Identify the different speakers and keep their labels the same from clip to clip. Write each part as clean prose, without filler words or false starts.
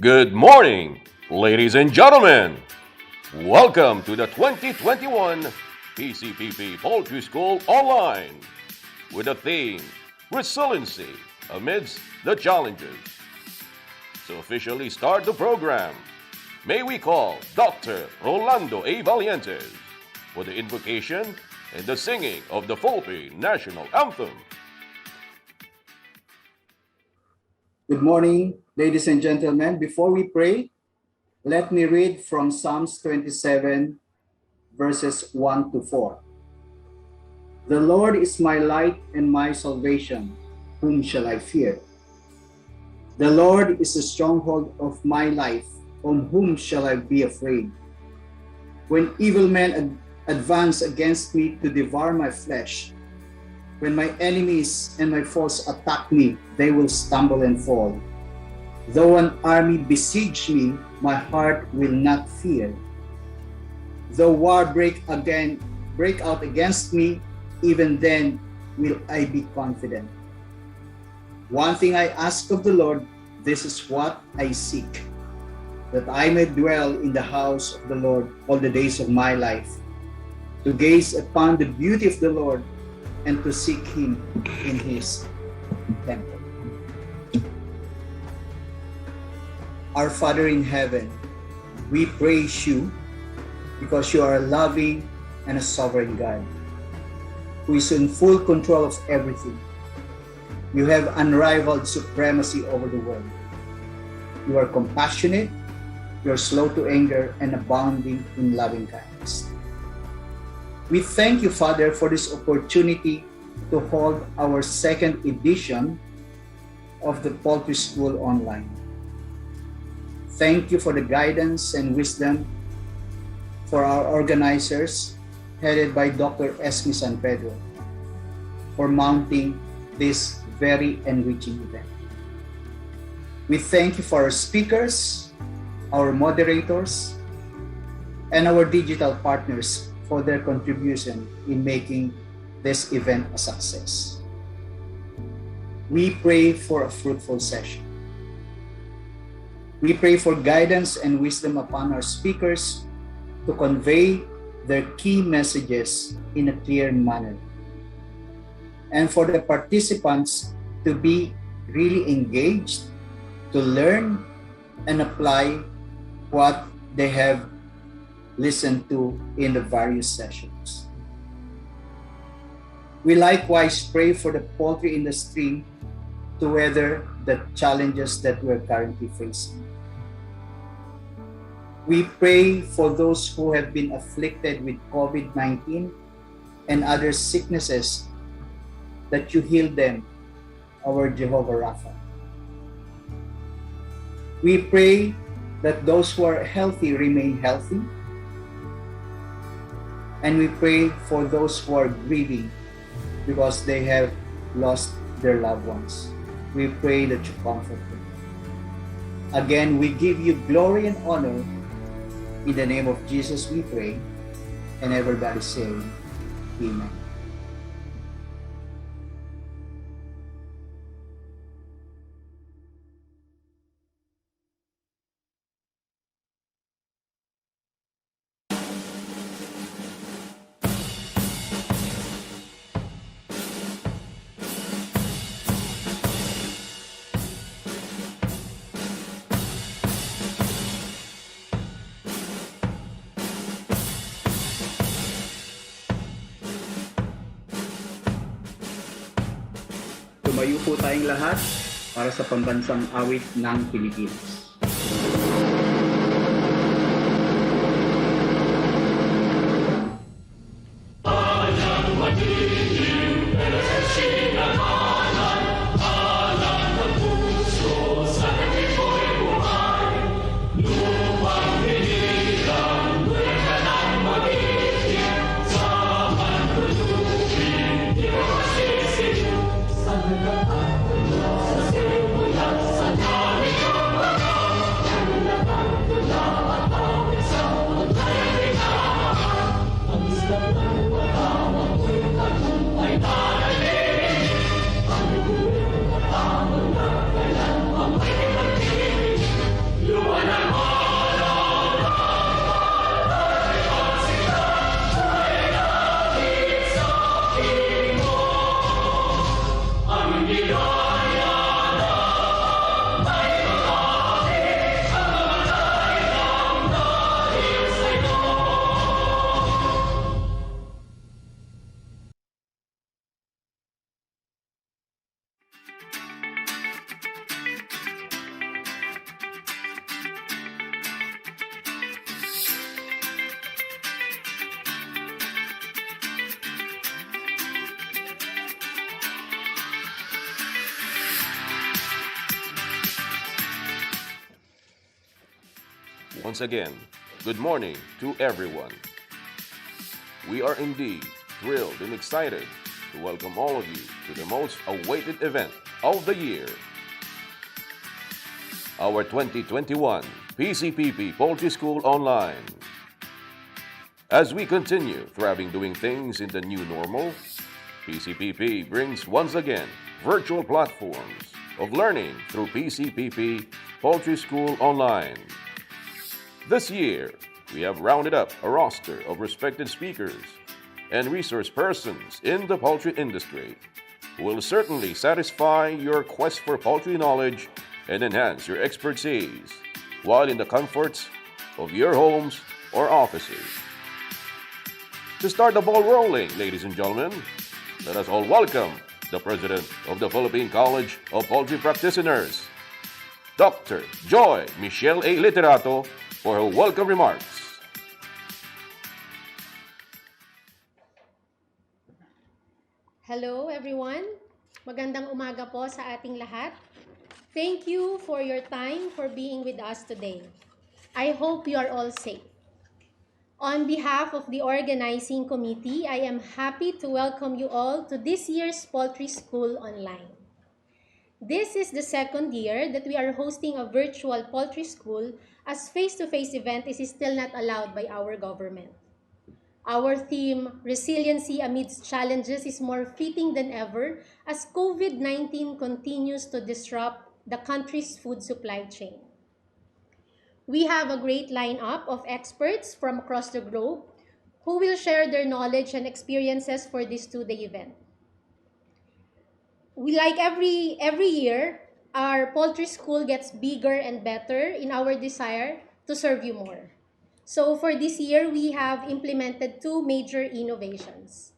Speaker 1: Good morning, ladies and gentlemen. Welcome to the 2021 PCPP Poultry School Online with the theme Resiliency Amidst the Challenges. To officially start the program, may we call Dr. Rolando A. Valientes for the invocation and the singing of the Philippine National Anthem.
Speaker 2: Good morning, ladies and gentlemen. Before we pray, let me read from Psalms 27, verses 1 to 4. The Lord is my light and my salvation. Whom shall I fear? The Lord is the stronghold of my life. On whom shall I be afraid? When evil men advance against me to devour my flesh, when my enemies and my foes attack me, they will stumble and fall. Though an army besiege me, my heart will not fear. Though war break out against me, even then will I be confident. One thing I ask of the Lord, this is what I seek, that I may dwell in the house of the Lord all the days of my life, to gaze upon the beauty of the Lord and to seek Him in His temple. Our Father in heaven, we praise You because You are a loving and a sovereign God who is in full control of everything. You have unrivaled supremacy over the world. You are compassionate, You are slow to anger, and abounding in loving kindness. We thank You, Father, for this opportunity to hold our second edition of the Poultry School Online. Thank You for the guidance and wisdom for our organizers, headed by Dr. Esme San Pedro, for mounting this very enriching event. We thank You for our speakers, our moderators, and our digital partners for their contribution in making this event a success. We pray for a fruitful session. We pray for guidance and wisdom upon our speakers to convey their key messages in a clear manner, and for the participants to be really engaged, to learn and apply what they have listened to in the various sessions. We likewise pray for the poultry industry to weather the challenges that we're currently facing. We pray for those who have been afflicted with COVID-19 and other sicknesses, that You heal them, our Jehovah Rapha. We pray that those who are healthy remain healthy, and we pray for those who are grieving because they have lost their loved ones. We pray that You comfort them. Again, we give You glory and honor. In the name of Jesus we pray, and everybody say, Amen. Tumayo po tayong lahat para sa pambansang awit ng Pilipinas.
Speaker 3: Sa
Speaker 1: Once again, good morning to everyone. We are indeed thrilled and excited to welcome all of you to the most awaited event of the year, our 2021 PCPP Poultry School Online. As we continue thriving doing things in the new normal, PCPP brings once again virtual platforms of learning through PCPP Poultry School Online. This year, we have rounded up a roster of respected speakers and resource persons in the poultry industry who will certainly satisfy your quest for poultry knowledge and enhance your expertise while in the comforts of your homes or offices. To start the ball rolling, ladies and gentlemen, let us all welcome the President of the Philippine College of Poultry Practitioners, Dr. Joy Michelle A. Literato, for her welcome remarks.
Speaker 3: Hello everyone. Magandang umaga po sa ating lahat. Thank you for your time for being with us today. I hope you are all safe. On behalf of the organizing committee, I am happy to welcome you all to this year's Poultry School Online. This is the second year that we are hosting a virtual poultry school as face-to-face event is still not allowed by our government. Our theme, Resiliency Amidst Challenges, is more fitting than ever as COVID-19 continues to disrupt the country's food supply chain. We have a great lineup of experts from across the globe who will share their knowledge and experiences for this two-day event. Like every year, our poultry school gets bigger and better in our desire to serve you more. So for this year, we have implemented two major innovations.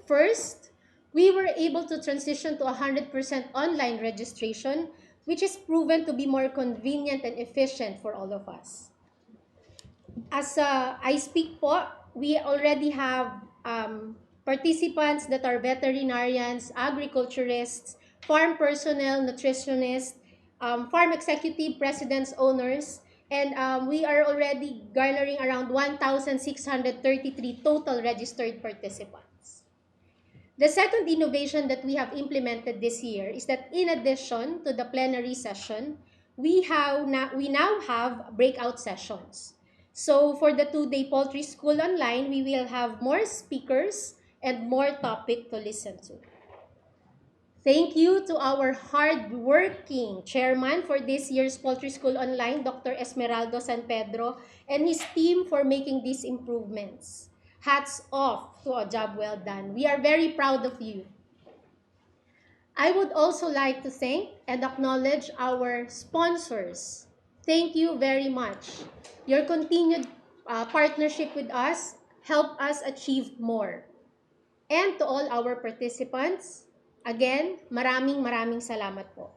Speaker 3: First, we were able to transition to 100% online registration, which is proven to be more convenient and efficient for all of us. As I speak po, we already have participants that are veterinarians, agriculturists, farm personnel, nutritionists, farm executive, presidents, owners, and we are already garnering around 1,633 total registered participants. The second innovation that we have implemented this year is that in addition to the plenary session, we now have breakout sessions. So for the two-day Poultry School Online, we will have more speakers and more topic to listen to. Thank you to our hard-working chairman for this year's Poultry School Online, Dr. Esmeraldo San Pedro, and his team for making these improvements. Hats off to a job well done. We are very proud of you. I would also like to thank and acknowledge our sponsors. Thank you very much. Your continued partnership with us help us achieve more. And to all our participants, again, maraming salamat po.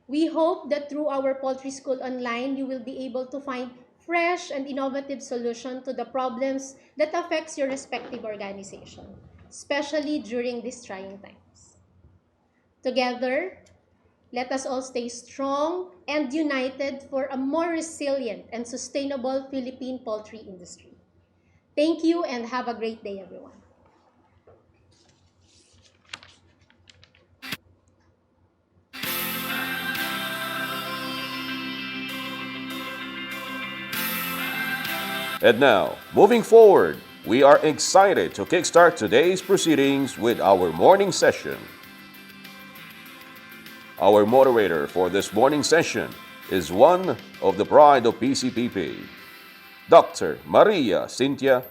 Speaker 3: We hope that through our Poultry School Online, you will be able to find fresh and innovative solution to the problems that affects your respective organization, especially during these trying times. Together, let us all stay strong and united for a more resilient and sustainable Philippine poultry industry. Thank you and have a great day, everyone.
Speaker 1: And now, moving forward, we are excited to kickstart today's proceedings with our morning session. Our moderator for this morning session is one of the pride of PCPP, Dr. Maria Cynthia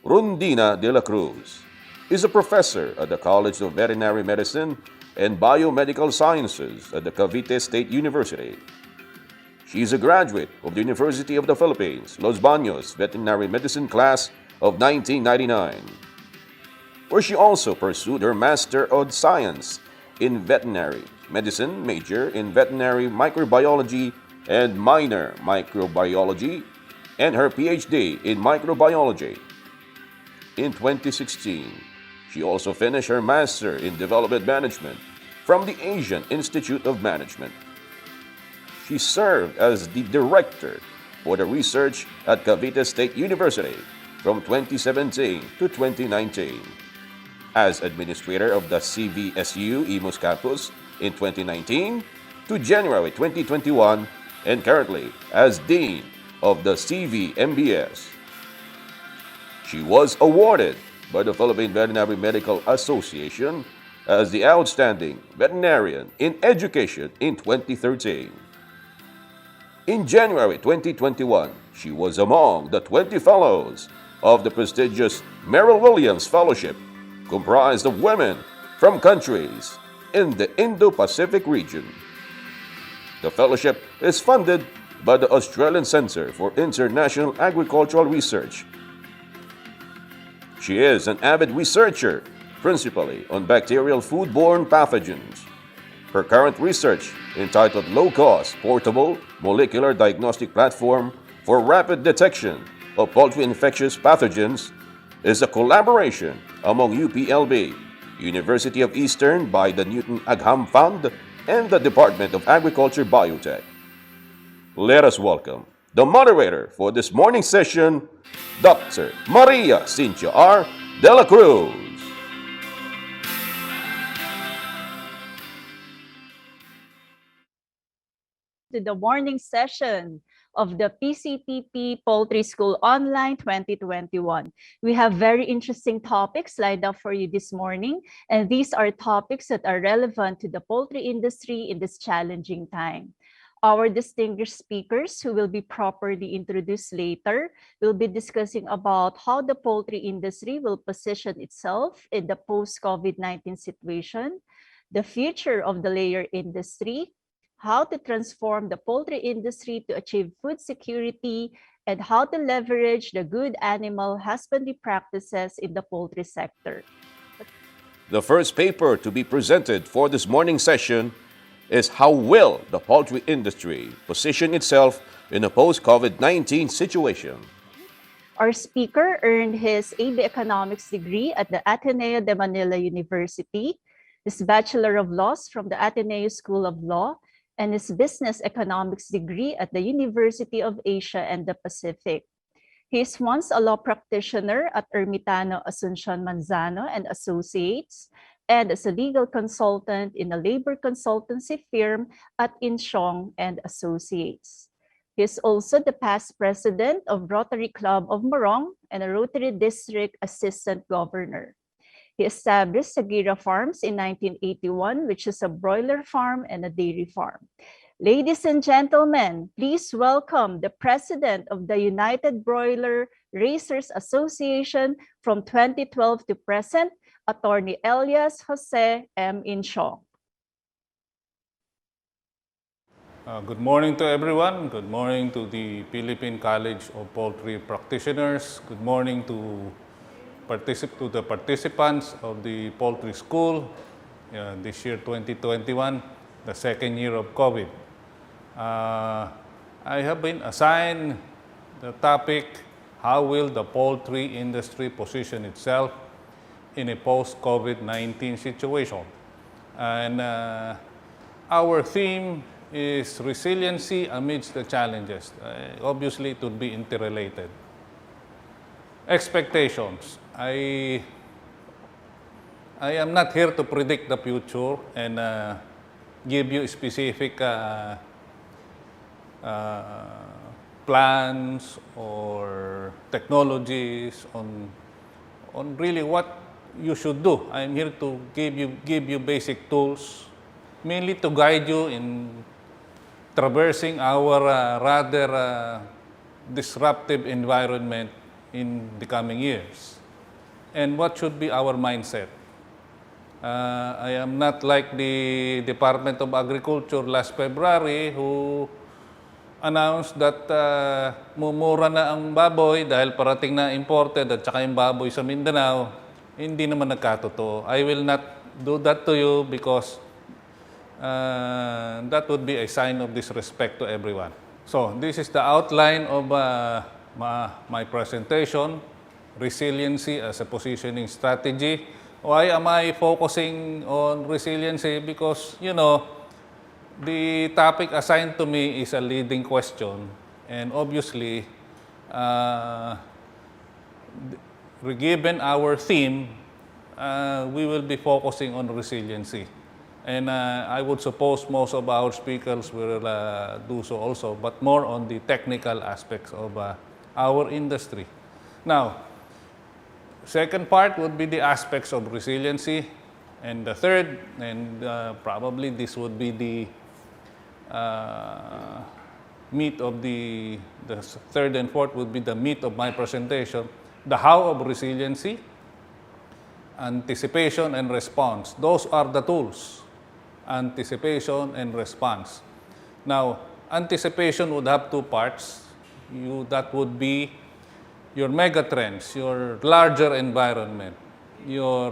Speaker 1: Rundina de la Cruz. Is a professor at the College of Veterinary Medicine and Biomedical Sciences at the Cavite State University. She is a graduate of the University of the Philippines, Los Baños Veterinary Medicine class of 1999, where she also pursued her Master of Science in Veterinary Medicine, major in Veterinary Microbiology and minor Microbiology, and her PhD in Microbiology. In 2016, she also finished her Master in Development Management from the Asian Institute of Management. She served as the Director for the research at Cavite State University from 2017 to 2019. As administrator of the CVSU Imus campus in 2019 to January 2021, and currently as Dean of the CVMBS. She was awarded by the Philippine Veterinary Medical Association as the Outstanding Veterinarian in Education in 2013. In January 2021, she was among the 20 fellows of the prestigious Merrill Williams Fellowship, comprised of women from countries in the Indo-Pacific region. The fellowship is funded by the Australian Centre for International Agricultural Research. She is an avid researcher, principally on bacterial foodborne pathogens. Her current research, entitled Low-Cost Portable Molecular Diagnostic Platform for Rapid Detection of Poultry Infectious Pathogens, is a collaboration among UPLB, University of Eastern by the Newton Agham Fund, and the Department of Agriculture Biotech. Let us welcome the moderator for this morning's session, Dr. Maria Cynthia R. De La Cruz.
Speaker 4: To the morning session of the PCPP Poultry School Online 2021. We have very interesting topics lined up for you this morning, and these are topics that are relevant to the poultry industry in this challenging time. Our distinguished speakers, who will be properly introduced later, will be discussing about how the poultry industry will position itself in the post-COVID-19 situation, the future of the layer industry, how to transform the poultry industry to achieve food security, and how to leverage the good animal husbandry practices in the poultry sector.
Speaker 1: The first paper to be presented for this morning session is How Will the Poultry Industry Position Itself in a Post-COVID-19 Situation?
Speaker 4: Our speaker earned his AB Economics degree at the Ateneo de Manila University, his Bachelor of Laws from the Ateneo School of Law, and his Business Economics degree at the University of Asia and the Pacific. He is once a law practitioner at Ermitano Asuncion Manzano and Associates, and as a legal consultant in a labor consultancy firm at Inchong and Associates. He is also the past president of Rotary Club of Morong and a Rotary District Assistant Governor. He established Sagira Farms in 1981, which is a broiler farm and a dairy farm. Ladies and gentlemen, please welcome the president of the United Broiler Raisers Association from 2012 to present, Attorney Elias Jose M. Inchong.
Speaker 5: Good morning to everyone. Good morning to the Philippine College of Poultry Practitioners. Good morning to the participants of the Poultry School this year 2021, the second year of COVID. I have been assigned the topic, how will the poultry industry position itself in a post-COVID-19 situation? And our theme is resiliency amidst the challenges. Obviously, it would be interrelated. Expectations. I am not here to predict the future and give you specific plans or technologies on really what you should do. I'm here to give you basic tools, mainly to guide you in traversing our rather disruptive environment in the coming years. And what should be our mindset? I am not like the Department of Agriculture last February who announced that mumura na ang baboy dahil parating na imported at saka yung baboy sa Mindanao. Hindi naman nagkatotoo. I will not do that to you because that would be a sign of disrespect to everyone. So this is the outline of my presentation, resiliency as a positioning strategy. Why am I focusing on resiliency? Because, you know, the topic assigned to me is a leading question And obviously, given our theme, we will be focusing on resiliency. And I would suppose most of our speakers will do so also, but more on the technical aspects of our industry. Now, second part would be the aspects of resiliency. And the third, and probably this would be the meat of the third and fourth would be the meat of my presentation, the how of resiliency, anticipation and response. Those are the tools, anticipation and response. Now, anticipation would have two parts. That would be your megatrends, your larger environment, your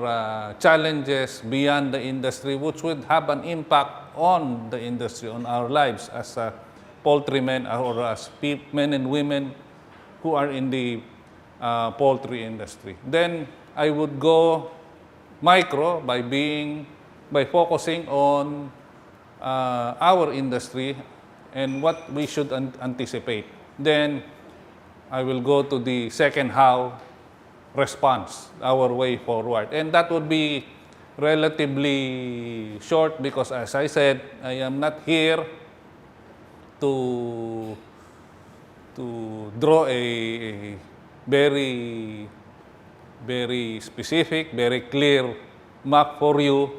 Speaker 5: challenges beyond the industry, which would have an impact on the industry, on our lives as poultrymen or as men and women who are in the poultry industry. Then I would go micro by focusing on our industry and what we should anticipate. Then I will go to the second how, response, our way forward. And that would be relatively short because, as I said, I am not here to draw a very specific, very clear map for you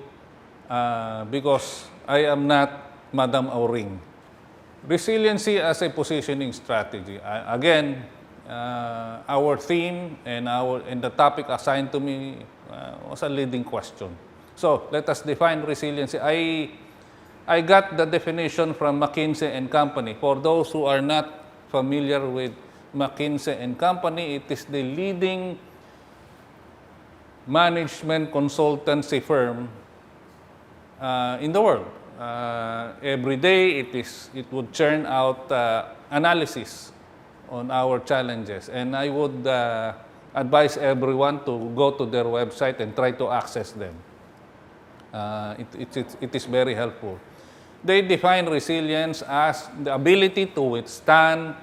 Speaker 5: because I am not Madam Auring. Resiliency as a positioning strategy. Again, our theme and the topic assigned to me was a leading question. So let us define resiliency. I got the definition from McKinsey and Company. For those who are not familiar with McKinsey and Company, it is the leading management consultancy firm in the world. Every day, it would churn out analysis on our challenges. And I would advise everyone to go to their website and try to access them. It is very helpful. They define resilience as the ability to withstand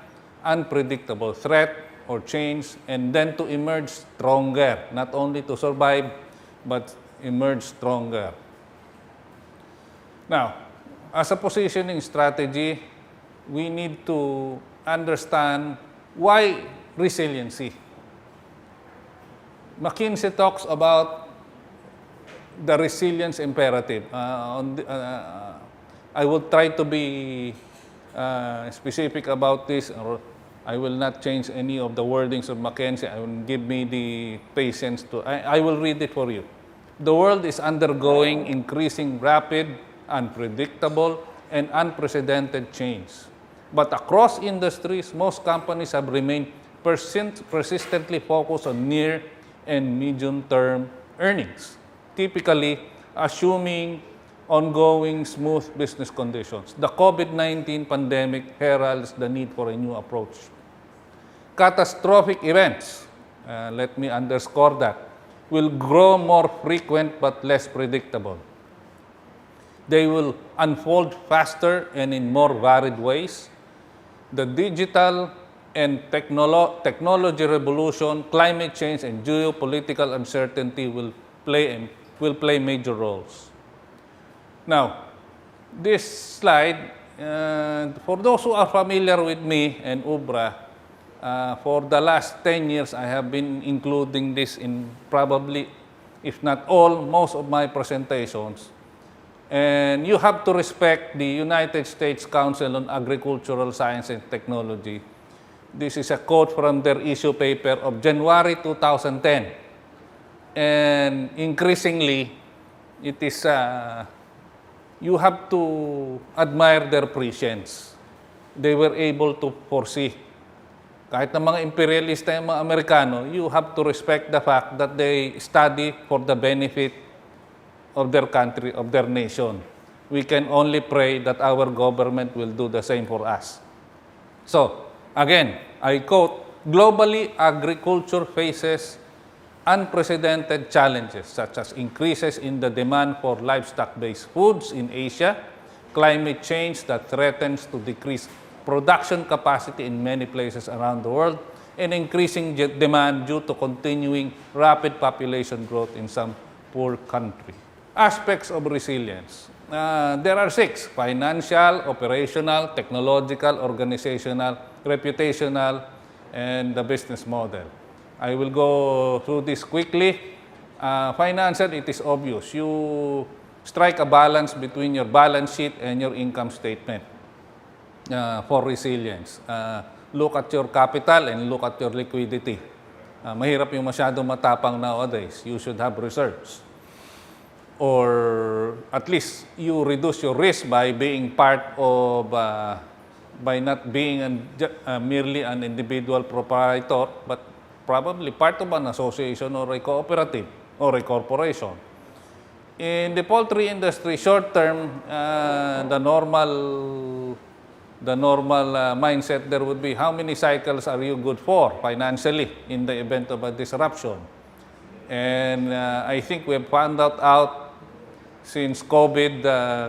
Speaker 5: unpredictable threat or change and then to emerge stronger, not only to survive, but emerge stronger. Now, as a positioning strategy, we need to understand why resiliency. McKinsey talks about the resilience imperative. I will try to be specific about this, or I will not change any of the wordings of McKinsey. I will give me the patience to. I will read it for you. The world is undergoing increasing rapid, unpredictable, and unprecedented change. But across industries, most companies have remained persistently focused on near and medium-term earnings, typically assuming ongoing smooth business conditions. The COVID-19 pandemic heralds the need for a new approach. Catastrophic events, let me underscore that, will grow more frequent but less predictable. They will unfold faster and in more varied ways. The digital and technology revolution, climate change, and geopolitical uncertainty will play major roles. Now, this slide, for those who are familiar with me and UBRA, for the last 10 years, I have been including this in probably, if not all, most of my presentations. And you have to respect the United States Council on Agricultural Science and Technology. This is a quote from their issue paper of January 2010. And increasingly, it is, you have to admire their prescience. They were able to foresee. Kahit na mga imperialista yung mga Amerikano, you have to respect the fact that they study for the benefit of their country, of their nation. We can only pray that our government will do the same for us. So, again, I quote, globally, agriculture faces unprecedented challenges such as increases in the demand for livestock-based foods in Asia, climate change that threatens to decrease production capacity in many places around the world, and increasing demand due to continuing rapid population growth in some poor countries. Aspects of resilience. There are 6: financial, operational, technological, organizational, reputational, and the business model. I will go through this quickly. Financial, it is obvious. You strike a balance between your balance sheet and your income statement for resilience. Look at your capital and look at your liquidity. Mahirap yung masyadong matapang nowadays. You should have reserves. Or at least you reduce your risk by being part of, by not being merely an individual proprietor, but probably part of an association or a cooperative or a corporation. In the poultry industry, short term, the normal mindset there would be, how many cycles are you good for financially in the event of a disruption? And I think we have found that out since COVID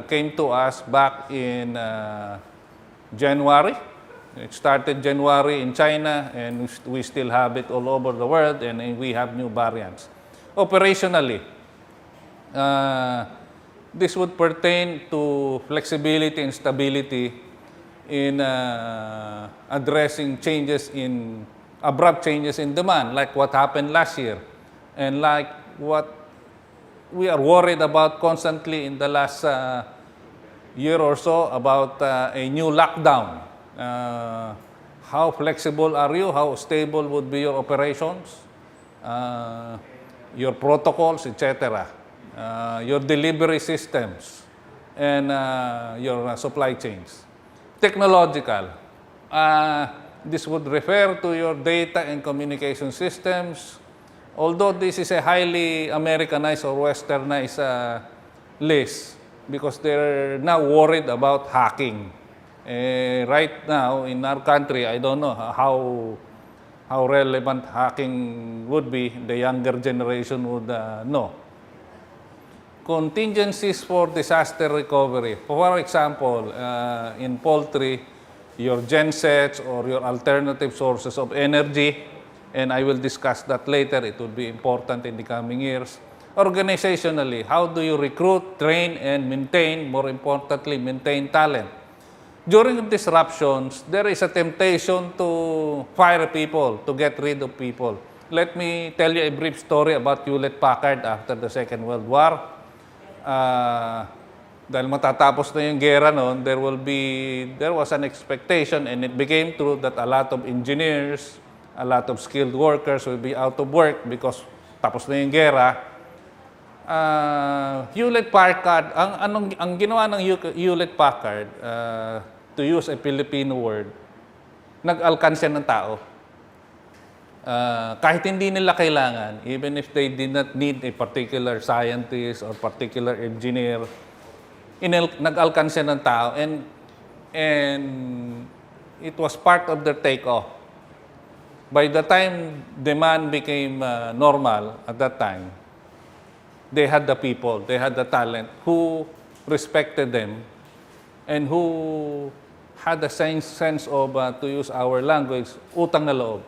Speaker 5: came to us back in January. It started January in China, and we still have it all over the world, and we have new variants. Operationally, this would pertain to flexibility and stability in addressing abrupt changes in demand, like what happened last year, and like what we are worried about constantly in the last year or so about a new lockdown. How flexible are you? How stable would be your operations? Your protocols, etc. Your delivery systems, and your supply chains. Technological. This would refer to your data and communication systems. Although this is a highly Americanized or Westernized list, because they're now worried about hacking. Right now in our country, I don't know how relevant hacking would be. The younger generation would know. Contingencies for disaster recovery. For example, in poultry, your gensets or your alternative sources of energy, and I will discuss that later. It will be important in the coming years. Organizationally, how do you recruit, train, and maintain, more importantly, maintain talent? During disruptions, there is a temptation to fire people, to get rid of people. Let me tell you a brief story about Hewlett-Packard after the Second World War. Dahil matatapos na yung gera noon, there was an expectation, and it became true, that a lot of engineers, a lot of skilled workers will be out of work because tapos na yung gera. Hewlett-Packard, ang ginawa ng Hewlett-Packard, to use a Filipino word, nag-alkansya ng tao. Kahit hindi nila kailangan, even if they did not need a particular scientist or particular engineer, nag-alkansya ng tao, and it was part of their take-off. By the time demand became normal at that time, they had the people, they had the talent who respected them and who had a sense of, to use our language, utang na loob.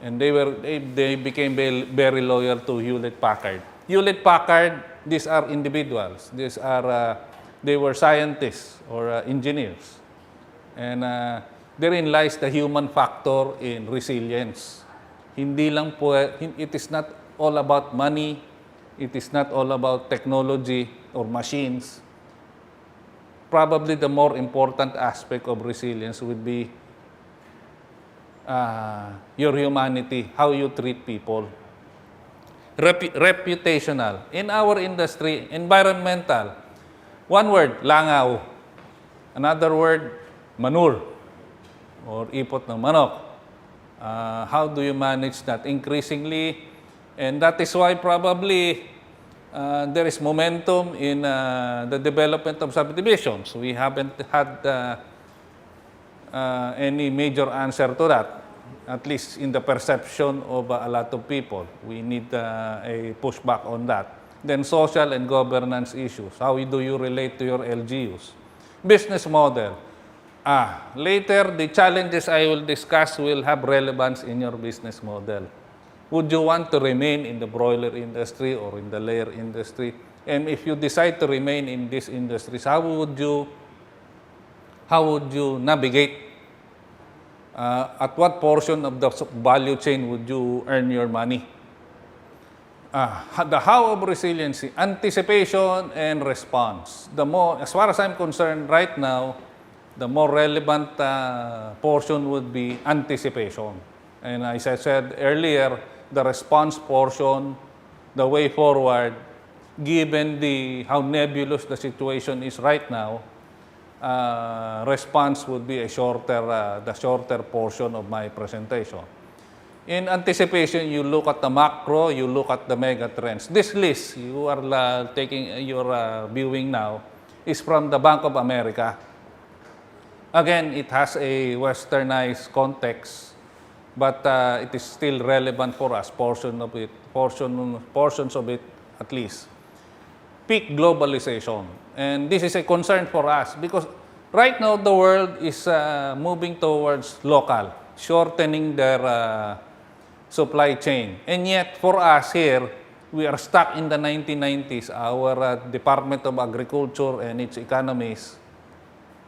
Speaker 5: And they became very loyal to Hewlett-Packard. Hewlett-Packard, these are individuals. They were scientists or engineers. And therein lies the human factor in resilience. It is not all about money. It is not all about technology or machines. Probably the more important aspect of resilience would be your humanity, how you treat people. Reputational. In our industry, environmental. One word, langaw. Another word, manure or ipot ng manok. How do you manage that? Increasingly, and that is why probably there is momentum in the development of subdivisions. We haven't had any major answer to that, at least in the perception of a lot of people. We need a pushback on that. Then social and governance issues. How do you relate to your LGUs? Business model. Later, the challenges I will discuss will have relevance in your business model. Would you want to remain in the broiler industry or in the layer industry? And if you decide to remain in these industries, how would you navigate? At what portion of the value chain would you earn your money? The how of resiliency, anticipation and response. As far as I'm concerned right now, the more relevant portion would be anticipation. And as I said earlier, the response portion, the way forward, given how nebulous the situation is right now, response would be the shorter portion of my presentation. In anticipation, you look at the macro, you look at the mega trends. This list you are viewing now is from the Bank of America. Again, it has a westernized context, but it is still relevant for us, portions of it at least. Peak globalization. And this is a concern for us because right now the world is moving towards local, shortening their supply chain. And yet for us here, we are stuck in the 1990s. Our Department of Agriculture and its economists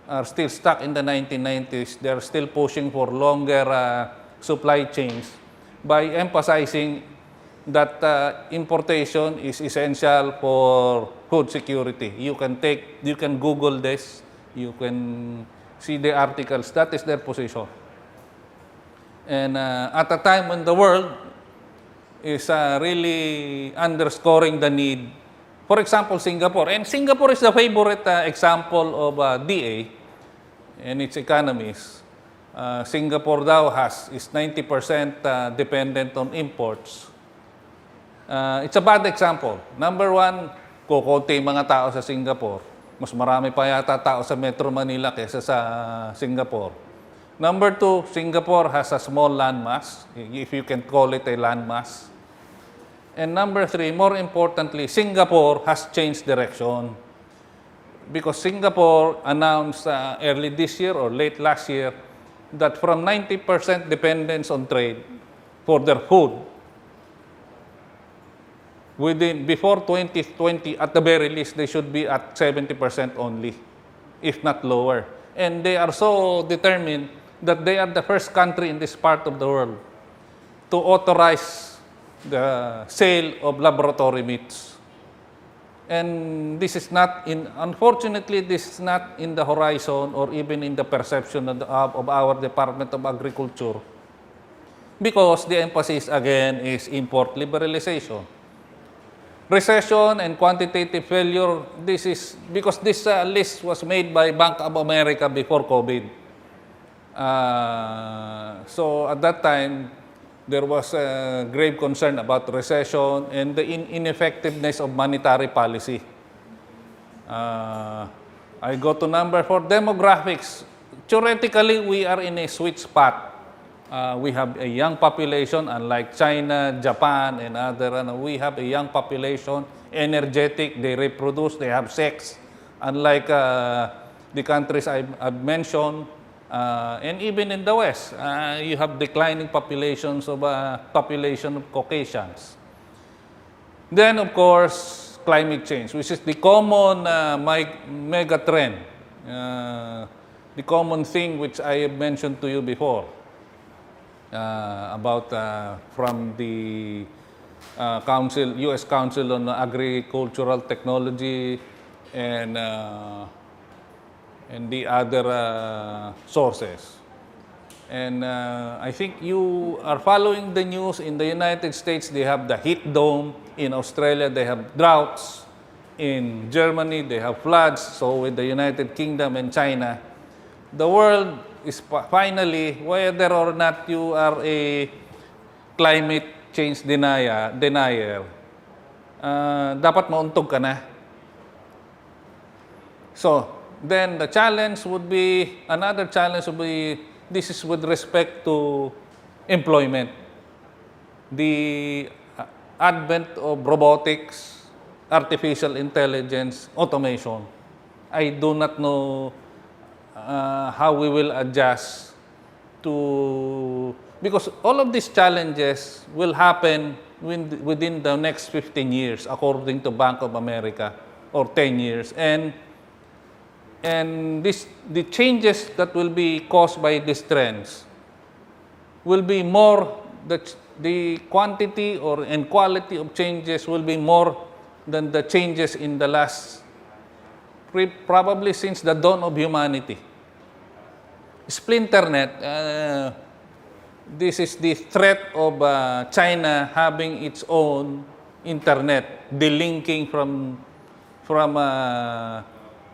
Speaker 5: are still stuck in the 1990s. They're still pushing for longer supply chains by emphasizing that importation is essential for food security. You can Google this, you can see the articles. That is their position. And at a time when the world is really underscoring the need, for example, Singapore. And Singapore is the favorite example of DA and its economies. Singapore daw is 90% dependent on imports. It's a bad example. Number one, kukunti mga tao sa Singapore. Mas marami pa yata tao sa Metro Manila kaysa sa Singapore. Number two, Singapore has a small landmass, if you can call it a landmass. And number three, more importantly, Singapore has changed direction. Because Singapore announced early this year or late last year that from 90% dependence on trade for their food, before 2020, at the very least, they should be at 70% only, if not lower. And they are so determined that they are the first country in this part of the world to authorize the sale of laboratory meats. And this is unfortunately, this is not in the horizon or even in the perception of our Department of Agriculture, because the emphasis again is import liberalization. Recession and quantitative failure, this is because this list was made by Bank of America before COVID. So at that time, there was a grave concern about recession and the ineffectiveness of monetary policy. I go to number 4, demographics. Theoretically, we are in a sweet spot. We have a young population, unlike China, Japan, and other. We have a young population, energetic, they reproduce, they have sex. Unlike the countries I've mentioned, and even in the West, you have declining populations of population of Caucasians. Then, of course, climate change, which is the common mega trend, the common thing which I have mentioned to you before. About from the U.S. Council on Agricultural Technology and the other sources. And I think you are following the news. In the United States, they have the heat dome. In Australia, they have droughts. In Germany, they have floods. So with the United Kingdom and China, the world is finally, whether or not you are a climate change denier, dapat mauntog ka na. So, then the challenge would be, another challenge would be, this is with respect to employment. The advent of robotics, artificial intelligence, automation. I do not know how we will adjust to, because all of these challenges will happen within the next 15 years, according to Bank of America, or 10 years. And the changes that will be caused by these trends will be more, the quantity and quality of changes will be more than the changes in the last, probably since the dawn of humanity. Splinternet, this is the threat of China having its own internet, delinking from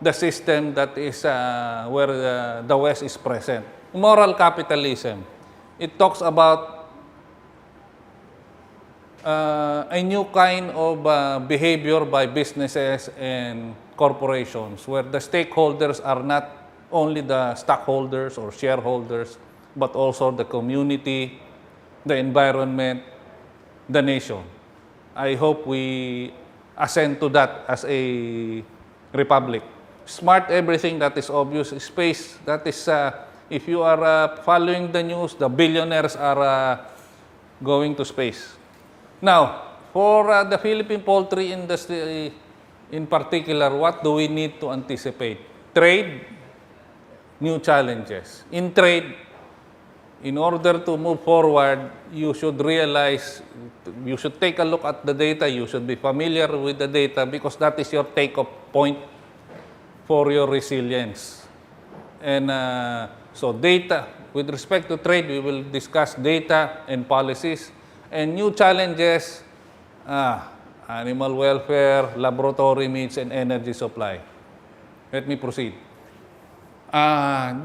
Speaker 5: the system that is where the West is present. Moral capitalism. It talks about a new kind of behavior by businesses and corporations, where the stakeholders are not only the stockholders or shareholders, but also the community, the environment, the nation. I hope we ascend to that as a republic. Smart everything, that is obvious. Space, that is, if you are following the news, the billionaires are going to space. Now, for the Philippine poultry industry in particular, what do we need to anticipate? Trade, new challenges. In trade, in order to move forward, you should realize, you should take a look at the data, you should be familiar with the data, because that is your take-off point for your resilience. And so data, with respect to trade, we will discuss data and policies. And new challenges, animal welfare, laboratory meats, and energy supply. Let me proceed.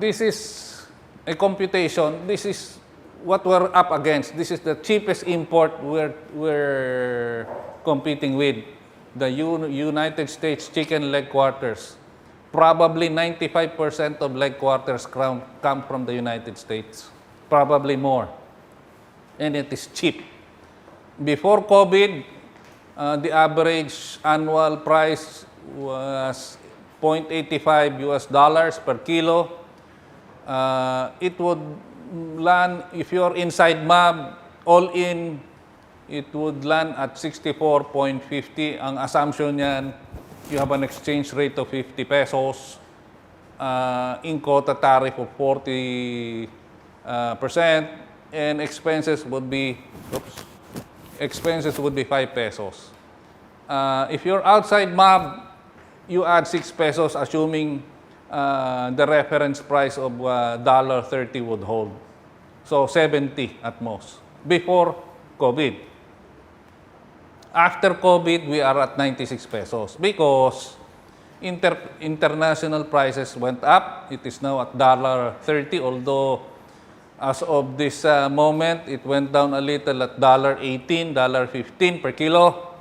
Speaker 5: This is a computation. This is what we're up against. This is the cheapest import we're competing with. The United States chicken leg quarters. Probably 95% of leg quarters come from the United States. Probably more. And it is cheap. Before COVID, the average annual price was $0.85 US per kilo. It would land, if you're inside MAB, all in, it would land at 64.50. Ang assumption niyan, you have an exchange rate of 50 pesos, in quota tariff of 40%, and expenses would be 5 pesos. If you're outside MAB, you add 6 pesos, assuming the reference price of $1.30 would hold. So 70 at most, before COVID. After COVID, we are at 96 pesos because international prices went up. It is now at $1.30, although as of this moment, it went down a little at $1.18, $1.15 per kilo.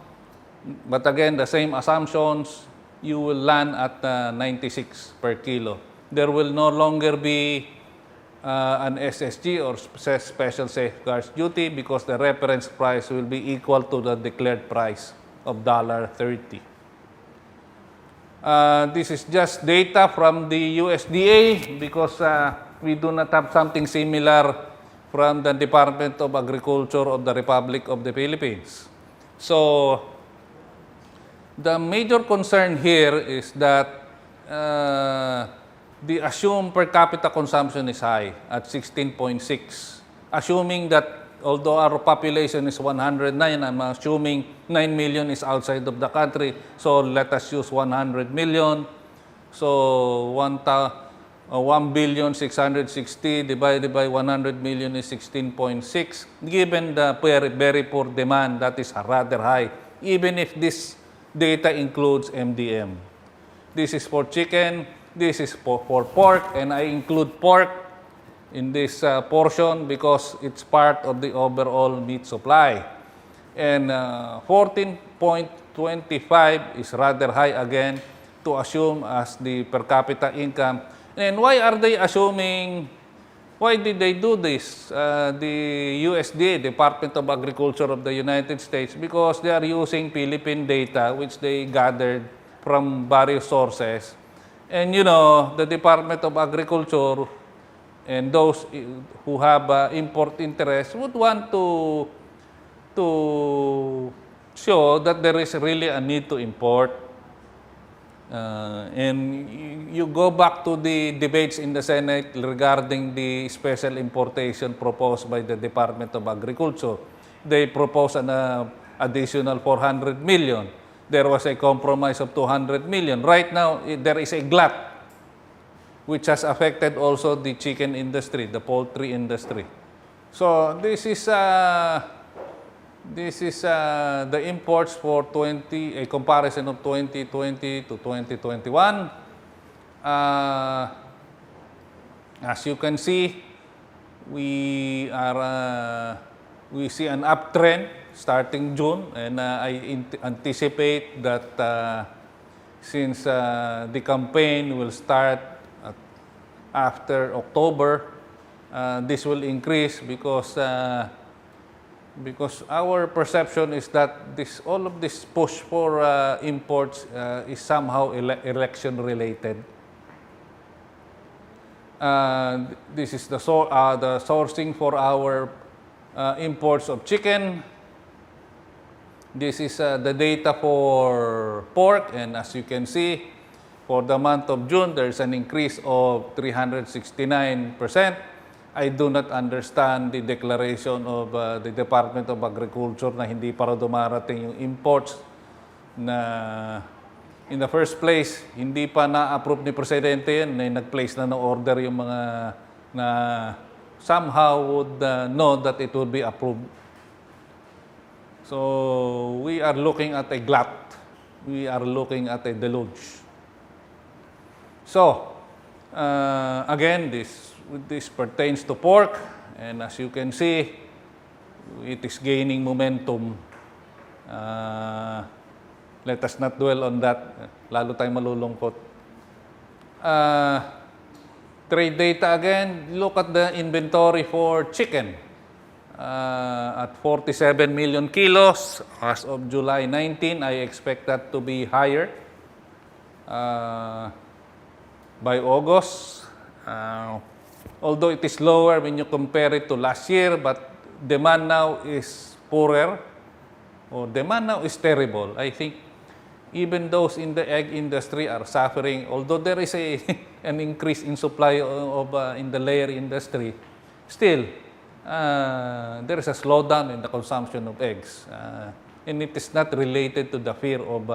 Speaker 5: But again, the same assumptions, you will land at 96 per kilo. There will no longer be an SSG or special safeguards duty because the reference price will be equal to the declared price of $1.30. This is just data from the USDA because we do not have something similar from the Department of Agriculture of the Republic of the Philippines. So, the major concern here is that the assumed per capita consumption is high at 16.6. Assuming that although our population is 109, I'm assuming 9 million is outside of the country. So let us use 100 million. So 1,660,000,000 divided by 100 million is 16.6. Given the very poor demand, that is rather high, even if this data includes MDM. This is for chicken, this is for pork, and I include pork in this portion because it's part of the overall meat supply. And 14.25 is rather high again to assume as the per capita income. And why are they assuming, why did they do this? The USDA, Department of Agriculture of the United States, because they are using Philippine data which they gathered from various sources. And you know, the Department of Agriculture and those who have import interest would want to show that there is really a need to import. And you go back to the debates in the Senate regarding the special importation proposed by the Department of Agriculture. They proposed an additional 400 million. There was a compromise of 200 million. Right now, there is a glut which has affected also the chicken industry, the poultry industry. So this is the imports for a comparison of 2020 to 2021. As you can see, we see an uptrend starting June, and I anticipate that since the campaign will start after October, this will increase because our perception is that all of this push for imports is somehow election related. This is the sourcing for our imports of chicken. This is the data for pork, and as you can see, for the month of June, there's an increase of 369%. I do not understand the declaration of the Department of Agriculture na hindi para dumarating yung imports na in the first place, hindi pa na-approve ni Presidente yan, nag-place na ng order yung mga na somehow would know that it would be approved. So, we are looking at a glut. We are looking at a deluge. So, again, this pertains to pork, and as you can see, it is gaining momentum. Let us not dwell on that. Lalo tayong malulungkot. Trade data again, look at the inventory for chicken. At 47 million kilos as of July 19, I expect that to be higher by August. Although it is lower when you compare it to last year, but demand now is poorer, or demand now is terrible. I think even those in the egg industry are suffering, although there is an increase in supply of in the layer industry, still there is a slowdown in the consumption of eggs. And it is not related to the fear of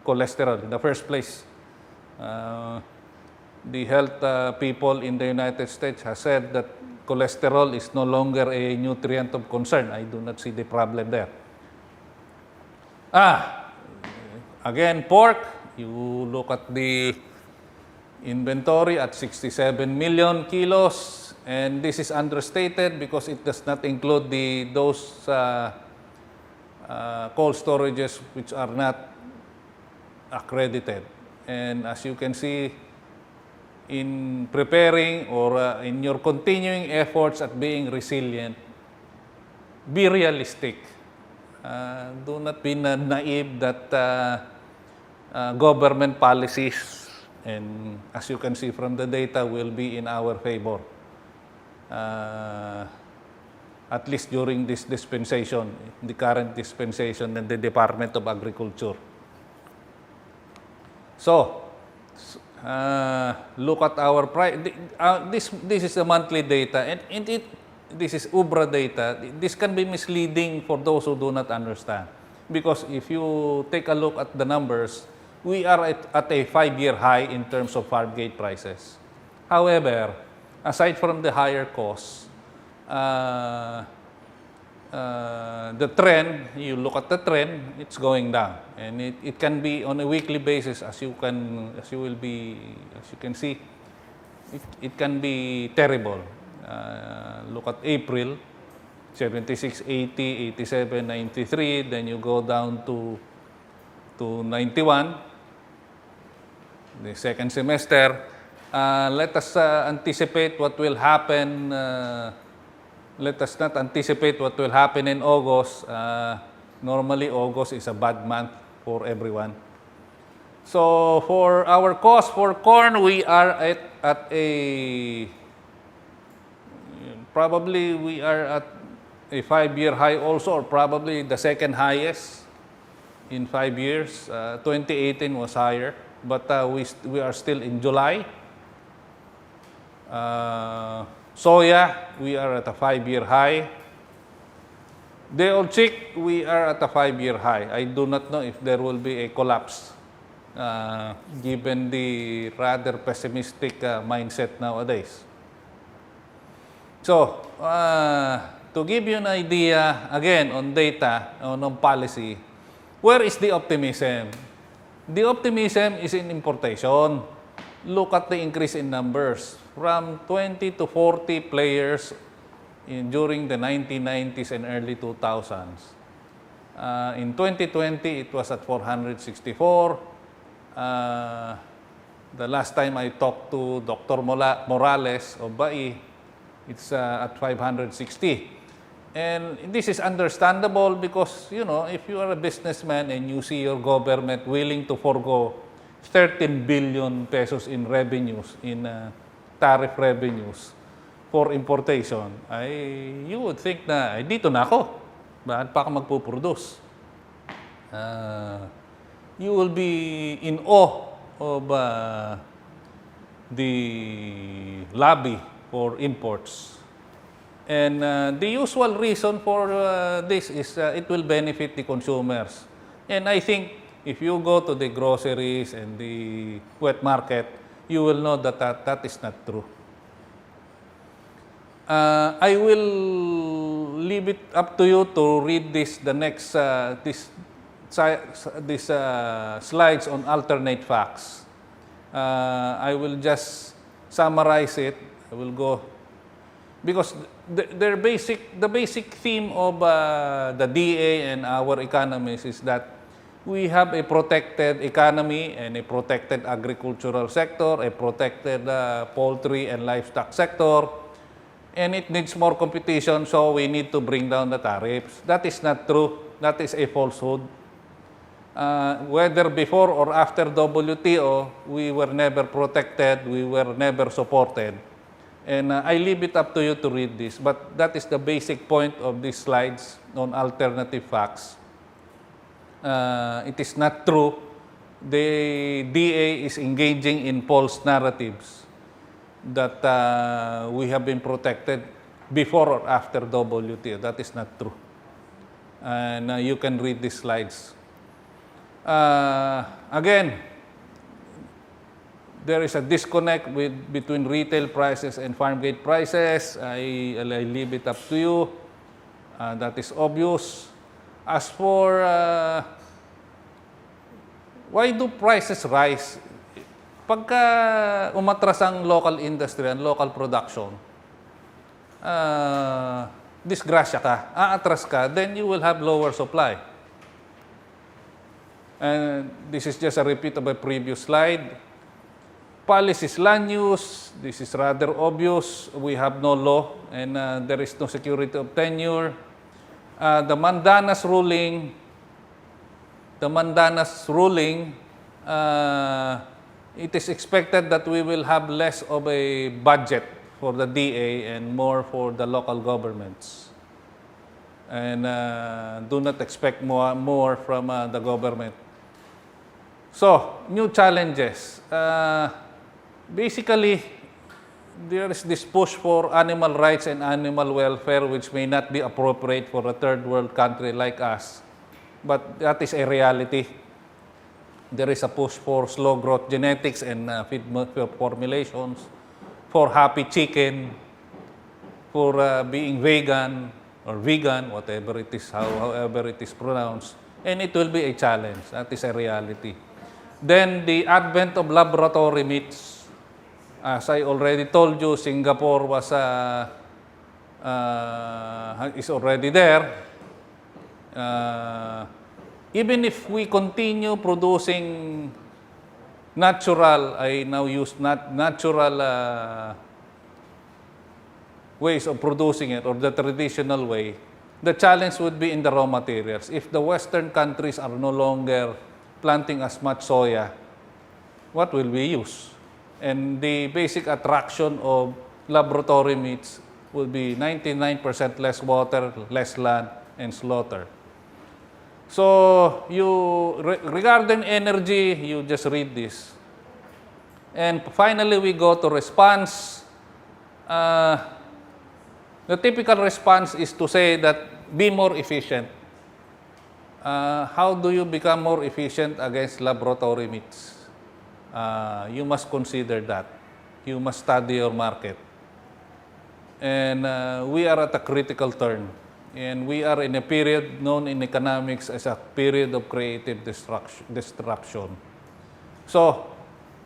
Speaker 5: cholesterol. In the first place, the health people in the United States have said that cholesterol is no longer a nutrient of concern. I do not see the problem there. Again, pork, you look at the inventory at 67 million kilos, and this is understated because it does not include those cold storages which are not accredited. And as you can see, in preparing or in your continuing efforts at being resilient, be realistic. Do not be naive that government policies, and as you can see from the data, will be in our favor. At least during this dispensation, the current dispensation and the Department of Agriculture. So, look at our price. This is the monthly data, and this is UBRA data. This can be misleading for those who do not understand. Because if you take a look at the numbers, we are at a 5-year high in terms of farm gate prices. However, aside from the higher costs, the trend, you look at the trend, it's going down, and it can be on a weekly basis, as you can see, it can be terrible. Look at April, 76, 80, 87, 93, then you go down to 91, the second semester. Let us anticipate what will happen. Let us not anticipate what will happen in August. Normally, August is a bad month for everyone. So for our cost for corn, we are at a probably we are at a 5-year high also, or probably the second highest in 5 years. 2018 was higher, but we are still in July. Soya, we are at a 5-year high. Day-old chick, we are at a 5-year high. I do not know if there will be a collapse given the rather pessimistic mindset nowadays. So, to give you an idea, again, on data, on policy, where is the optimism? The optimism is in importation. Look at the increase in numbers. From 20 to 40 players during the 1990s and early 2000s. In 2020, it was at 464. The last time I talked to Dr. Morales of BAI, it's at 560. And this is understandable because, you know, if you are a businessman and you see your government willing to forgo 13 billion pesos in revenues, in tariff revenues for importation, you would think na, dito na ako. Bakit pa ako magpuproduce? You will be in awe of the lobby for imports. And the usual reason for this is it will benefit the consumers. And I think if you go to the groceries and the wet market, you will know that that is not true. I will leave it up to you to read the next slides on alternate facts. I will just summarize it. I will go because the basic theme of the DA and our economists is that we have a protected economy and a protected agricultural sector, a protected poultry and livestock sector, and it needs more competition, so we need to bring down the tariffs. That is not true. That is a falsehood. Whether before or after WTO, we were never protected, we were never supported. And I leave it up to you to read this, but that is the basic point of these slides on alternative facts. It is not true. The DA is engaging in false narratives that we have been protected before or after WTO. That is not true. And you can read these slides. Again, there is a disconnect between retail prices and farm gate prices. I leave it up to you. That is obvious. As for why do prices rise? Pagka umatras ang local industry and local production, disgrasya ka, aatras ka, then you will have lower supply. And this is just a repeat of a previous slide. Policies land use, this is rather obvious. We have no law and there is no security of tenure. The Mandanas ruling, it is expected that we will have less of a budget for the DA and more for the local governments. And do not expect more from the government. So, new challenges. Basically, there is this push for animal rights and animal welfare which may not be appropriate for a third world country like us. But that is a reality. There is a push for slow growth genetics and feed formulations, for happy chicken, for being vegan or vegan, whatever it is, however it is pronounced. And it will be a challenge. That is a reality. Then the advent of laboratory meats. As I already told you, Singapore is already there. Even if we continue producing natural, I now use natural ways of producing it, or the traditional way, the challenge would be in the raw materials. If the Western countries are no longer planting as much soya, what will we use? And the basic attraction of laboratory meats will be 99% less water, less land, and slaughter. So regarding energy, you just read this. And finally, we go to response. The typical response is to say that be more efficient. How do you become more efficient against laboratory meats? You must consider that. You must study your market. And we are at a critical turn. And we are in a period known in economics as a period of creative destruction. So,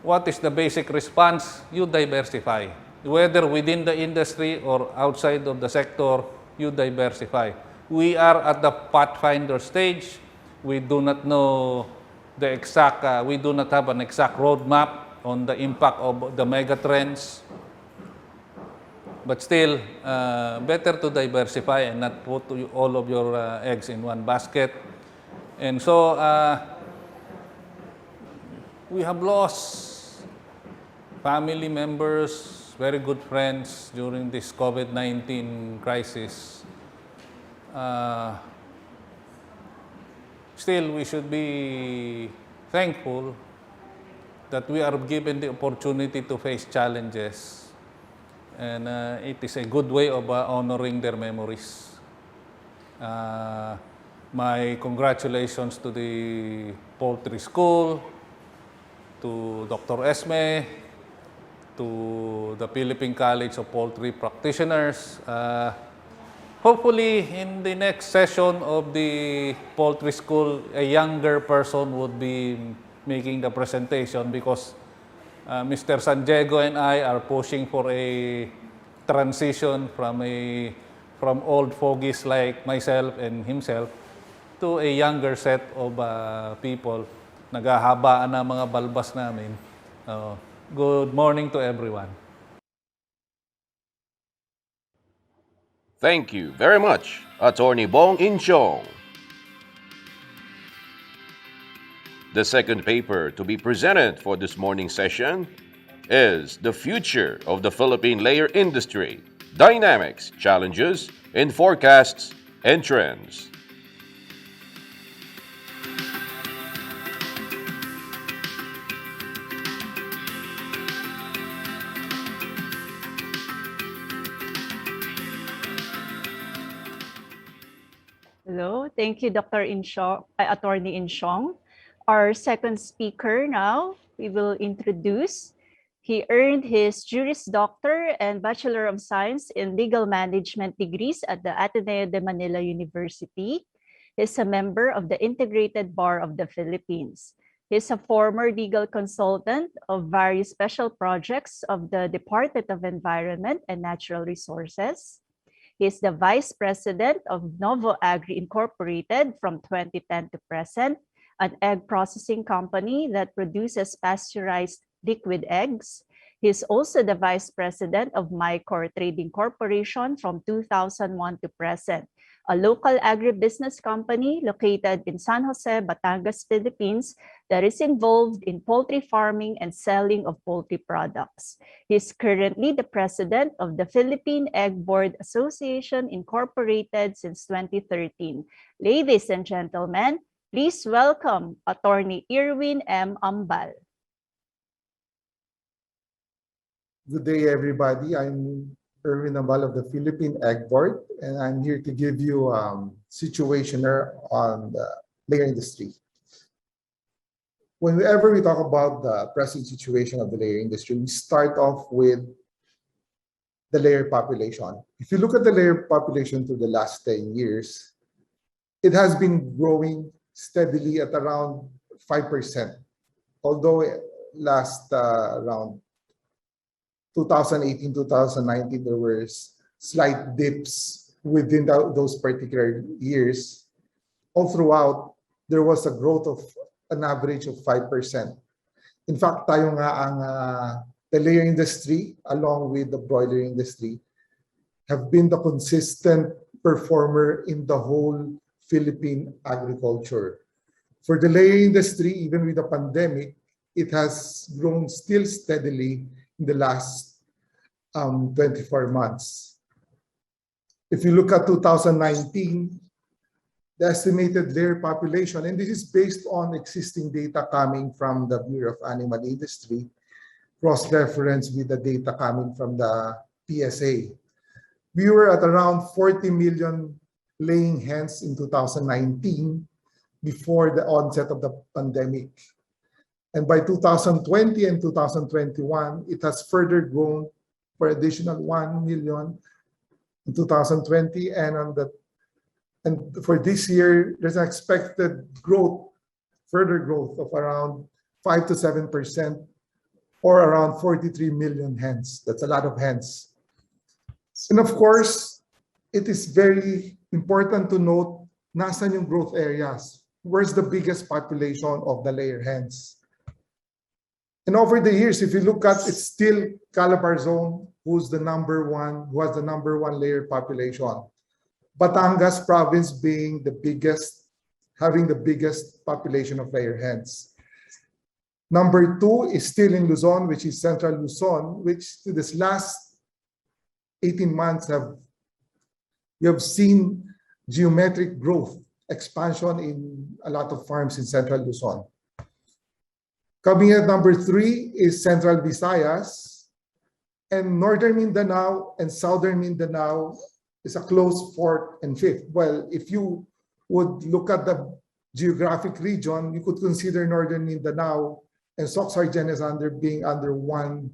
Speaker 5: what is the basic response? You diversify. Whether within the industry or outside of the sector, you diversify. We are at the pathfinder stage. We do not know the exact, we do not have an exact roadmap on the impact of the mega trends. But still, better to diversify and not put all of your eggs in one basket. And so, we have lost family members, very good friends during this COVID-19 crisis. Still, we should be thankful that we are given the opportunity to face challenges. And it is a good way of honoring their memories. My congratulations to the Poultry School, to Dr. Esme, to the Philippine College of Poultry Practitioners. Hopefully, in the next session of the Poultry School, a younger person would be making the presentation because Mr. San Diego and I are pushing for a transition from old fogies like myself and himself to a younger set of people. Naghahabaan na mga balbas namin. Good morning to everyone.
Speaker 1: Thank you very much, Attorney Bong Inchong. The second paper to be presented for this morning's session is The Future of the Philippine Layer Industry, Dynamics, Challenges, and Forecasts and Trends.
Speaker 4: Hello, thank you, Dr. Attorney Inchong. Our second speaker now, we will introduce. He earned his Juris Doctor and Bachelor of Science in Legal Management degrees at the Ateneo de Manila University. He is a member of the Integrated Bar of the Philippines. He is a former legal consultant of various special projects of the Department of Environment and Natural Resources. He is the Vice President of Novo Agri Incorporated from 2010 to present, an egg processing company that produces pasteurized liquid eggs. He is also the Vice President of Mycor Trading Corporation from 2001 to present, a local agribusiness company located in San Jose, Batangas, Philippines, that is involved in poultry farming and selling of poultry products. He is currently the president of the Philippine Egg Board Association Incorporated since 2013. Ladies and gentlemen, please welcome Attorney Irwin M. Ambal.
Speaker 6: Good day, everybody. I'm Erwin Ambal of the Philippine Egg Board, and I'm here to give you situationer on the layer industry. Whenever we talk about the present situation of the layer industry, we start off with the layer population. If you look at the layer population through the last 10 years, it has been growing steadily at around 5%, although last around 2018, 2019, there were slight dips within those particular years. All throughout, there was a growth of an average of 5%. In fact, tayo nga ang the layer industry, along with the broiler industry, have been the consistent performer in the whole Philippine agriculture. For the layer industry, even with the pandemic, it has grown still steadily in the last 24 months. If you look at 2019, the estimated layer population, and this is based on existing data coming from the Bureau of Animal Industry, cross-reference with the data coming from the PSA. We were at around 40 million laying hens in 2019 before the onset of the pandemic. And by 2020 and 2021, it has further grown for additional 1 million in 2020, and for this year, there's an expected further growth of around 5 to 7%, or around 43 million hens. That's a lot of hens. And of course, it is very important to note, nasan yung growth areas? Where's the biggest population of the layer hens? And over the years, if you look at, it's still Calabar Zone, who has the number one layer population. Batangas province being the biggest, having the biggest population of layer hens. Number 2 is still in Luzon, which is Central Luzon, which to this last 18 months you have seen geometric growth, expansion in a lot of farms in Central Luzon. Coming at number 3 is Central Visayas, and Northern Mindanao and Southern Mindanao is a close 4th and 5th. Well, if you would look at the geographic region, you could consider Northern Mindanao and Soxargen as being under one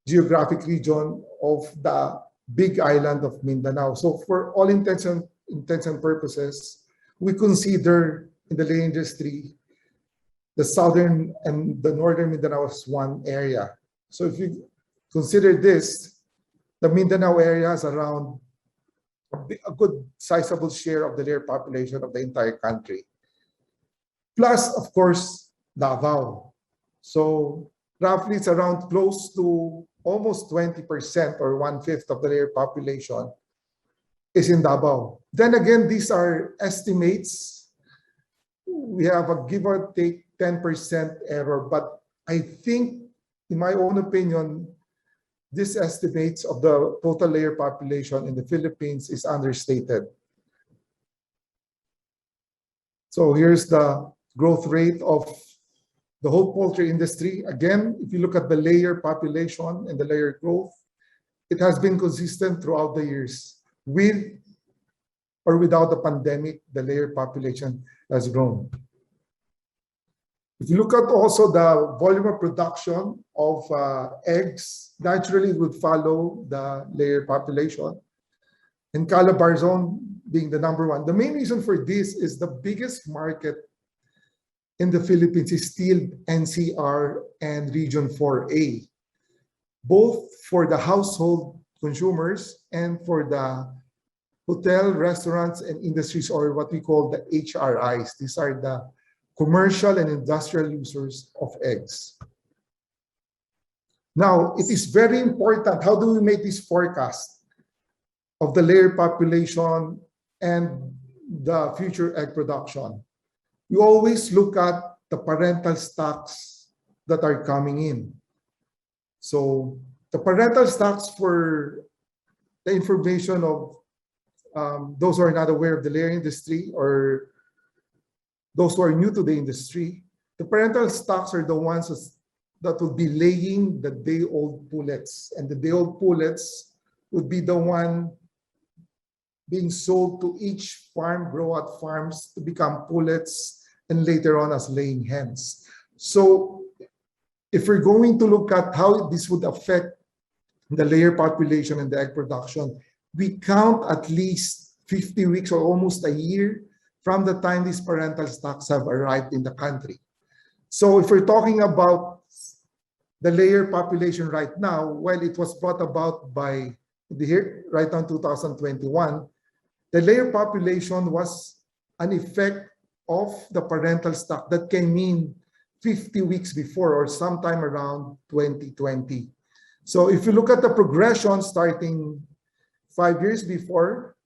Speaker 6: geographic region of the big island of Mindanao. So for all intents and purposes, we consider in the laying industry the southern and the northern Mindanao as one area. So if you consider this, the Mindanao area has around a good sizable share of the layer population of the entire country. Plus, of course, Davao. So roughly it's around close to almost 20% or 1/5 of the layer population is in Davao. Then again, these are estimates. We have a give or take 10% error, but I think, in my own opinion, this estimates of the total layer population in the Philippines is understated. So here's the growth rate of the whole poultry industry. Again, if you look at the layer population and the layer growth, it has been consistent throughout the years. With or without the pandemic, the layer population has grown. If you look at also the volume of production of eggs, naturally it would follow the layer population. And Calabar Zone being the number 1. The main reason for this is the biggest market in the Philippines is still NCR and Region 4A, both for the household consumers and for the hotel, restaurants, and industries, or what we call the HRIs. These are the commercial and industrial users of eggs. Now, it is very important, how do we make this forecast of the layer population and the future egg production? You always look at the parental stocks that are coming in. So the parental stocks, for the information of those who are not aware of the layer industry or those who are new to the industry, the parental stocks are the ones that will be laying the day-old pullets. And the day-old pullets would be the one being sold to each farm, grow-out farms, to become pullets and later on as laying hens. So if we're going to look at how this would affect the layer population and the egg production, we count at least 50 weeks or almost a year from the time these parental stocks have arrived in the country. So if we're talking about the layer population right now, well, it was brought about by right now 2021, the layer population was an effect of the parental stock that came in 50 weeks before or sometime around 2020. So if you look at the progression starting 5 years before,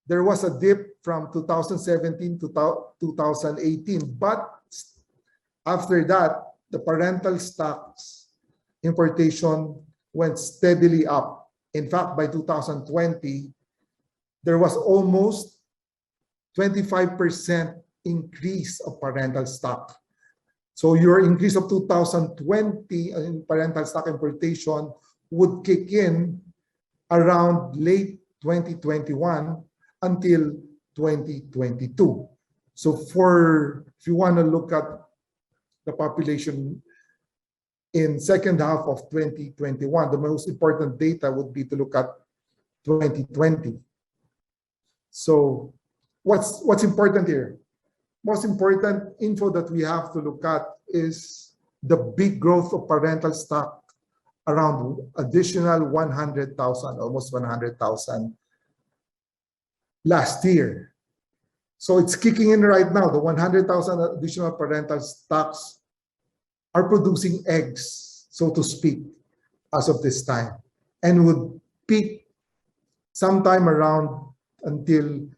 Speaker 6: there was a dip from 2017 to 2018. But after that, the parental stocks importation went steadily up. In fact, by 2020, there was almost 25% increase of parental stock. So your increase of 2020 in parental stock importation would kick in around late 2021 until 2022. So if you want to look at the population in second half of 2021, the most important data would be to look at 2020. So what's important here? Most important info that we have to look at is the big growth of parental stock, around additional 100,000, almost 100,000 last year. So it's kicking in right now. The 100,000 additional parental stocks are producing eggs, so to speak, as of this time, and would peak sometime around until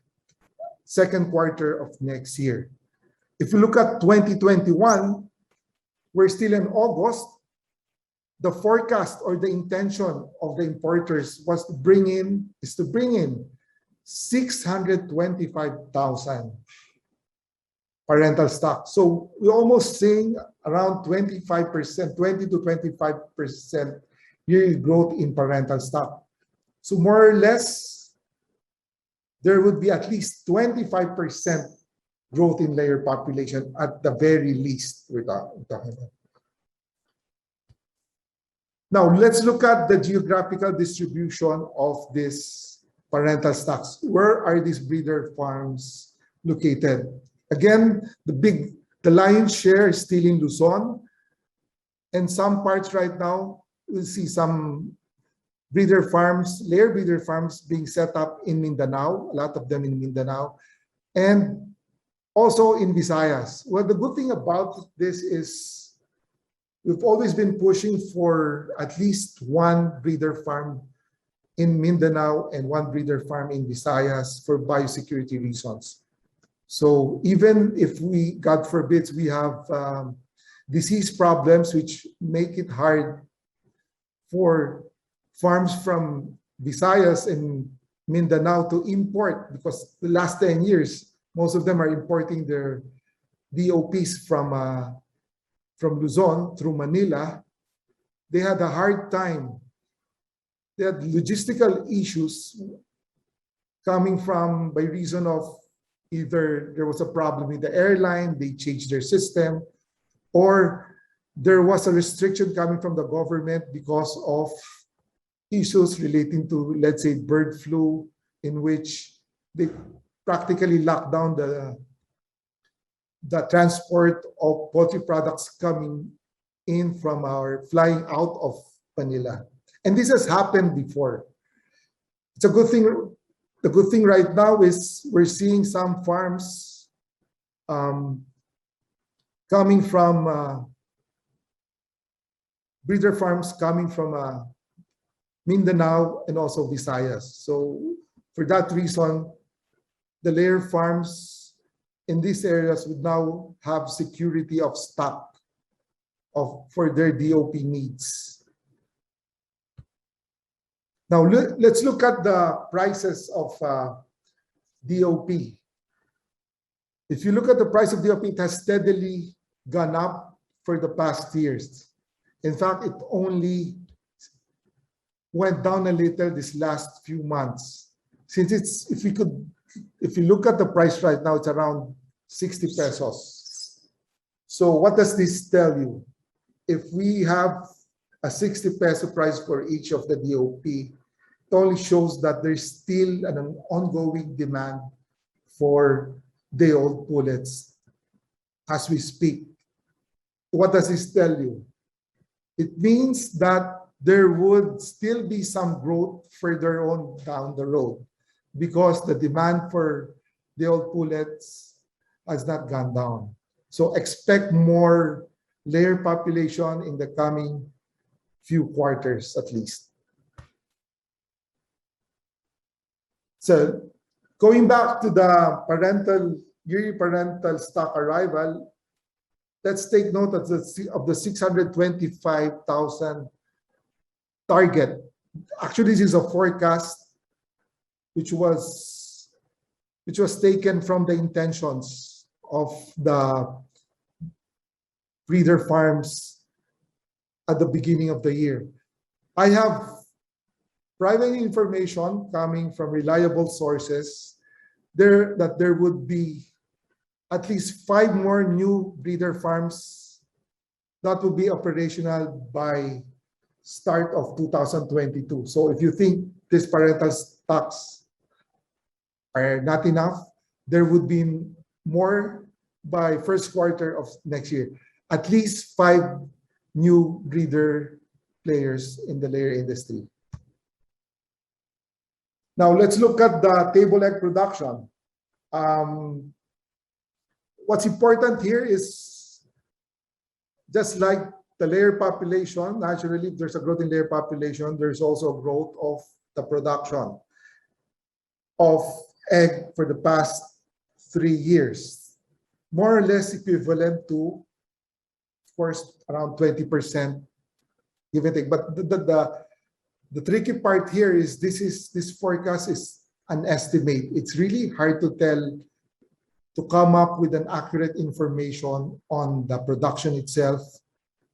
Speaker 6: second quarter of next year. If you look at 2021, we're still in August. The forecast or the intention of the importers is to bring in 625,000 parental stock. So we're almost seeing around 25%, 20 to 25% yearly growth in parental stock. So more or less, there would be at least 25% growth in layer population at the very least we're talking about. Now, let's look at the geographical distribution of these parental stocks. Where are these breeder farms located? Again, the lion's share is still in Luzon. And some parts right now, we'll see some breeder farms, layer breeder farms being set up in Mindanao, a lot of them in Mindanao, and also in Visayas. Well, the good thing about this is we've always been pushing for at least one breeder farm in Mindanao and one breeder farm in Visayas for biosecurity reasons. So even if we, God forbid, we have disease problems which make it hard for farms from Visayas and Mindanao to import, because the last 10 years, most of them are importing their DOPs from Luzon through Manila. They had a hard time. They had logistical issues coming from by reason of either there was a problem with the airline, they changed their system, or there was a restriction coming from the government because of issues relating to, let's say, bird flu, in which they practically locked down the transport of poultry products coming in from flying out of Manila. And this has happened before. It's a good thing. The good thing right now is we're seeing some farms coming from breeder farms coming from Mindanao and also Visayas. So for that reason, the layer farms in these areas would now have security of stock for their DOP needs. Now let's look at the prices of DOP. If you look at the price of DOP, it has steadily gone up for the past years. In fact, it only went down a little this last few months. Since if you look at the price right now, it's around 60 pesos. So what does this tell you? If we have a 60 peso price for each of the DOP, it only shows that there's still an ongoing demand for day-old pullets as we speak. What does this tell you? It means that there would still be some growth further on down the road because the demand for day-old pullets has not gone down. So expect more layer population in the coming few quarters at least. So going back to the yearly parental stock arrival, let's take note of the 625,000 target. Actually, this is a forecast which was taken from the intentions of the breeder farms at the beginning of the year. I have private information coming from reliable sources that there would be at least 5 more new breeder farms that will be operational by start of 2022. So if you think these parental stocks are not enough, there would be more by first quarter of next year. At least 5 new breeder players in the layer industry. Now let's look at the table egg production. What's important here is, just like the layer population, naturally, if there's a growth in layer population, there's also a growth of the production of egg for the past 3 years. More or less equivalent to, of course, around 20%, give and take. But the tricky part here is this forecast is an estimate. It's really hard to tell, to come up with an accurate information on the production itself,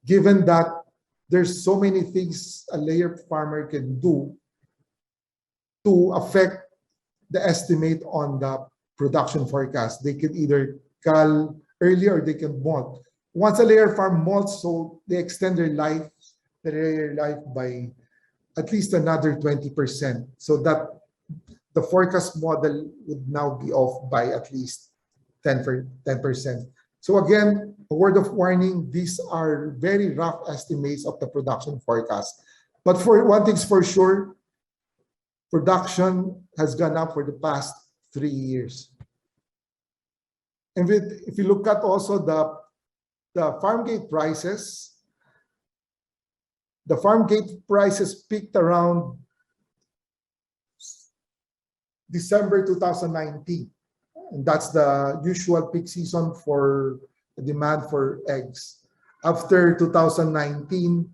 Speaker 6: given that there's so many things a layer farmer can do to affect the estimate on the production forecast. They can either cull early or they can molt. Once a layer farm molts, so they extend their layer life by at least another 20%. So that the forecast model would now be off by at least 10%. So again, a word of warning, these are very rough estimates of the production forecast. But for one thing's for sure, production has gone up for the past 3 years. And if you look at also the farm gate prices, the farm gate prices peaked around December 2019. And that's the usual peak season for the demand for eggs. After 2019,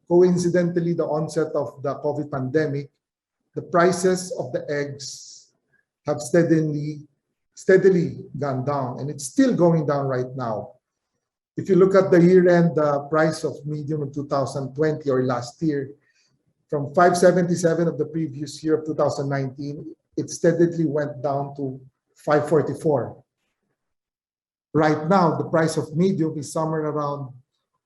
Speaker 6: coincidentally, the onset of the COVID pandemic, the prices of the eggs have steadily gone down, and it's still going down right now. If you look at the year-end, the price of medium in 2020 or last year, from 577 of the previous year of 2019, it steadily went down to 544. Right now, the price of medium is somewhere around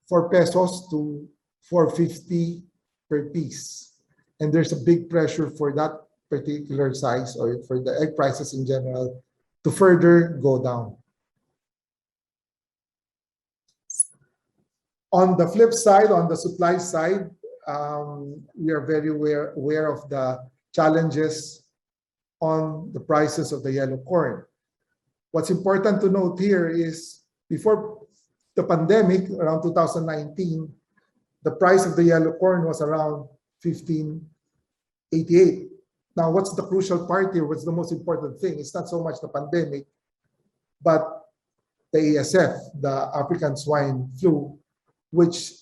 Speaker 6: 4 pesos to 450 per piece. And there's a big pressure for that particular size, or for the egg prices in general, to further go down. On the flip side, on the supply side, we are very aware of the challenges on the prices of the yellow corn. What's important to note here is, before the pandemic, around 2019, the price of the yellow corn was around 15.88. Now, what's the crucial part here? What's the most important thing? It's not so much the pandemic, but the ASF, the African swine flu, which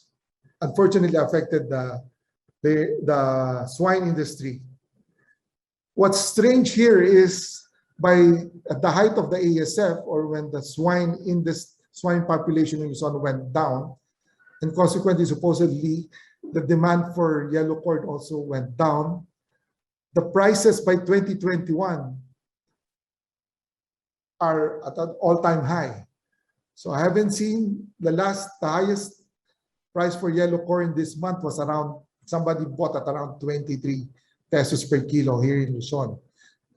Speaker 6: unfortunately affected the swine industry. What's strange here is, at the height of the ASF, or when the swine population in Luzon went down, and consequently, supposedly, the demand for yellow corn also went down, the prices by 2021 are at an all-time high. So I haven't seen the highest price for yellow corn this month was around, somebody bought at around 23 pesos per kilo here in Luzon.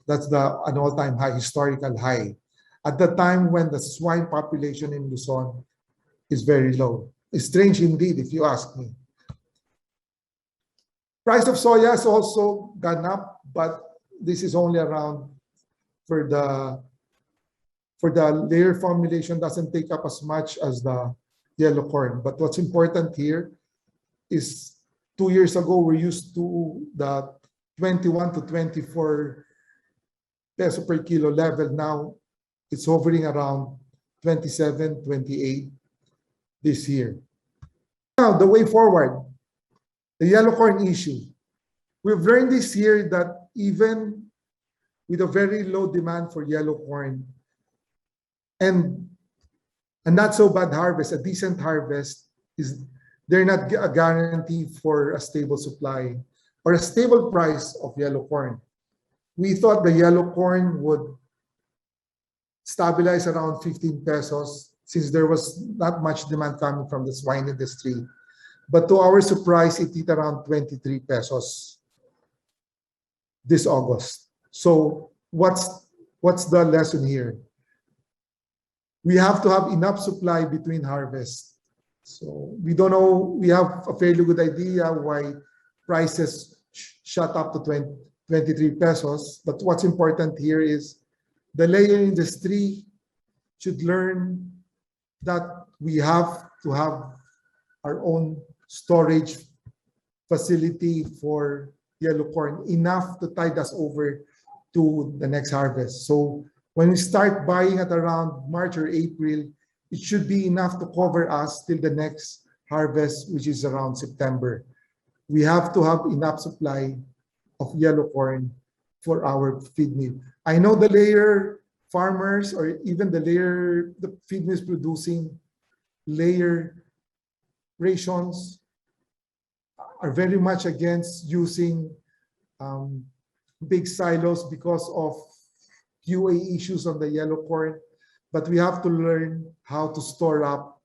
Speaker 6: That's an all-time high, historical high, at the time when the swine population in Luzon is very low. It's strange indeed, if you ask me. Price of soya has also gone up, but this is only around for the layer formulation, doesn't take up as much as the yellow corn. But what's important here is 2 years ago, we're used to the 21 to 24 peso per kilo level. Now it's hovering around 27, 28 this year. Now, the way forward, the yellow corn issue. We've learned this year that even with a very low demand for yellow corn and a not so bad harvest, a decent harvest, is they're not a guarantee for a stable supply or a stable price of yellow corn. We thought the yellow corn would stabilize around 15 pesos since there was not much demand coming from the swine industry. But to our surprise, it hit around 23 pesos this August. So what's the lesson here? We have to have enough supply between harvests. So we don't know, we have a fairly good idea why prices shot up to 23 pesos. But what's important here is the layer industry should learn that we have to have our own storage facility for yellow corn, enough to tide us over to the next harvest. So when we start buying at around March or April, it should be enough to cover us till the next harvest, which is around September. We have to have enough supply of yellow corn for our feed mill. I know the layer farmers or even the feed mills producing layer rations are very much against using big silos because of QA issues on the yellow corn, but we have to learn how to store up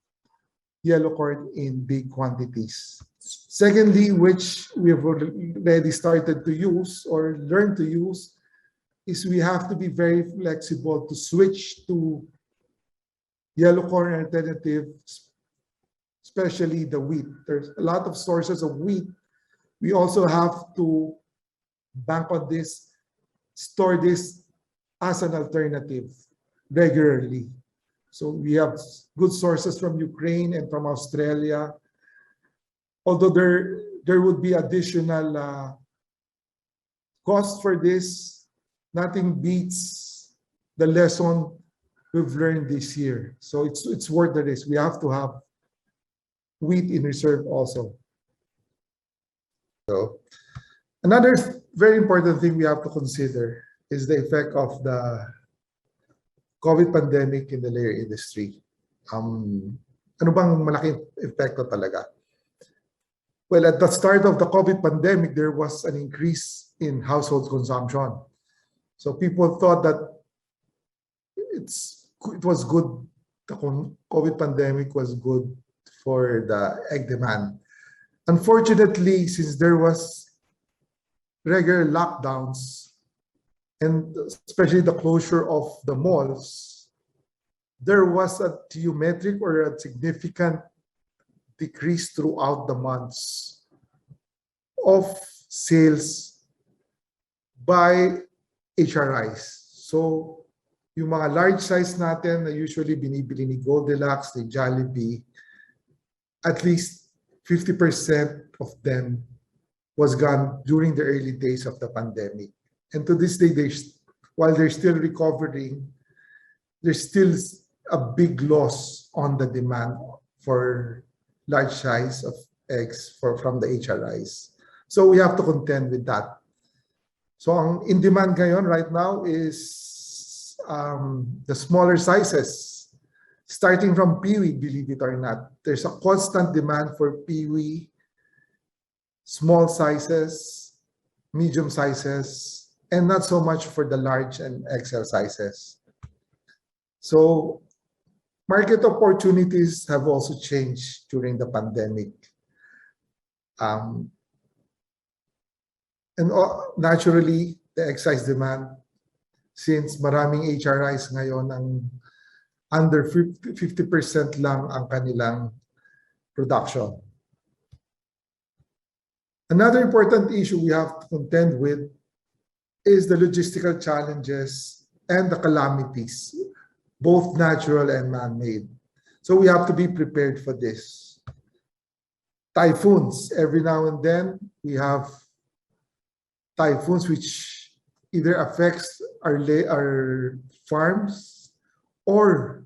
Speaker 6: yellow corn in big quantities. Secondly, which we have already started to use or learn to use, is we have to be very flexible to switch to yellow corn alternatives, especially the wheat. There's a lot of sources of wheat. We also have to bank on this, store this as an alternative regularly. So we have good sources from Ukraine and from Australia. Although there would be additional cost for this, nothing beats the lesson we've learned this year. So it's worth the risk. We have to have wheat in reserve also. So another very important thing we have to consider is the effect of the COVID pandemic in the layer industry. Ano bang malaking epekto talaga? Well, at the start of the COVID pandemic, there was an increase in household consumption. So people thought that it was good. The COVID pandemic was good for the egg demand. Unfortunately, since there was regular lockdowns and especially the closure of the malls, there was a geometric or a significant decrease throughout the months of sales by HRIs. So yung mga large size natin na usually binibili ni Goldilocks, ni Jollibee, at least 50% of them was gone during the early days of the pandemic. And to this day, while they're still recovering, there's still a big loss on the demand for large size of eggs from the HRIs. So we have to contend with that. So ang in demand ngayon right now is the smaller sizes, starting from peewee, believe it or not. There's a constant demand for peewee, small sizes, medium sizes, and not so much for the large and XL sizes. So market opportunities have also changed during the pandemic. And naturally, the excise demand, since maraming HRIs ngayon ang under 50% lang ang kanilang production. Another important issue we have to contend with is the logistical challenges and the calamities, both natural and man-made. So we have to be prepared for this. Typhoons, every now and then we have typhoons which either affects our farms or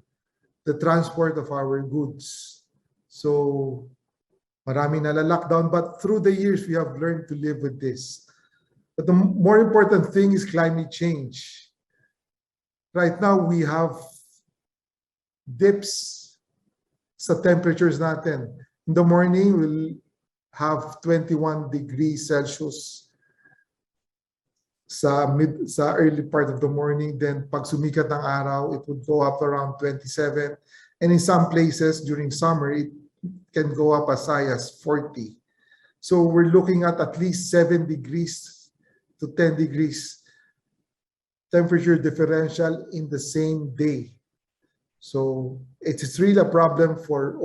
Speaker 6: the transport of our goods. So marami nala-lockdown, but through the years, we have learned to live with this. But the more important thing is climate change. Right now, we have dips sa temperatures natin. In the morning, we'll have 21 degrees Celsius sa early part of the morning. Then pag sumikat ng araw, it would go up around 27. And in some places during summer, it can go up as high as 40. So we're looking at least 7 degrees to 10 degrees temperature differential in the same day. So it's really a problem for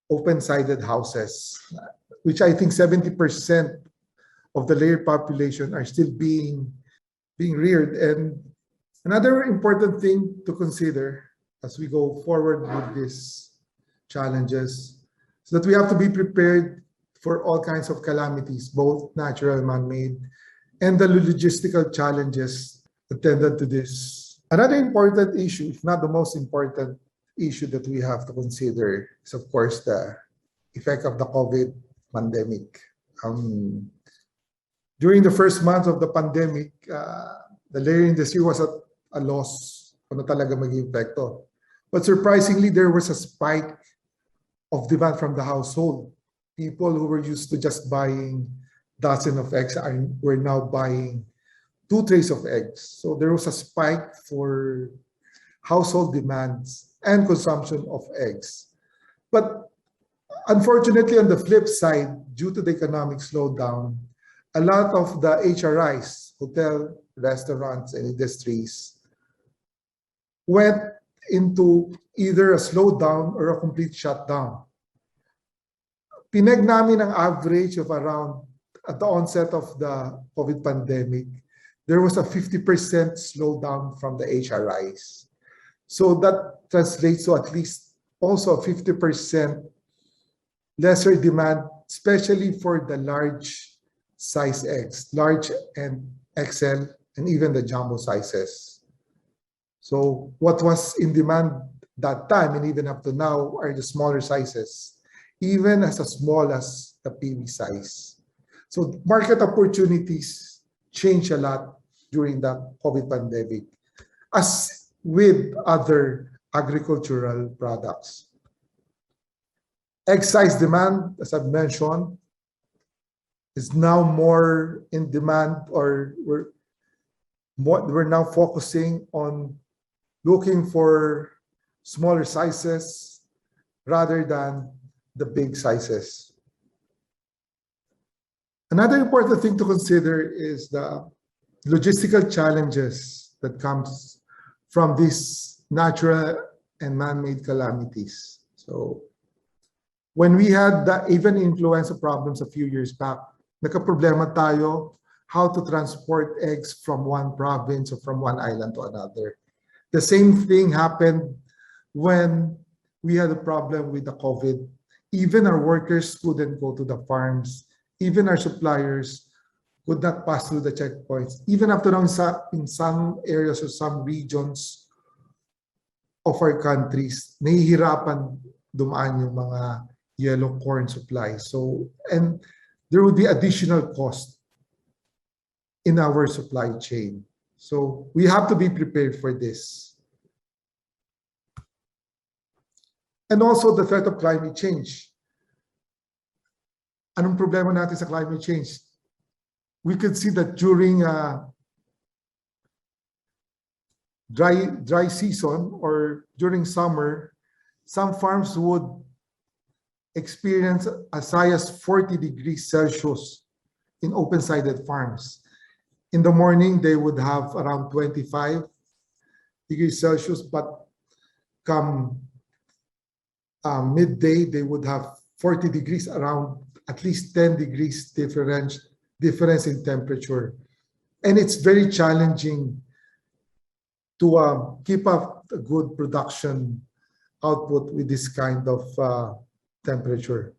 Speaker 6: open-sided houses, which I think 70% of the layer population are still being reared. And another important thing to consider as we go forward with these challenges is that we have to be prepared for all kinds of calamities, both natural and man-made, and the logistical challenges attendant to this. Another important issue, if not the most important issue that we have to consider is, of course, the effect of the COVID pandemic. During the first months of the pandemic, the layer industry was at a loss kung ano talaga maging epekto. But surprisingly, there was a spike of demand from the household. People who were used to just buying dozen of eggs were now buying 2 trays of eggs. So there was a spike for household demands and consumption of eggs. But unfortunately, on the flip side, due to the economic slowdown, a lot of the HRIs, hotel, restaurants, and industries, went into either a slowdown or a complete shutdown. Pineg namin ang average of around, at the onset of the COVID pandemic, there was a 50% slowdown from the HRIs. So that translates to at least also a 50% lesser demand, especially for the large size eggs, large and XL, and even the jumbo sizes. So what was in demand that time and even up to now are the smaller sizes, even as small as the PV size. So market opportunities change a lot during the COVID pandemic, as with other agricultural products. Egg size demand, as I've mentioned, is now more in demand, or we're now focusing on looking for smaller sizes rather than the big sizes. Another important thing to consider is the logistical challenges that comes from these natural and man-made calamities. So when we had the even influenza problems a few years back, nagka-problema tayo how to transport eggs from one province or from one island to another. The same thing happened when we had a problem with the COVID. Even our workers couldn't go to the farms. Even our suppliers could not pass through the checkpoints. Even after in some areas or some regions of our countries, nahihirapan dumaan yung mga yellow corn supply. So, and there would be additional cost in our supply chain. So we have to be prepared for this. And also the threat of climate change. Anong problema natin sa climate change? We could see that during dry season or during summer, some farms would experience as high as 40 degrees Celsius in open-sided farms. In the morning, they would have around 25 degrees Celsius, but come midday, they would have 40 degrees, around at least 10 degrees difference in temperature. And it's very challenging to keep up a good production output with this kind of temperature.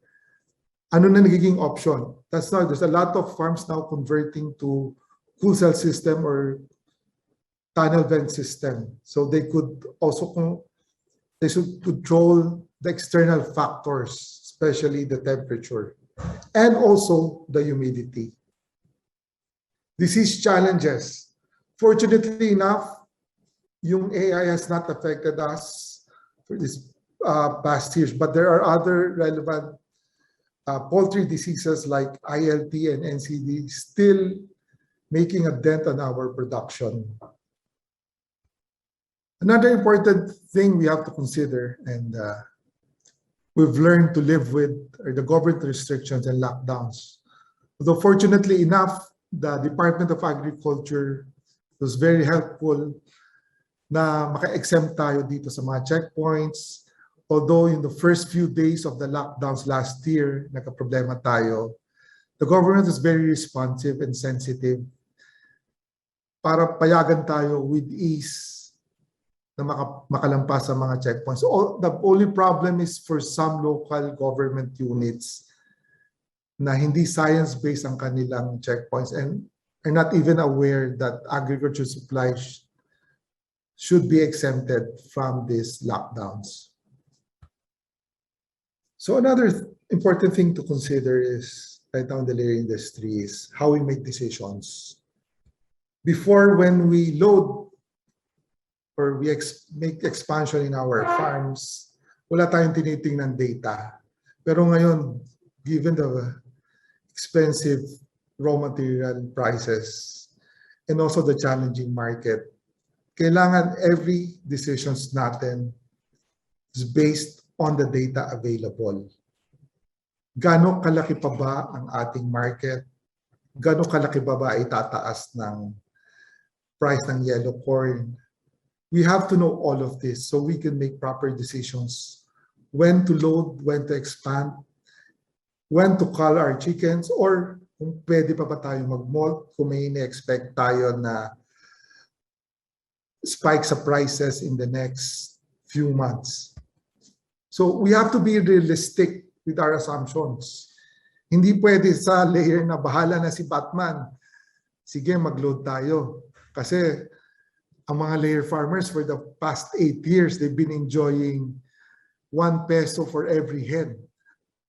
Speaker 6: Ano na nagiging option? That's now, there's a lot of farms now converting to cool cell system or tunnel vent system. So they could also They should control the external factors, especially the temperature, and also the humidity. Disease challenges. Fortunately enough, yung AI has not affected us for this past years, but there are other relevant poultry diseases like ILT and NCD still making a dent on our production. Another important thing we have to consider, and we've learned to live with, are the government restrictions and lockdowns. Although fortunately enough, the Department of Agriculture was very helpful na maka-exempt tayo dito sa mga checkpoints. Although in the first few days of the lockdowns last year, nagka-problema tayo, the government is very responsive and sensitive para payagan tayo with ease na makalampas sa mga checkpoints. So the only problem is for some local government units na hindi science-based ang kanilang checkpoints and are not even aware that agriculture supplies should be exempted from these lockdowns. So another important thing to consider is right now in the layer industry is how we make decisions. Before, when we load or we make expansion in our farms, wala tayong tinitingnan data. Pero ngayon, given the expensive raw material prices and also the challenging market, kailangan every decisions natin is based on the data available. Gaano kalaki pa ba ang ating market? Gaano kalaki pa ba itataas ng price ng yellow corn? We have to know all of this so we can make proper decisions when to load, when to expand, when to cull our chickens, or kung pwede pa ba tayo mag-molt, kung may ine-expect tayo na spike sa prices in the next few months. So we have to be realistic with our assumptions. Hindi pwede sa layer na bahala na si Batman. Sige, mag-load tayo. Kasi ang mga layer farmers for the past 8 years, they've been enjoying 1 peso for every head.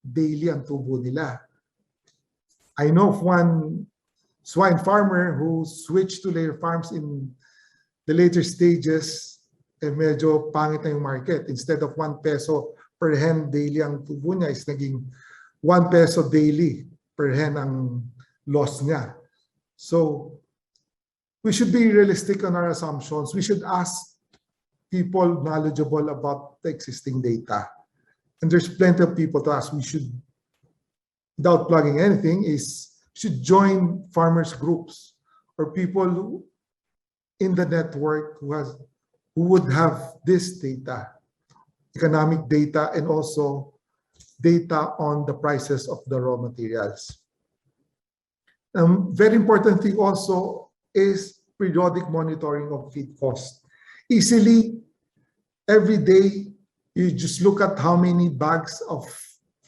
Speaker 6: Daily ang tubo nila. I know of one swine farmer who switched to layer farms in the later stages, medyo pangit na yung market. Instead of 1 peso per hen daily ang tubo niya, is naging 1 peso daily per hen ang loss niya. So, we should be realistic on our assumptions. We should ask people knowledgeable about the existing data. And there's plenty of people to ask. We should, without plugging anything, should join farmers groups or people in the network who would have this data, economic data, and also data on the prices of the raw materials. Very important thing also is periodic monitoring of feed cost. Easily, every day, you just look at how many bags of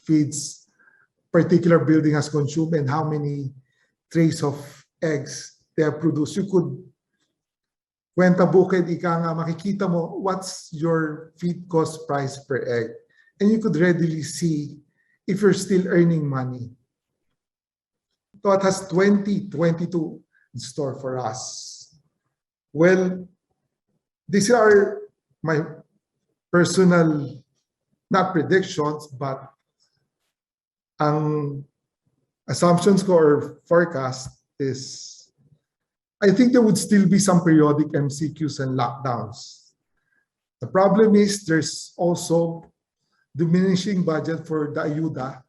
Speaker 6: feeds particular building has consumed and how many trays of eggs they have produced. You could kwenta bukid, ika nga, makikita mo what's your feed cost price per egg. And you could readily see if you're still earning money. So it has 2022 in store for us. Well, these are my personal, not predictions, but ang assumptions ko or forecast is I think there would still be some periodic MCQs and lockdowns. The problem is there's also diminishing budget for the ayuda.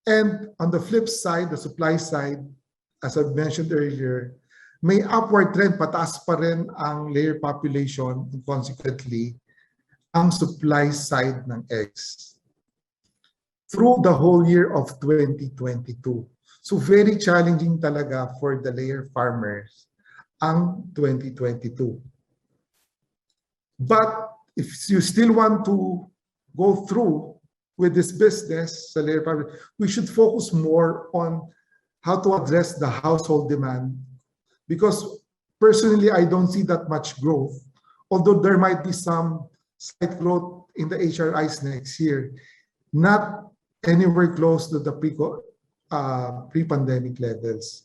Speaker 6: And on the flip side, the supply side, as I mentioned earlier, may upward trend, pataas pa rin ang layer population and consequently, ang supply side ng eggs through the whole year of 2022. So very challenging talaga for the layer farmers ang 2022. But if you still want to go through with this business, sa layer farmers, we should focus more on how to address the household demand. Because personally, I don't see that much growth, although there might be some slight growth in the HRIs next year, not anywhere close to the pre-pandemic levels.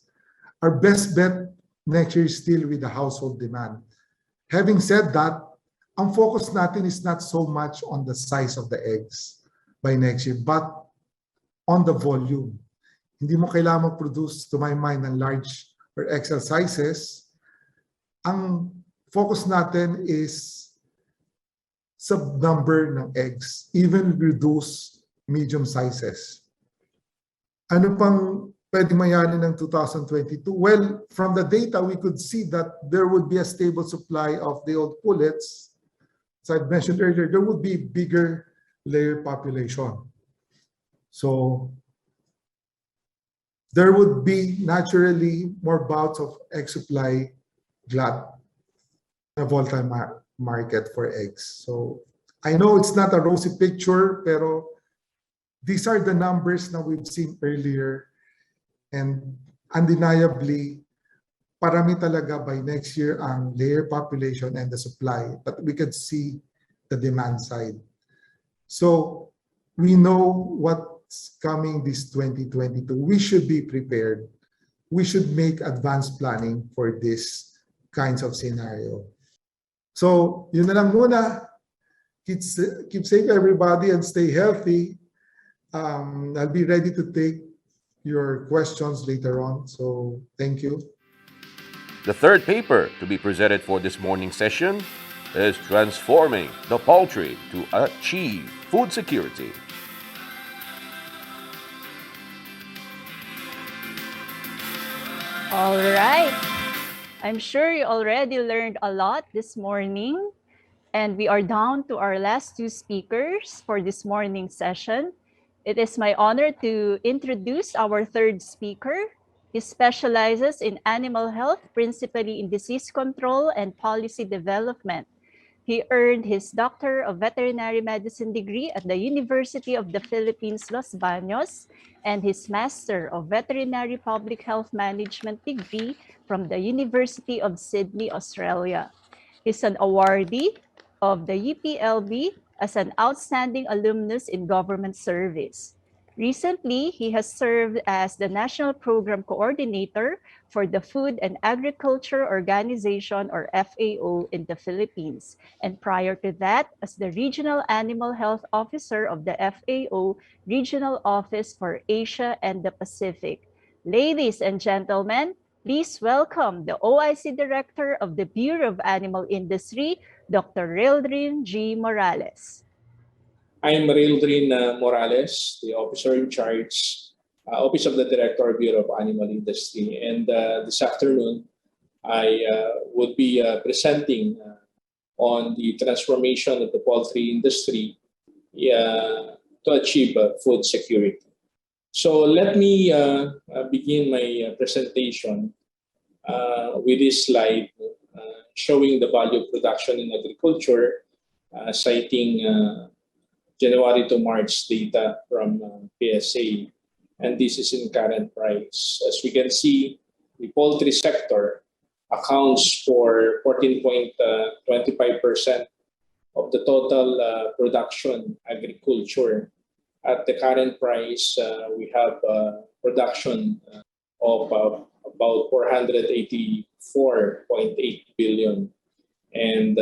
Speaker 6: Our best bet next year is still with the household demand. Having said that, ang focus natin is not so much on the size of the eggs by next year, but on the volume. Hindi mo kailangan mag-produce, to my mind, ng large or XL sizes. Ang focus natin is sa number ng eggs, even reduce medium sizes. Ano pang pwede mayani ng 2022? Well, from the data, we could see that there would be a stable supply of the old pullets. As I mentioned earlier, there would be bigger layer population. So there would be naturally more bouts of egg supply glut in a volatile market for eggs. So I know it's not a rosy picture, pero these are the numbers that we've seen earlier, and undeniably, parami talaga by next year ang layer population and the supply, but we could see the demand side. So we know what's coming this 2022. We should be prepared. We should make advanced planning for this kinds of scenario. So yun na lang muna. Keep safe everybody and stay healthy. I'll be ready to take your questions later on. So thank you.
Speaker 1: The third paper to be presented for this morning session is Transforming the Poultry to Achieve Food Security.
Speaker 4: All right. I'm sure you already learned a lot this morning, and we are down to our last two speakers for this morning session. It is my honor to introduce our third speaker. He specializes in animal health, principally in disease control and policy development. He earned his Doctor of Veterinary Medicine degree at the University of the Philippines, Los Baños, and his Master of Veterinary Public Health Management degree from the University of Sydney, Australia. He's an awardee of the UPLB as an outstanding alumnus in government service. Recently, he has served as the National Program Coordinator for the Food and Agriculture Organization, or FAO, in the Philippines, and prior to that, as the Regional Animal Health Officer of the FAO Regional Office for Asia and the Pacific. Ladies and gentlemen, please welcome the OIC Director of the Bureau of Animal Industry, Dr. Reldrin G. Morales.
Speaker 7: I'm Reldrin Morales, the officer in charge, Office of the Director, Bureau of Animal Industry. And this afternoon, I would be presenting on the transformation of the poultry industry to achieve food security. So let me begin my presentation with this slide showing the value of production in agriculture, citing January to March data from PSA, and this is in current price. As we can see, the poultry sector accounts for 14.25% of the total production agriculture. At the current price, we have production of about 484.8 billion, and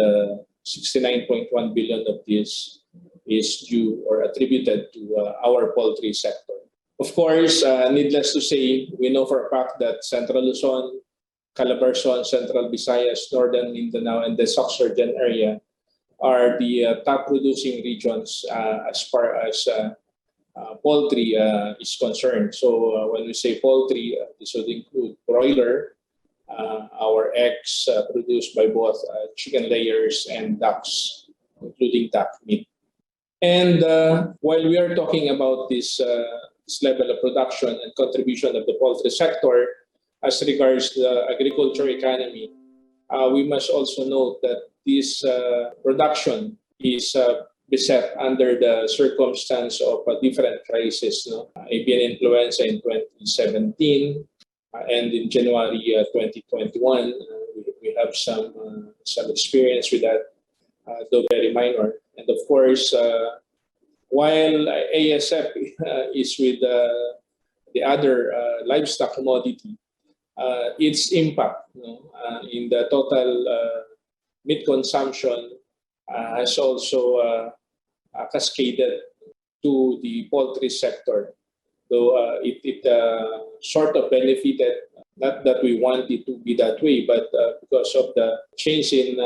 Speaker 7: 69.1 billion of this is due or attributed to our poultry sector. Of course, needless to say, we know for a fact that Central Luzon, Calabarzon, Central Visayas, Northern Mindanao, and the Soxorgen area are the top producing regions as far as poultry is concerned. So when we say poultry, this would include broiler, our eggs produced by both chicken layers and ducks, including duck meat. And while we are talking about this level of production and contribution of the poultry sector as regards the agriculture economy, we must also note that this production is beset under the circumstance of a different crisis, avian influenza in 2017, and in January 2021, we have some experience with that. though very minor. And of course, while ASF is with the other livestock commodity, its impact in the total meat consumption has also cascaded to the poultry sector, though it sort of benefited. Not that we want it to be that way, but because of the change in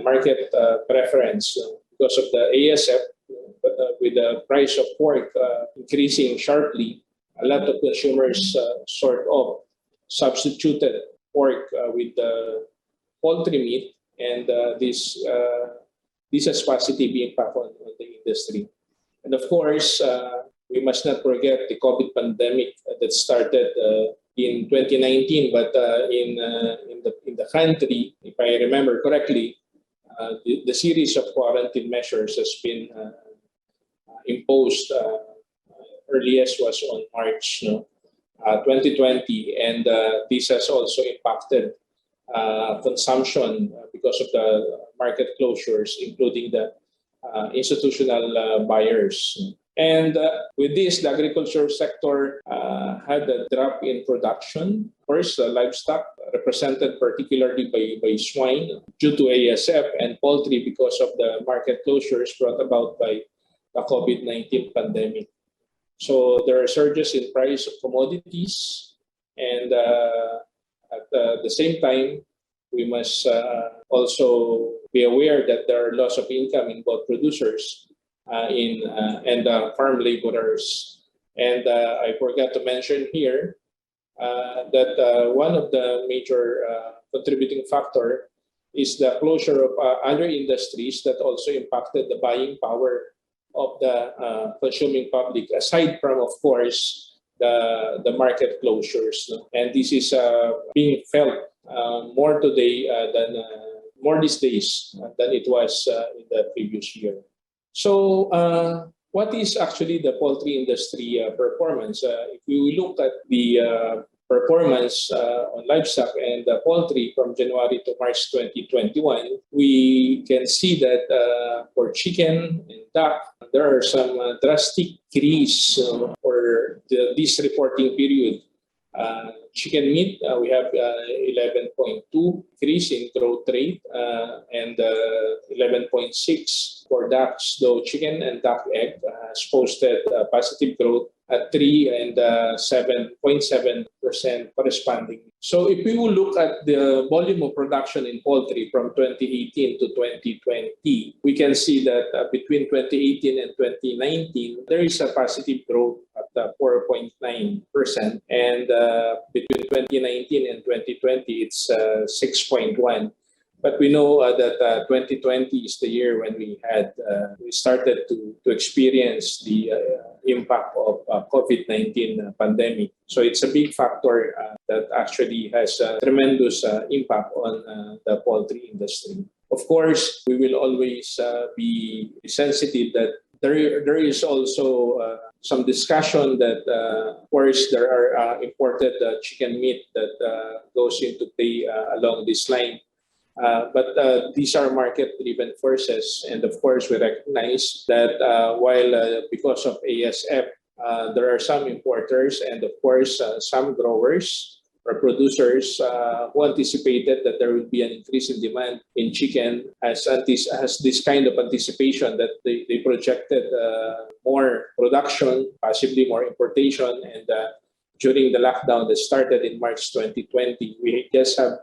Speaker 7: market preference, because of the ASF, but with the price of pork increasing sharply, a lot of consumers sort of substituted pork with poultry meat, and this has positive impact on the industry. And of course, we must not forget the COVID pandemic that started in 2019, but in the country, if I remember correctly, the series of quarantine measures has been imposed. Earliest was on March 2020, and this has also impacted consumption because of the market closures, including the institutional buyers. And with this, the agriculture sector had a drop in production. First, livestock, represented particularly by swine due to ASF, and poultry because of the market closures brought about by the COVID-19 pandemic. So there are surges in price of commodities, and at the same time, we must also be aware that there are loss of income in both producers and farm laborers. And I forgot to mention here that one of the major contributing factor is the closure of other industries that also impacted the buying power of the consuming public, aside from, of course, the market closures. And this is being felt more today more these days than it was in the previous year. So what is actually the poultry industry performance? If we look at the performance on livestock and poultry from January to March 2021, we can see that for chicken and duck, there are some drastic increase for this reporting period. Chicken meat, we have 11.2 increase in growth rate and 11.6 for ducks, though chicken and duck egg has posted positive growth at 3 and 7.7% corresponding. So if we will look at the volume of production in poultry from 2018 to 2020, we can see that between 2018 and 2019, there is a positive growth at 4.9%. And between 2019 and 2020, it's 6.1%. But we know that 2020 is the year when we started to experience the impact of COVID-19 pandemic. So it's a big factor that actually has a tremendous impact on the poultry industry. Of course, we will always be sensitive that there is also some discussion that, of course, there are imported chicken meat that goes into play along this line. But these are market-driven forces, and of course, we recognize that while because of ASF, there are some importers and of course some growers or producers who anticipated that there will be an increase in demand in chicken, has this kind of anticipation that they projected more production, possibly more importation, and during the lockdown that started in March 2020, we just have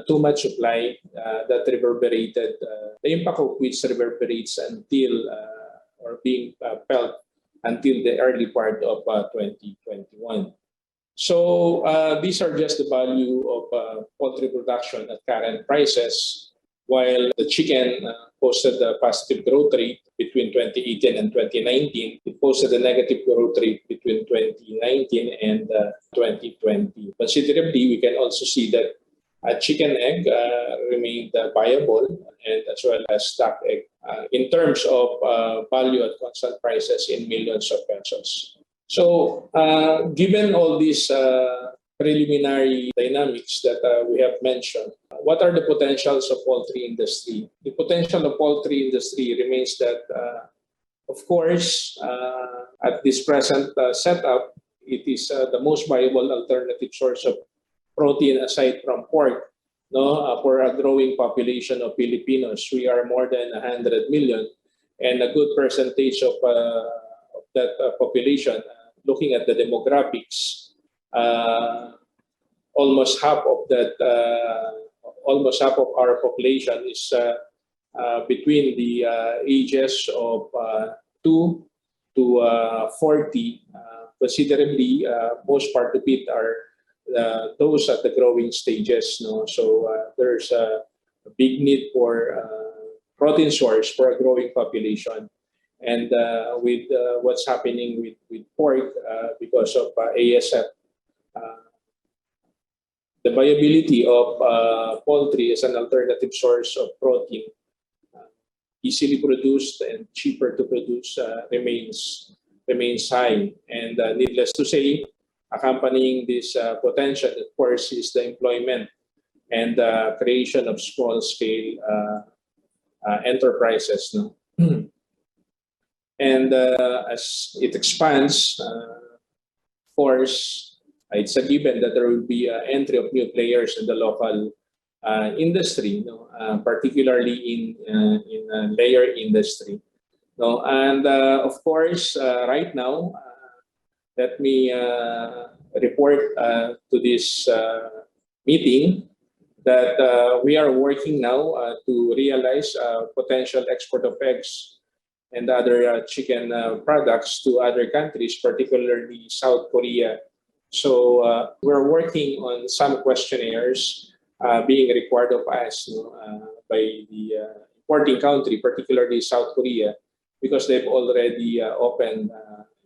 Speaker 7: too much supply that reverberated, the impact of which reverberates until or being felt until the early part of 2021. So these are just the value of poultry production at current prices, while the chicken posted a positive growth rate between 2018 and 2019. It posted a negative growth rate between 2019 and 2020. Considerably, we can also see that chicken egg remained viable, and as well as duck egg in terms of value at constant prices in millions of pesos. So given all these preliminary dynamics that we have mentioned, what are the potentials of poultry industry? The potential of poultry industry remains that, of course, at this present setup, it is the most viable alternative source of protein aside from pork. No, for a growing population of Filipinos, we are more than 100 million, and a good percentage of that population, looking at the demographics, almost half of our population is between the ages of 2 to 40. Considerably, most part of it are those at the growing stages. No? So there's a big need for protein source for a growing population. And with what's happening with pork because of ASF, the viability of poultry as an alternative source of protein, easily produced and cheaper to produce, remains high. And needless to say, accompanying this potential, of course, is the employment and creation of small-scale enterprises. No? And as it expands, of course, it's a given that there will be entry of new players in the local industry, particularly in layer industry. And of course, right now, let me report to this meeting that we are working now to realize potential export of eggs and other chicken products to other countries, particularly South Korea. So we're working on some questionnaires being required of us by the importing country, particularly South Korea, because they've already opened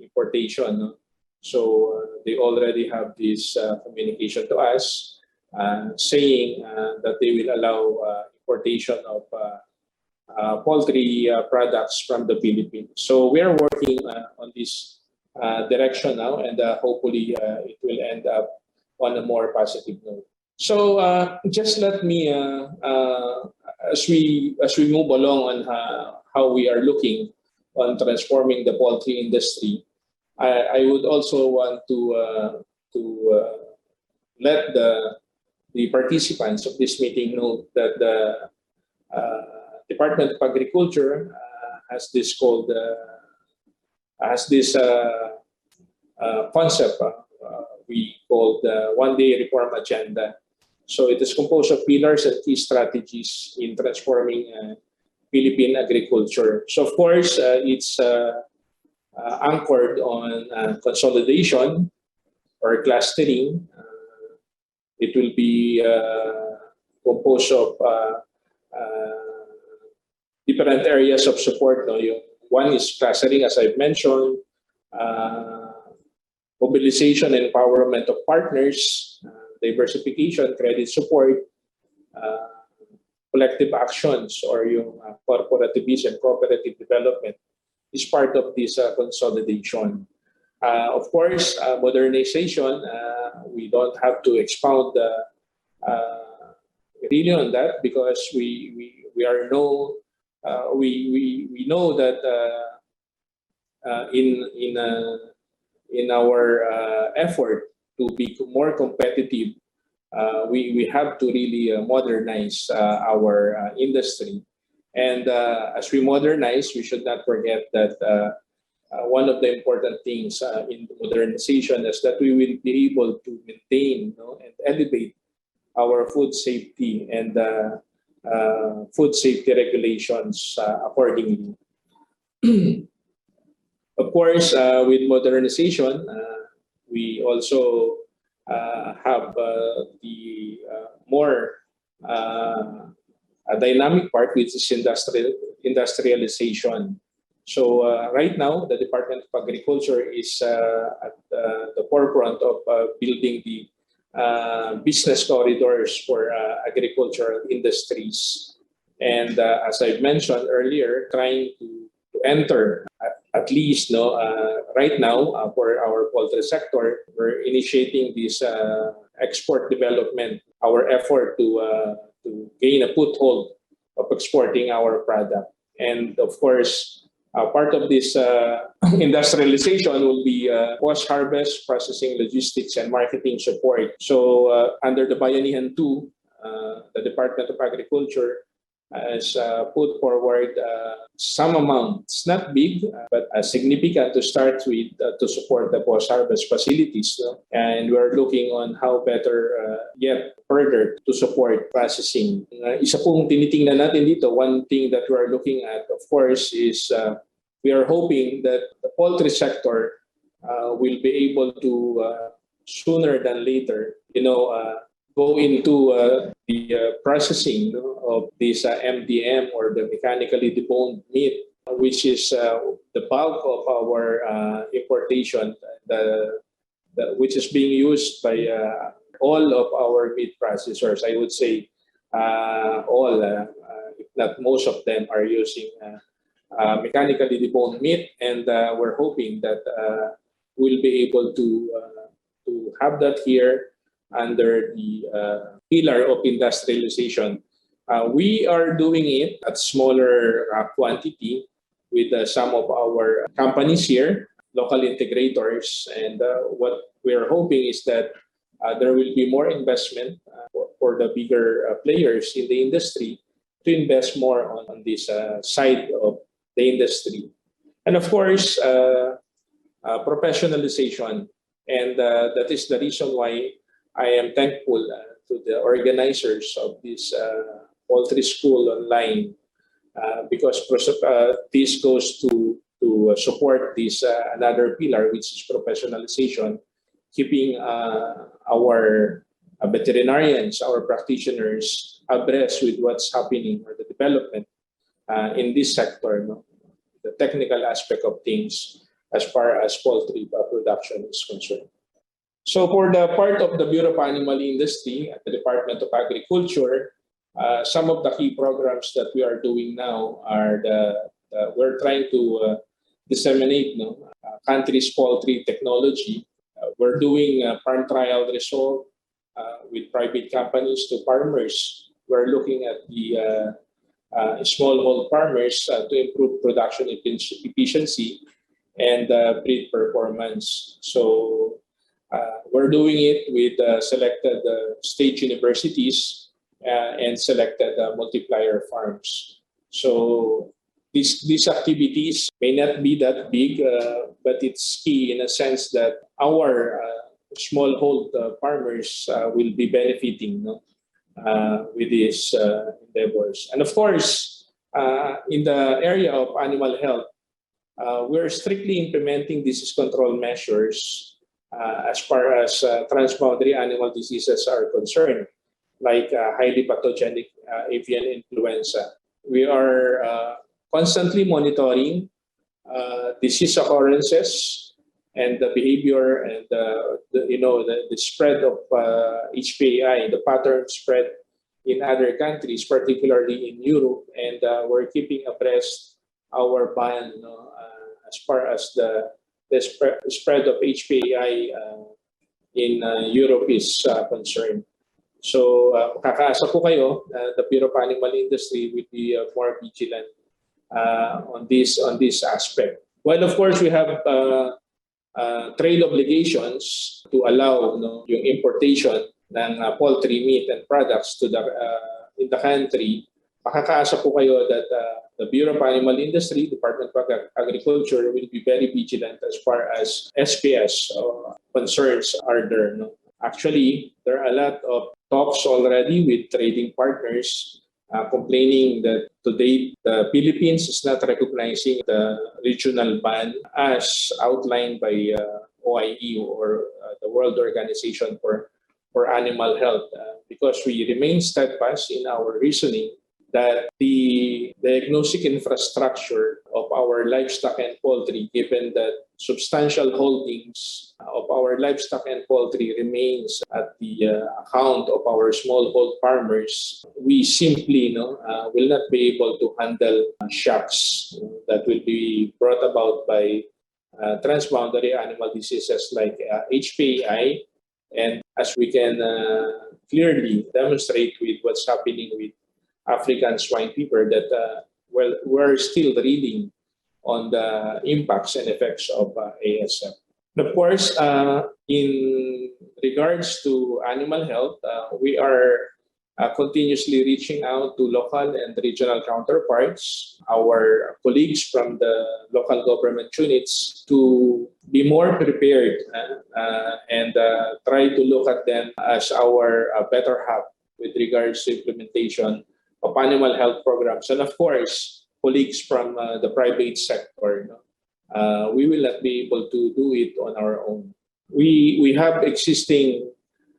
Speaker 7: importation. So they already have this communication to us saying that they will allow importation of poultry products from the Philippines. So we are working on this direction now, and hopefully it will end up on a more positive note. So just let me, as we move along on how we are looking on transforming the poultry industry, I would also want to let the participants of this meeting know that the Department of Agriculture has this concept we call the one-day reform agenda. So it is composed of pillars and key strategies in transforming Philippine agriculture. So of course, it's anchored on consolidation or clustering. It will be composed of different areas of support. One is clustering, as I've mentioned, mobilization and empowerment of partners, diversification, credit support, collective actions, or yung corporativism, cooperative development is part of this consolidation. Of course, modernization, we don't have to expound really on that, because we know that in our effort to be more competitive, we have to really modernize our industry. And as we modernize, we should not forget that one of the important things in modernization is that we will be able to maintain and elevate our food safety and food safety regulations accordingly. Of course, with modernization, we also have the more a dynamic part, which is industrialization. So right now, the Department of Agriculture is at the forefront of building the business corridors for agricultural industries. And as I mentioned earlier, trying to enter at least right now for our poultry sector, we're initiating this export development, our effort to to gain a foothold of exporting our product. And of course, part of this industrialization will be post-harvest processing, logistics, and marketing support. So under the Bayanihan 2, the Department of Agriculture has put forward some amount. It's not big, but significant to start with to support the post-harvest facilities. No? And we're looking on how better yet further to support processing. Isa pong tinitingnan natin dito, one thing that we're looking at, of course, is we are hoping that the poultry sector will be able to, sooner than later, go into the processing of this MDM, or the mechanically deboned meat, which is the bulk of our importation, which is being used by all of our meat processors. I would say all, if not most of them, are using mechanically deboned meat, and we're hoping that we'll be able to have that here under the pillar of industrialization. We are doing it at smaller quantity with some of our companies here, local integrators, and what we're hoping is that there will be more investment for the bigger players in the industry to invest more on this side of the industry. And of course, professionalization. And that is the reason why I am thankful to the organizers of this Poultry School Online, because this goes to support this another pillar, which is professionalization, keeping our veterinarians, our practitioners abreast with what's happening or the development in this sector, the technical aspect of things as far as poultry production is concerned. So for the part of the Bureau of Animal Industry at the Department of Agriculture, some of the key programs that we are doing now are we're trying to disseminate country's poultry technology. We're doing farm trial result with private companies to farmers. We're looking at the smallhold farmers to improve production efficiency and breed performance. So we're doing it with selected state universities and selected multiplier farms. So these activities may not be that big, but it's key in a sense that our smallhold farmers will be benefiting with these endeavors. And of course, in the area of animal health, we're strictly implementing disease control measures as far as transboundary animal diseases are concerned, like highly pathogenic avian influenza. We are constantly monitoring disease occurrences and the behavior and the spread of HPAI, the pattern spread in other countries, particularly in Europe, and we're keeping abreast our ban as far as the spread of HPAI in Europe is concerned. So kakaasa po kayo, the Bureau of Animal Industry will be more vigilant on this aspect. While of course we have trade obligations to allow yung importation ng poultry meat and products to in the country, makakaasa po kayo that the Bureau of Animal Industry, Department of Agriculture, will be very vigilant as far as SPS concerns are there. Actually, there are a lot of talks already with trading partners complaining that today the Philippines is not recognizing the regional ban as outlined by OIE or the World Organization for Animal Health because we remain steadfast in our reasoning that the diagnostic infrastructure of our livestock and poultry, given that substantial holdings of our livestock and poultry remains at the account of our smallhold farmers, we simply will not be able to handle shocks that will be brought about by transboundary animal diseases like HPAI And as we can clearly demonstrate with what's happening with African swine fever, that we're still reading on the impacts and effects of ASF. Of course, in regards to animal health, we are continuously reaching out to local and regional counterparts, our colleagues from the local government units, to be more prepared and try to look at them as our better half with regards to implementation of animal health programs. And of course, colleagues from the private sector. We will not be able to do it on our own. We have existing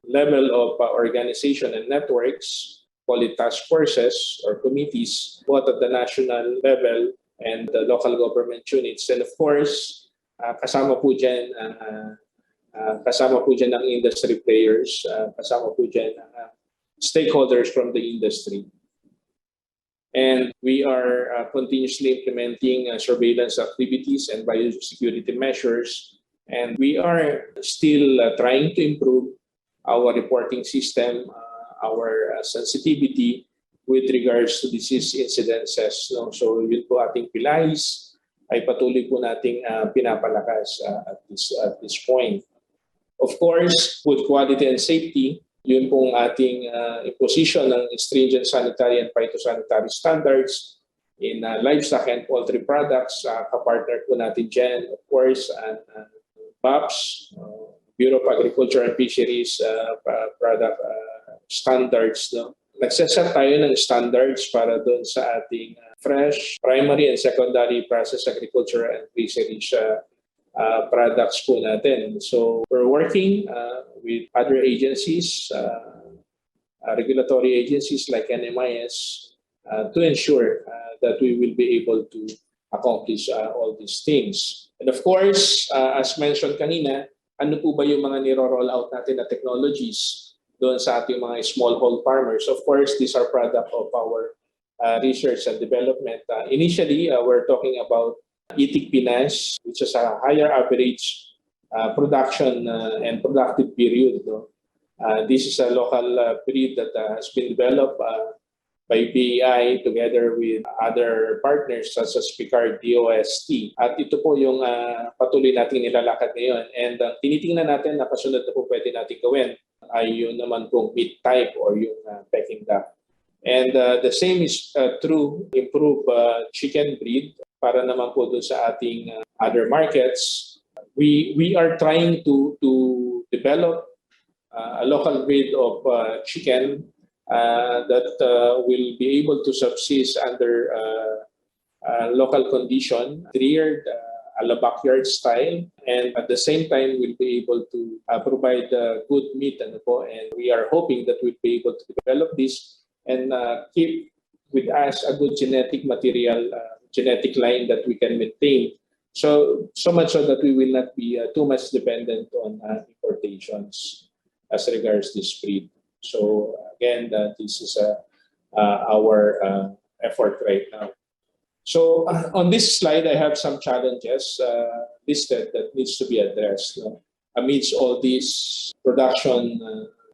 Speaker 7: level of organization and networks, call it task forces or committees, both at the national level and the local government units. And of course, kasama po dyan ang industry players, kasama po dyan ang stakeholders from the industry. And we are continuously implementing surveillance activities and biosecurity measures. And we are still trying to improve our reporting system, our sensitivity with regards to disease incidences. No? So yun po ating PILAIs ay patuloy po nating pinapalakas at this point. Of course, food quality and safety, yun pong ating imposition ng stringent sanitary and phytosanitary standards in livestock and poultry products. Kapartner po natin dyan, of course, BAPS, Bureau of Agriculture and Fisheries product standards. No? Nagsaset tayo ng standards para doon sa ating fresh, primary and secondary process agriculture and fisheries products po natin. So we're working with other agencies, regulatory agencies like NMIS to ensure that we will be able to accomplish all these things. And of course, as mentioned kanina, ano po ba yung mga niro-roll out natin na technologies doon sa ating mga smallhold farmers? Of course, these are product of our research and development. Initially, we're talking about itik Pinas, which is a higher average production and productive period. No? This is a local breed that has been developed by BEI together with other partners such as Picard DOST. At ito po yung patuloy nating nilalakad ngayon. And tinitingnan natin na kasunod na po pwede natin gawin ay yun naman pong meat type or yung Peking duck. And the same is true, improve chicken breed para naman po dun sa ating other markets. We are trying to develop a local breed of chicken that will be able to subsist under local condition, reared a la backyard style, and at the same time will be able to provide good meat. And we are hoping that we'll be able to develop this and keep with us a good genetic material, genetic line that we can maintain. So much so that we will not be too much dependent on importations as regards this breed. So again, this is our effort right now. So on this slide, I have some challenges listed that needs to be addressed. Amidst all this production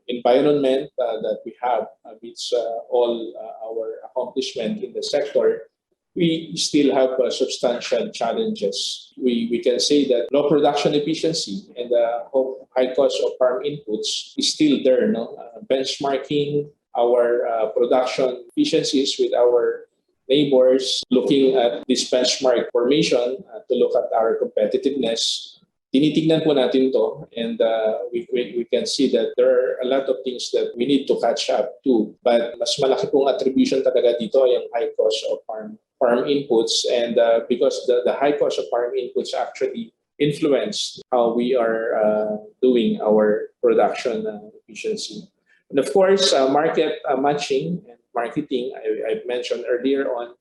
Speaker 7: environment that we have, amidst all our accomplishment in the sector, we still have substantial challenges. We can say that low production efficiency and the high cost of farm inputs is still there. No? Benchmarking our production efficiencies with our neighbors, looking at this benchmark formation to look at our competitiveness. Tinitignan po natin to, and we can see that there are a lot of things that we need to catch up to. But mas malaki pong attribution talaga dito yung high cost of farm inputs, and because the high cost of farm inputs actually influence how we are doing our production efficiency. And of course, market matching and marketing, I mentioned earlier on,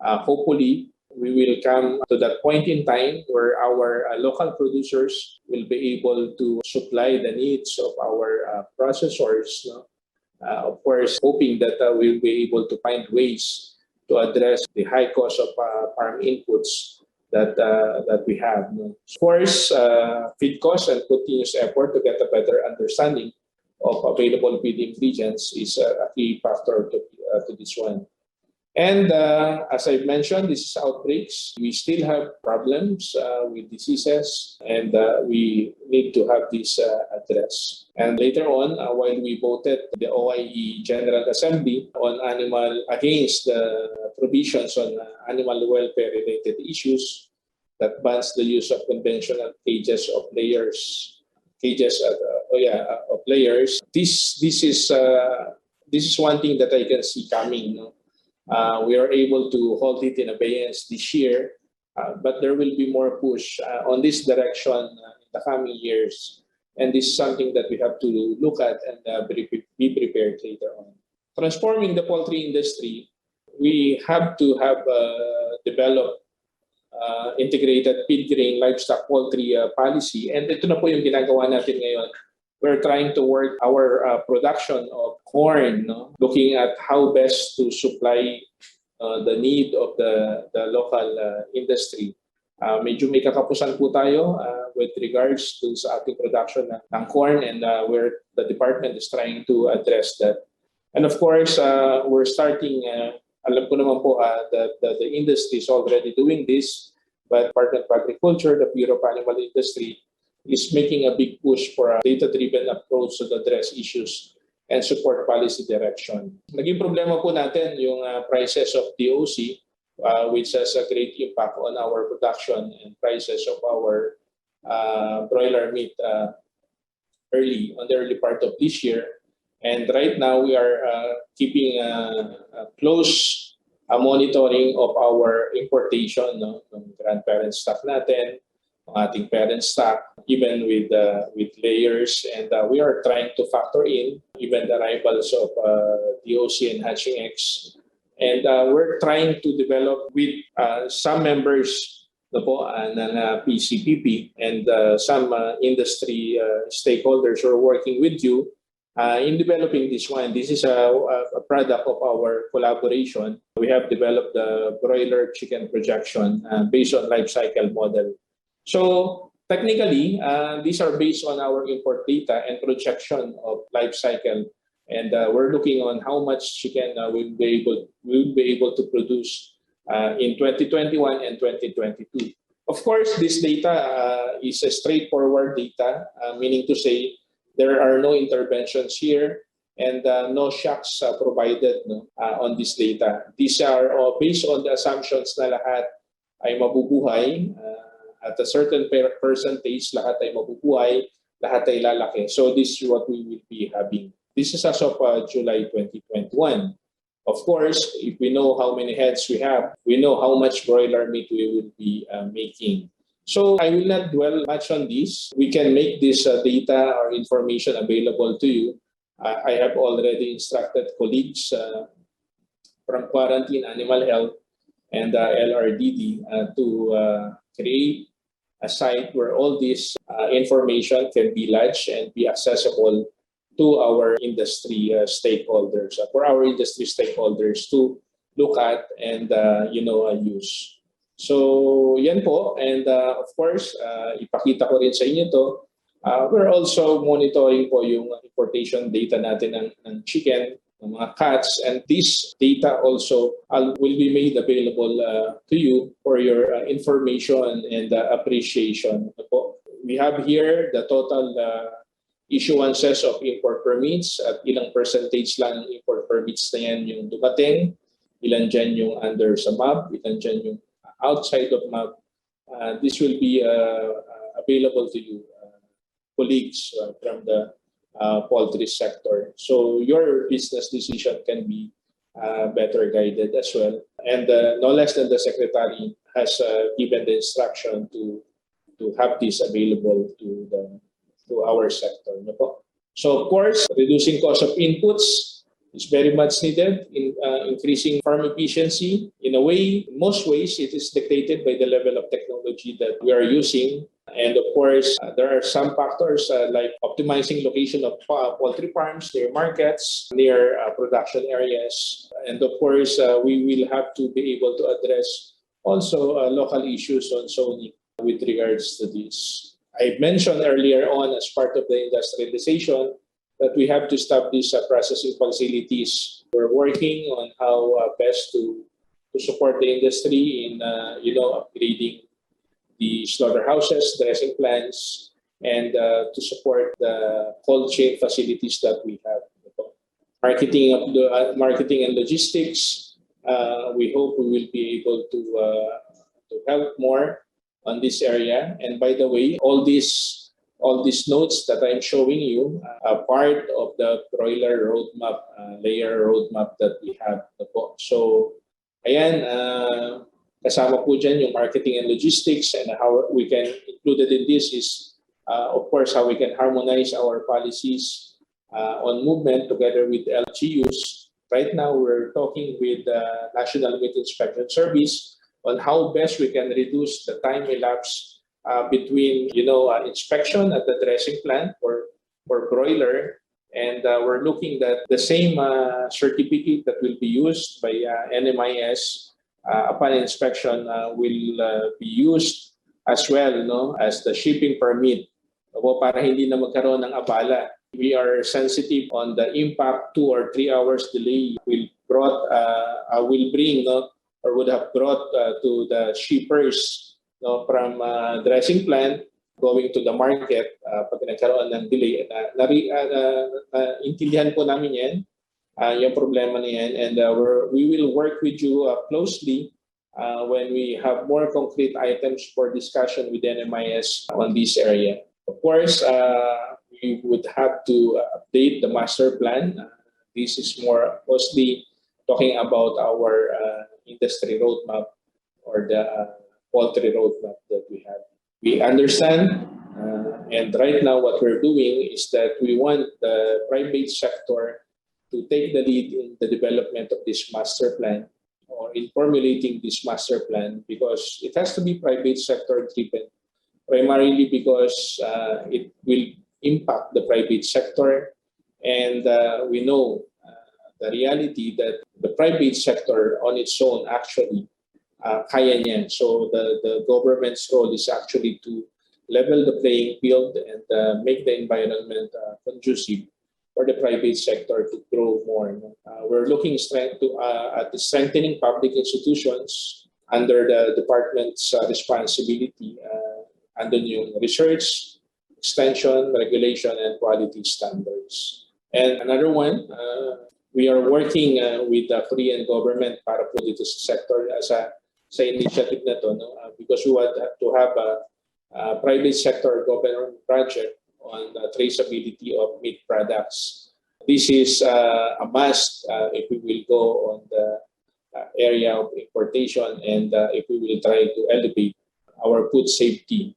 Speaker 7: hopefully we will come to that point in time where our local producers will be able to supply the needs of our processors. No? Of course, hoping that we'll be able to find ways to address the high cost of farm inputs that we have. Of course, feed costs and continuous effort to get a better understanding of available feed ingredients is a key factor to this one. And as I mentioned, this is outbreaks. We still have problems with diseases, and we need to have this addressed. And later on, while we voted the OIE General Assembly on against the provisions on animal welfare-related issues that bans the use of conventional cages of layers. Of layers. This is one thing that I can see coming. We are able to hold it in abeyance this year, but there will be more push on this direction in the coming years. And this is something that we have to look at and be prepared later on. Transforming the poultry industry, we have to have developed integrated feed grain livestock poultry policy. And ito na po yung ginagawa natin ngayon. We're trying to work our production of corn, looking at how best to supply the need of the local industry. Medyo may kakapusan po tayo with regards to sa ating production ng corn, and where the department is trying to address that. And of course, we're starting, alam ko naman po that the industry is already doing this, but Department of Agriculture, the Bureau of Animal Industry, is making a big push for a data-driven approach to address issues and support policy direction. Naging problema po natin yung prices of DOC, which has a great impact on our production and prices of our broiler meat on the early part of this year. And right now, we are keeping a close monitoring of our importation ng grandparent stock natin, ating parent stock, even with layers, and we are trying to factor in even the arrivals of DOC and hatching eggs. And we're trying to develop with some members ng PCPP and some industry stakeholders who are working with you in developing this one. This is a product of our collaboration. We have developed the broiler chicken projection based on life cycle model. So technically, these are based on our import data and projection of life cycle, and we're looking on how much chicken we'll be able to produce in 2021 and 2022. Of course, this data is a straightforward data, meaning to say there are no interventions here and no shocks provided on this data. These are based on the assumptions na lahat ay mabubuhay. At a certain percentage, lahat ay mabubuhay, lahat ay lalaki. So this is what we will be having. This is as of July 2021. Of course, if we know how many heads we have, we know how much broiler meat we will be making. So I will not dwell much on this. We can make this data or information available to you. I have already instructed colleagues from Quarantine Animal Health and LRDD to create a site where all this information can be lodged and be accessible to our industry stakeholders, for our industry stakeholders to look at and use. So yan po, and of course, ipakita ko rin sa inyo to. We're also monitoring po yung importation data natin ng chicken, ng mga cats, and this data also will be made available to you for your information and appreciation. We have here the total issuances of import permits at ilang percentage lang ng import permits na yan yung dumating, ilan dyan yung under sa MAB, ilan dyan yung outside of MAB. This will be available to you, colleagues from the poultry sector. So your business decision can be better guided as well. And no less than the Secretary has given the instruction to have this available to our sector. So of course, reducing cost of inputs is very much needed in increasing farm efficiency. In a way, in most ways, it is dictated by the level of technology that we are using. And of course, there are some factors like optimizing location of poultry farms near markets, near production areas. And of course, we will have to be able to address also local issues on zoning with regards to this. I mentioned earlier on as part of the industrialization that we have to establish processing facilities. We're working on how best to support the industry in upgrading the slaughterhouses, dressing plants, and to support the cold chain facilities that we have. Marketing and logistics. We hope we will be able to help more on this area. And by the way, all these notes that I'm showing you are part of the broiler roadmap, layer roadmap that we have. So, ayan, kasama po dyan yung marketing and logistics, and how we can include in this is, of course, how we can harmonize our policies on movement together with LGUs. Right now, we're talking with the National Meat Inspection Service on how best we can reduce the time elapsed between inspection at the dressing plant for broiler, and we're looking that the same certificate that will be used by NMIS upon inspection will be used as well, as the shipping permit, para hindi na magkaroon ng abala. We are sensitive on the impact 2 or 3 hours delay would have brought to the shippers from dressing plant going to the market pag nagkaroon ng delay. Intindihan po namin yan, yung problema na yan, and we will work with you closely when we have more concrete items for discussion with NMIS on this area. Of course, we would have to update the master plan. This is more mostly talking about our industry roadmap or the poultry roadmap that we have. We understand, and right now what we're doing is that we want the private sector to take the lead in the development of this master plan or in formulating this master plan, because it has to be private sector driven, primarily because it will impact the private sector, and we know the reality that the private sector on its own actually kaya niyan. So the government's role is actually to level the playing field and make the environment conducive for the private sector to grow more. We're looking at the strengthening public institutions under the department's responsibility, under yung research, extension, regulation, and quality standards. And another one, we are working with the Korean government para po dito sa sector sa initiative na to, because we want to have a private sector government project on the traceability of meat products. This is a must if we will go on the area of importation, and if we will try to elevate our food safety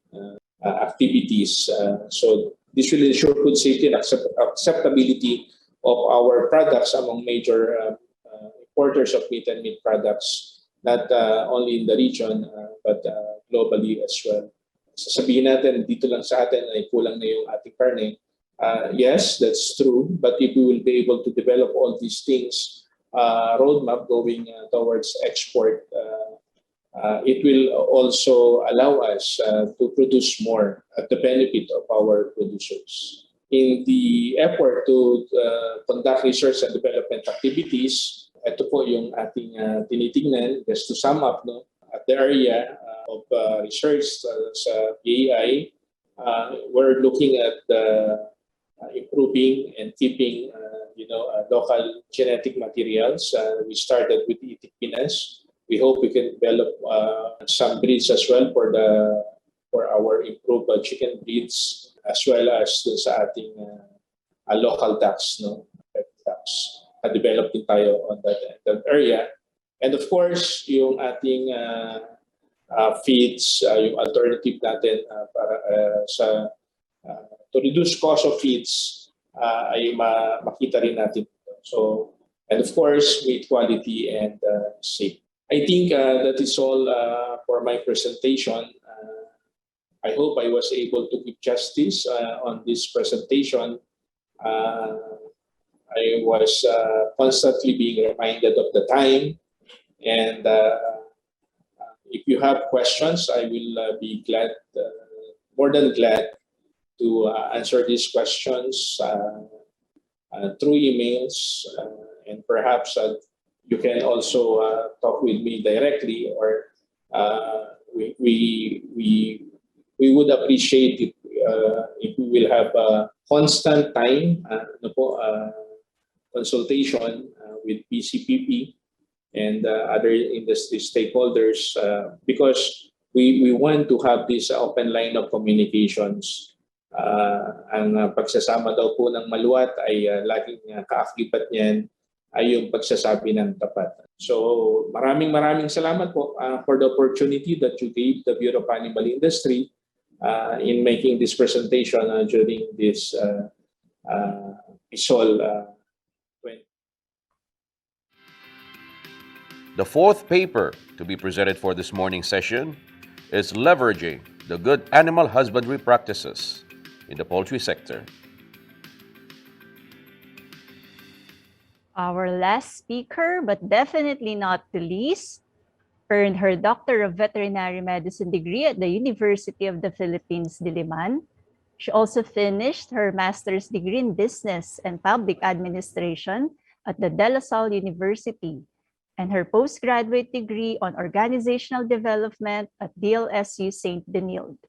Speaker 7: activities. So this will ensure food safety and acceptability of our products among major importers of meat and meat products, not only in the region but globally as well. Sasabihin natin, dito lang sa atin ay kulang na yung ating karne. Yes, that's true, but if we will be able to develop all these things, roadmap going towards export, it will also allow us to produce more at the benefit of our producers. In the effort to conduct research and development activities, ito po yung ating tinitingnan, just to sum up, at the area of research sa PAI, we're looking at improving and keeping local genetic materials. We started with Itik Pinas. We hope we can develop some breeds as well for our improved chicken breeds, as well as sa ating local ducks, pet ducks. Develop din tayo on that area. And of course, yung ating feeds, yung alternative natin para to reduce cost of feeds, ay makita rin natin. So, and of course, meat quality and safety. I think that is all for my presentation. I hope I was able to give justice on this presentation. I was constantly being reminded of the time, and if you have questions, I will be glad, more than glad, to answer these questions through emails, and perhaps you can also talk with me directly, or we would appreciate it if we will have a constant time consultation with PCPP and other industry stakeholders, because we want to have this open line of communications. Ang pagsasama daw po ng maluwat ay laging kaakibat niyan ay yung pagsasabi ng tapat. So maraming salamat po for the opportunity that you gave the Bureau of Animal Industry in making this presentation during this PSOL 20.
Speaker 1: The fourth paper to be presented for this morning's session is Leveraging the Good Animal Husbandry Practices in the Poultry Sector.
Speaker 4: Our last speaker, but definitely not the least, earned her Doctor of Veterinary Medicine degree at the University of the Philippines, Diliman. She also finished her master's degree in Business and Public Administration at the De La Salle University and her postgraduate degree on Organizational Development at DLSU St. Benilde.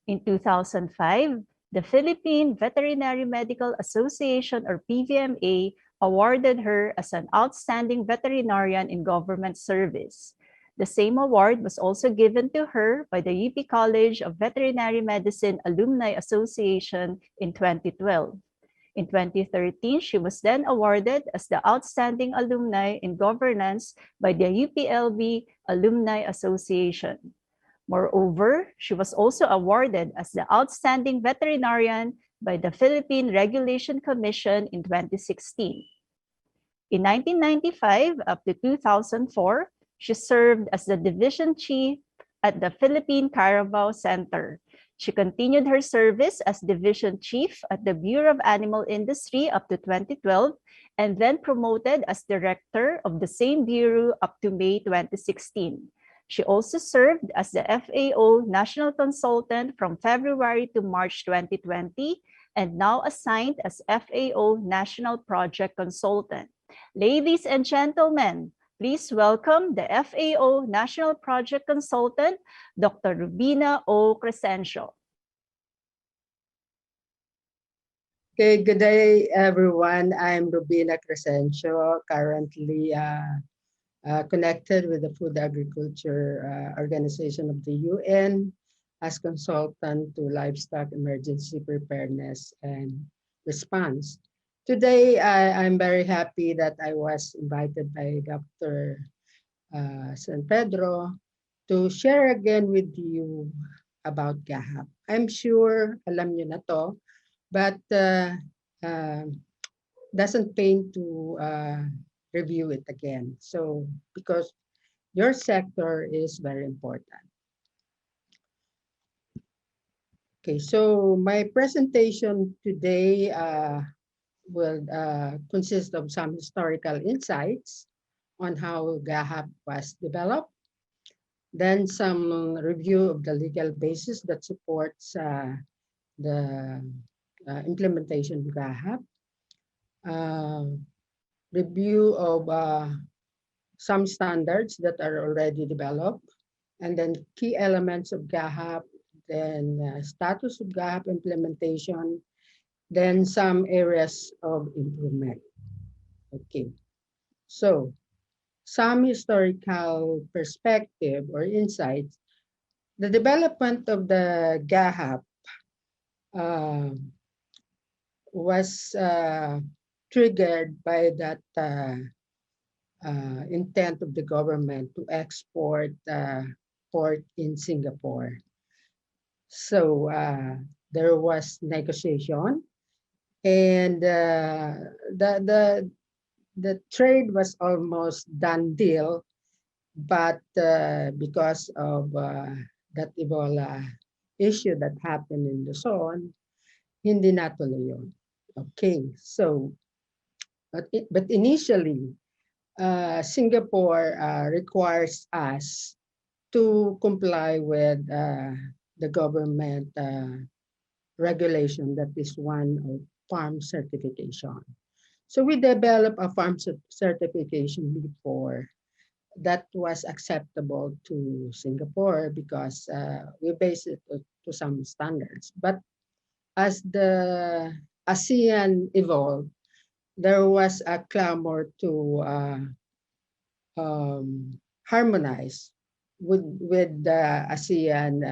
Speaker 4: In 2005, the Philippine Veterinary Medical Association, or PVMA, awarded her as an outstanding veterinarian in government service. The same award was also given to her by the UP College of Veterinary Medicine Alumni Association in 2012. In 2013, she was then awarded as the Outstanding Alumni in Governance by the UPLB Alumni Association. Moreover, she was also awarded as the Outstanding Veterinarian by the Philippine Regulation Commission in 2016. In 1995 up to 2004, she served as the Division Chief at the Philippine Carabao Center. She continued her service as Division Chief at the Bureau of Animal Industry up to 2012 and then promoted as Director of the same Bureau up to May 2016. She also served as the FAO National Consultant from February to March 2020 and now assigned as FAO National Project Consultant. Ladies and gentlemen, please welcome the FAO National Project Consultant, Dr. Rubina O. Crescencio.
Speaker 8: Okay, good day, everyone. I'm Rubina Crescencio, currently connected with the Food Agriculture Organization of the UN as consultant to livestock emergency preparedness and response. Today, I'm very happy that I was invited by Dr. San Pedro to share again with you about GAHAP. I'm sure alam nyo na to, but doesn't pain to review it again. So, because your sector is very important. Okay, so my presentation today will consist of some historical insights on how GAHAP was developed, then some review of the legal basis that supports the implementation of GAHAP, review of some standards that are already developed, and then key elements of GAHAP, then status of GAHAP implementation, then some areas of improvement. Okay, so some historical perspective or insights. The development of the GAHAP was triggered by that intent of the government to export pork in Singapore. So there was negotiation, and the trade was almost done deal, but because of that Ebola issue that happened in Luzon, hindi natuloy yun. Okay, so but initially, Singapore requires us to comply with the government regulation that is one of farm certification. So we developed a farm certification before that was acceptable to Singapore because we base it to some standards. But as the ASEAN evolved, there was a clamor to harmonize with the ASEAN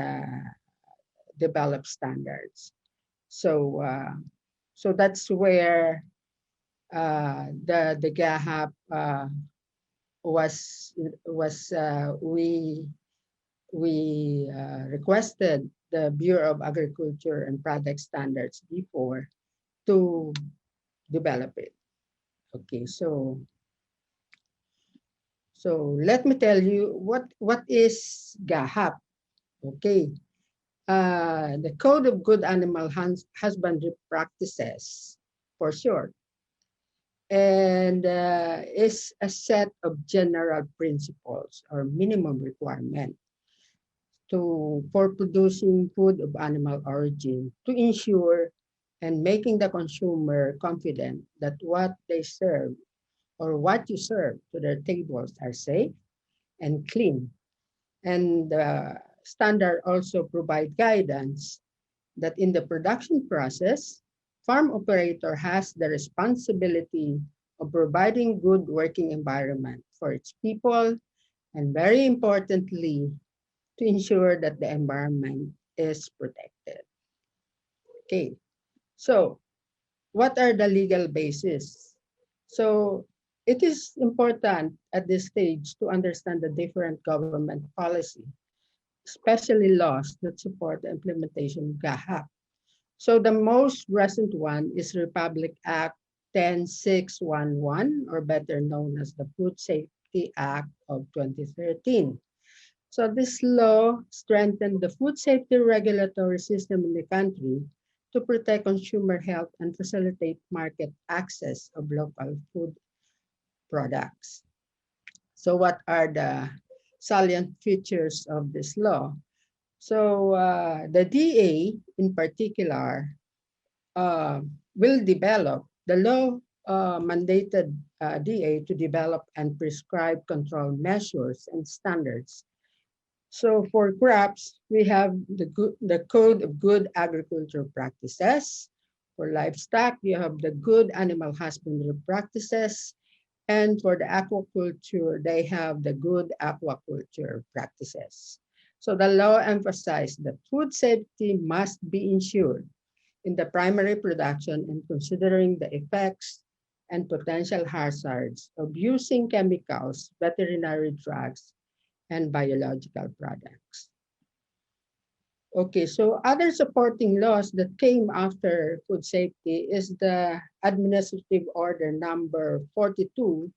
Speaker 8: developed standards. So so that's where the GAHAP was we requested the Bureau of Agriculture and Product Standards before to develop it. Okay, so let me tell you what is GAHAP. Okay, the Code of Good Animal Husbandry Practices, for short, and is a set of general principles or minimum requirement for producing food of animal origin to ensure and making the consumer confident that what they serve or what you serve to their tables are safe and clean. And the standard also provide guidance that in the production process, farm operator has the responsibility of providing good working environment for its people, and very importantly, to ensure that the environment is protected. Okay, so what are the legal basis? So it is important at this stage to understand the different government policy, especially laws that support the implementation of GAHAP. So the most recent one is Republic Act 10611, or better known as the Food Safety Act of 2013. So this law strengthened the food safety regulatory system in the country to protect consumer health and facilitate market access of local food products. So what are the salient features of this law? So the DA in particular will develop, the law mandated DA to develop and prescribe control measures and standards. So for crops, we have the Code of Good Agricultural Practices. For livestock, you have the Good Animal Husbandry Practices. And for the aquaculture, they have the Good Aquaculture Practices. So the law emphasized that food safety must be ensured in the primary production and considering the effects and potential hazards of using chemicals, veterinary drugs, and biological products. Okay, so other supporting laws that came after food safety is the Administrative Order number 42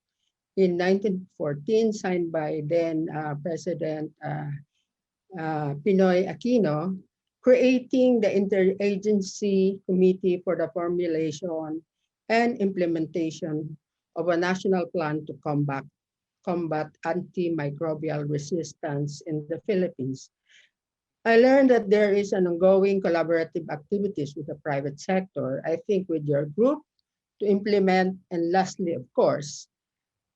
Speaker 8: in 1914, signed by then President Pinoy Aquino, creating the Interagency Committee for the formulation and implementation of a national plan to combat antimicrobial resistance in the Philippines. I learned that there is an ongoing collaborative activities with the private sector, I think with your group, to implement, and lastly, of course,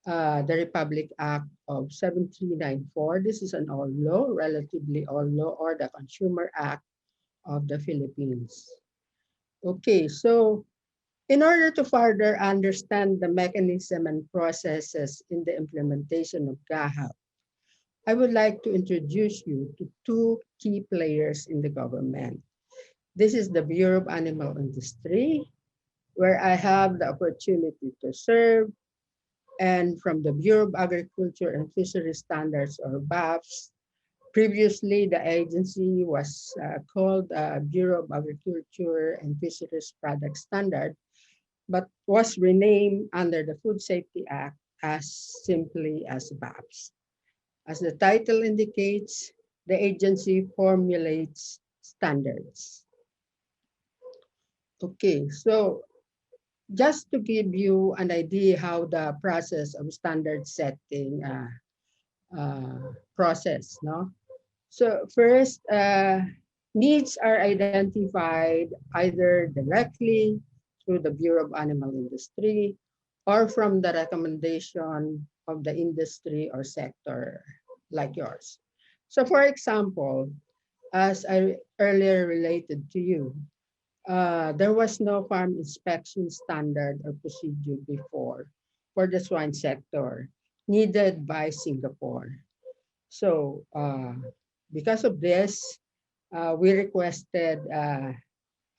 Speaker 8: the Republic Act of 1794. This is an old law, relatively old law, or the Consumer Act of the Philippines. Okay, so in order to further understand the mechanism and processes in the implementation of GAHAP, I would like to introduce you to two key players in the government. This is the Bureau of Animal Industry, where I have the opportunity to serve, and from the Bureau of Agriculture and Fisheries Standards, or BAFS. Previously, the agency was called Bureau of Agriculture and Fisheries Product Standard, but was renamed under the Food Safety Act as simply as BAFS. As the title indicates, the agency formulates standards. Okay, so just to give you an idea how the process of standard setting process, no? So first, needs are identified either directly through the Bureau of Animal Industry or from the recommendation of the industry or sector like yours. So for example, as I earlier related to you, there was no farm inspection standard or procedure before for the swine sector needed by Singapore. So because of this, we requested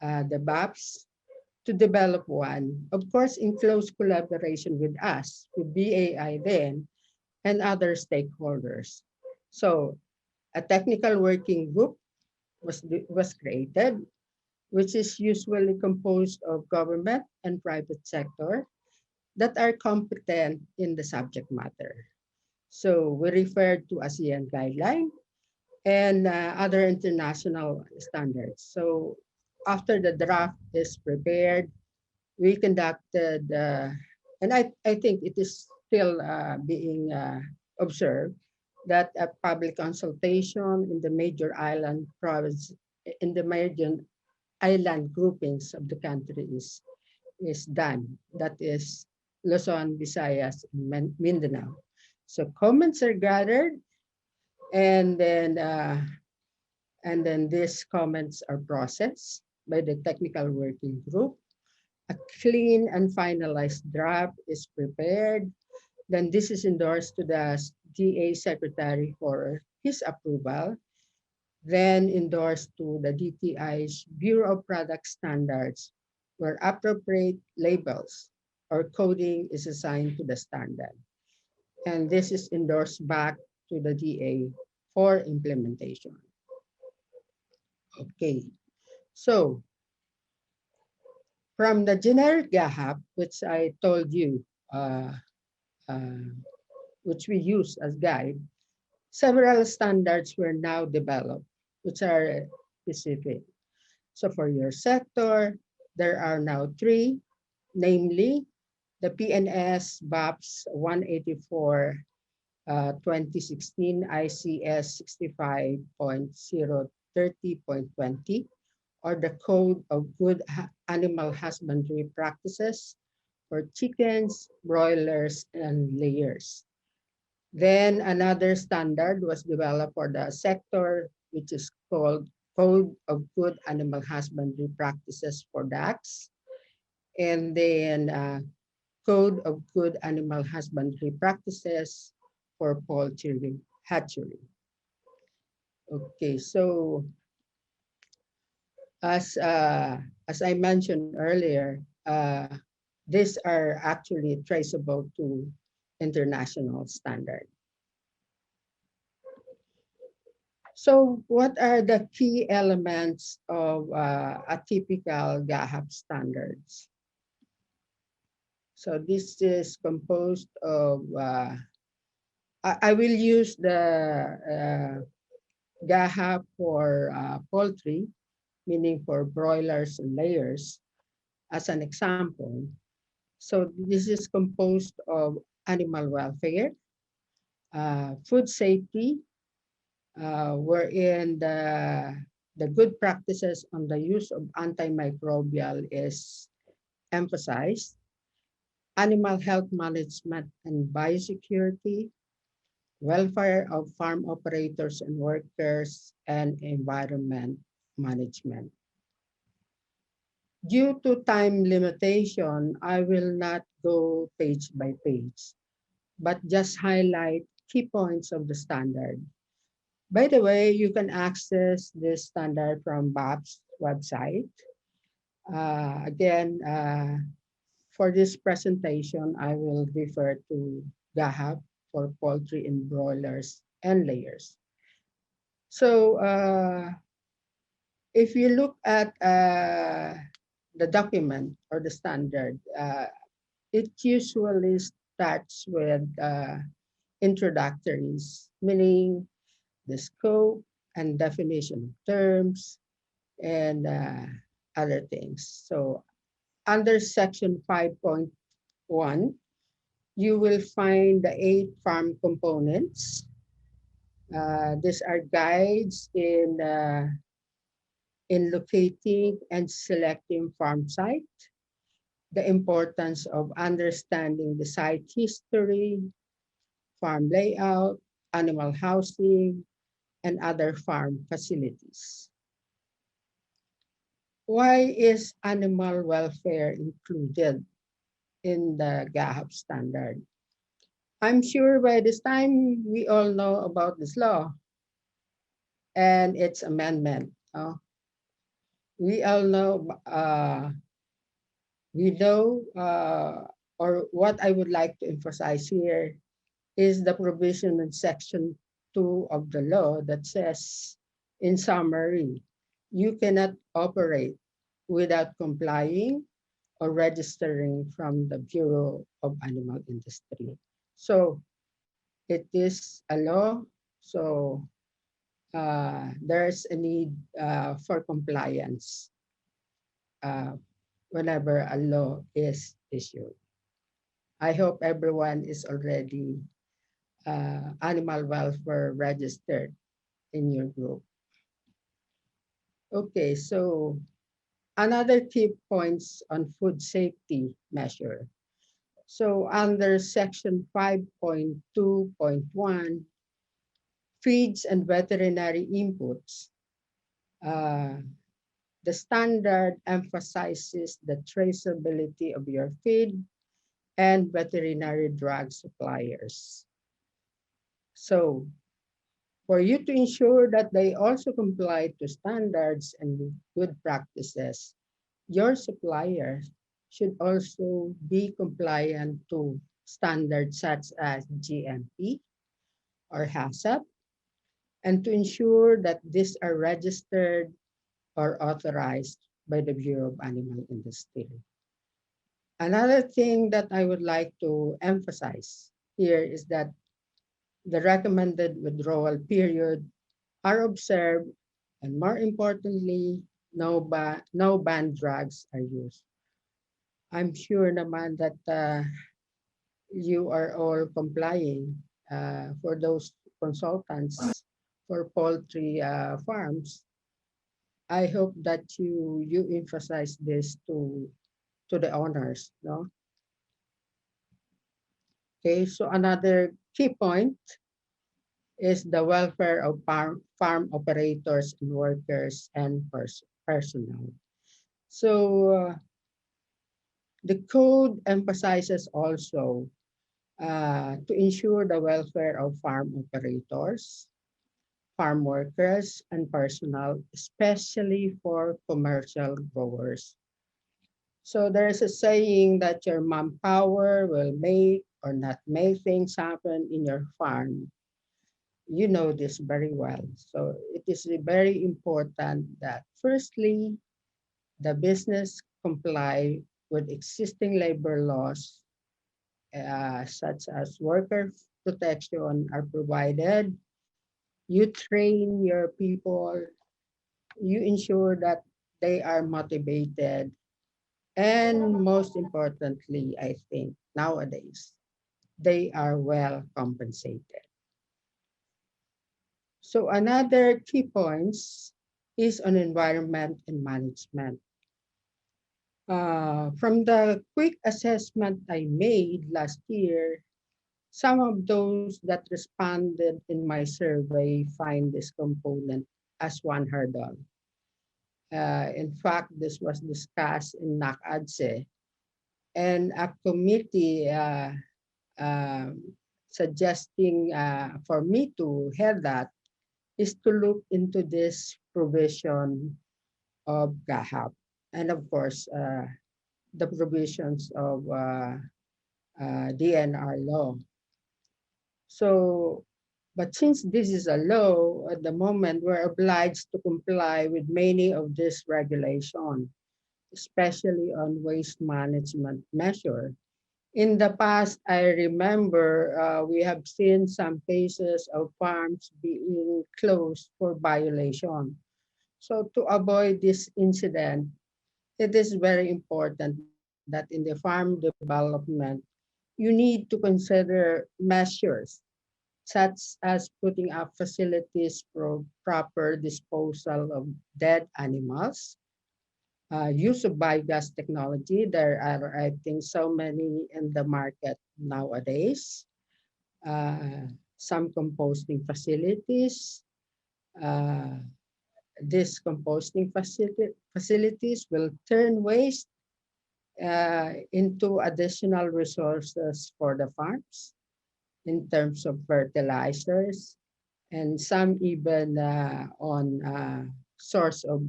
Speaker 8: the BAPS to develop one, of course, in close collaboration with us, with BAI then, and other stakeholders. So a technical working group was created, which is usually composed of government and private sector that are competent in the subject matter. So we referred to ASEAN guideline and other international standards. So after the draft is prepared, we conducted, and I think it is still being observed, that a public consultation in the major island province, in the major island groupings of the country is done. That is Luzon, Visayas, and Mindanao. So comments are gathered, and then these comments are processed by the technical working group. A clean and finalized draft is prepared. Then this is endorsed to the DA Secretary for his approval, then endorsed to the DTI's Bureau of Product Standards, where appropriate labels or coding is assigned to the standard. And this is endorsed back to the DA for implementation. Okay, so from the generic GAHAP, which I told you, uh, which we use as guide, several standards were now developed, which are specific. So for your sector, there are now three, namely the PNS BAPS 184 2016 ICS 65.030.20, or the Code of Good Animal Husbandry Practices for chickens, broilers, and layers. Then another standard was developed for the sector, which is called Code of Good Animal Husbandry Practices for ducks. And then Code of Good Animal Husbandry Practices for poultry hatchery. Okay, so as I mentioned earlier, these are actually traceable to international standard. So what are the key elements of a typical GAHAP standards? So this is composed of, I will use the GAHAP for poultry, meaning for broilers and layers, as an example. So this is composed of animal welfare, food safety, wherein the good practices on the use of antimicrobial is emphasized, animal health management and biosecurity, welfare of farm operators and workers, and environment management. Due to time limitation, I will not go page by page, but just highlight key points of the standard. By the way, you can access this standard from BAP's website. Again, for this presentation, I will refer to GAHAP for poultry and broilers and layers. So if you look at the document or the standard, it usually starts with introductories, meaning the scope and definition of terms and other things. So under section 5.1, you will find the 8 farm components, These are guides in locating and selecting farm site, the importance of understanding the site history, farm layout, animal housing, and other farm facilities. Why is animal welfare included in the GAHAP standard? I'm sure by this time we all know about this law and its amendment. We all know, or what I would like to emphasize here is the provision in section 2 of the law that says, in summary, you cannot operate without complying or registering from the Bureau of Animal Industry. So it is a law, so there's a need for compliance uh, whenever a law is issued. I hope everyone is already animal welfare registered in your group. Okay, so another key points on food safety measure. So under section 5.2.1, feeds and veterinary inputs, uh, the standard emphasizes the traceability of your feed and veterinary drug suppliers. So for you to ensure that they also comply to standards and good practices, your suppliers should also be compliant to standards such as GMP or HACCP, and to ensure that these are registered or authorized by the Bureau of Animal Industry. Another thing that I would like to emphasize here is that the recommended withdrawal period are observed, and more importantly, no banned drugs are used. I'm sure naman that you are all complying for those consultants for poultry farms. I hope that you emphasize this to the owners, no? Okay, so another key point is the welfare of farm operators and workers and personnel. So the code emphasizes also to ensure the welfare of farm operators, farm workers, and personnel, especially for commercial growers. So there's a saying that your manpower will make or not make things happen in your farm. You know this very well. So it is very important that firstly, the business comply with existing labor laws, such as worker protection are provided. You train your people, you ensure that they are motivated, and most importantly, I think nowadays, they are well compensated. So another key points is on environment and management. From the quick assessment I made last year, some of those that responded in my survey find this component as one hurdle. In fact, this was discussed in NACADSE, and a committee suggesting for me to head that is to look into this provision of GAHAP, and of course, the provisions of DNR law. So, but since this is a law, at the moment, we're obliged to comply with many of this regulation, especially on waste management measure. In the past, I remember we have seen some cases of farms being closed for violation. So to avoid this incident, it is very important that in the farm development, you need to consider measures such as putting up facilities for proper disposal of dead animals, use of biogas technology. There are, I think, so many in the market nowadays. Some composting facilities. Uh, these composting facilities will turn waste into additional resources for the farms in terms of fertilizers, and some even on source of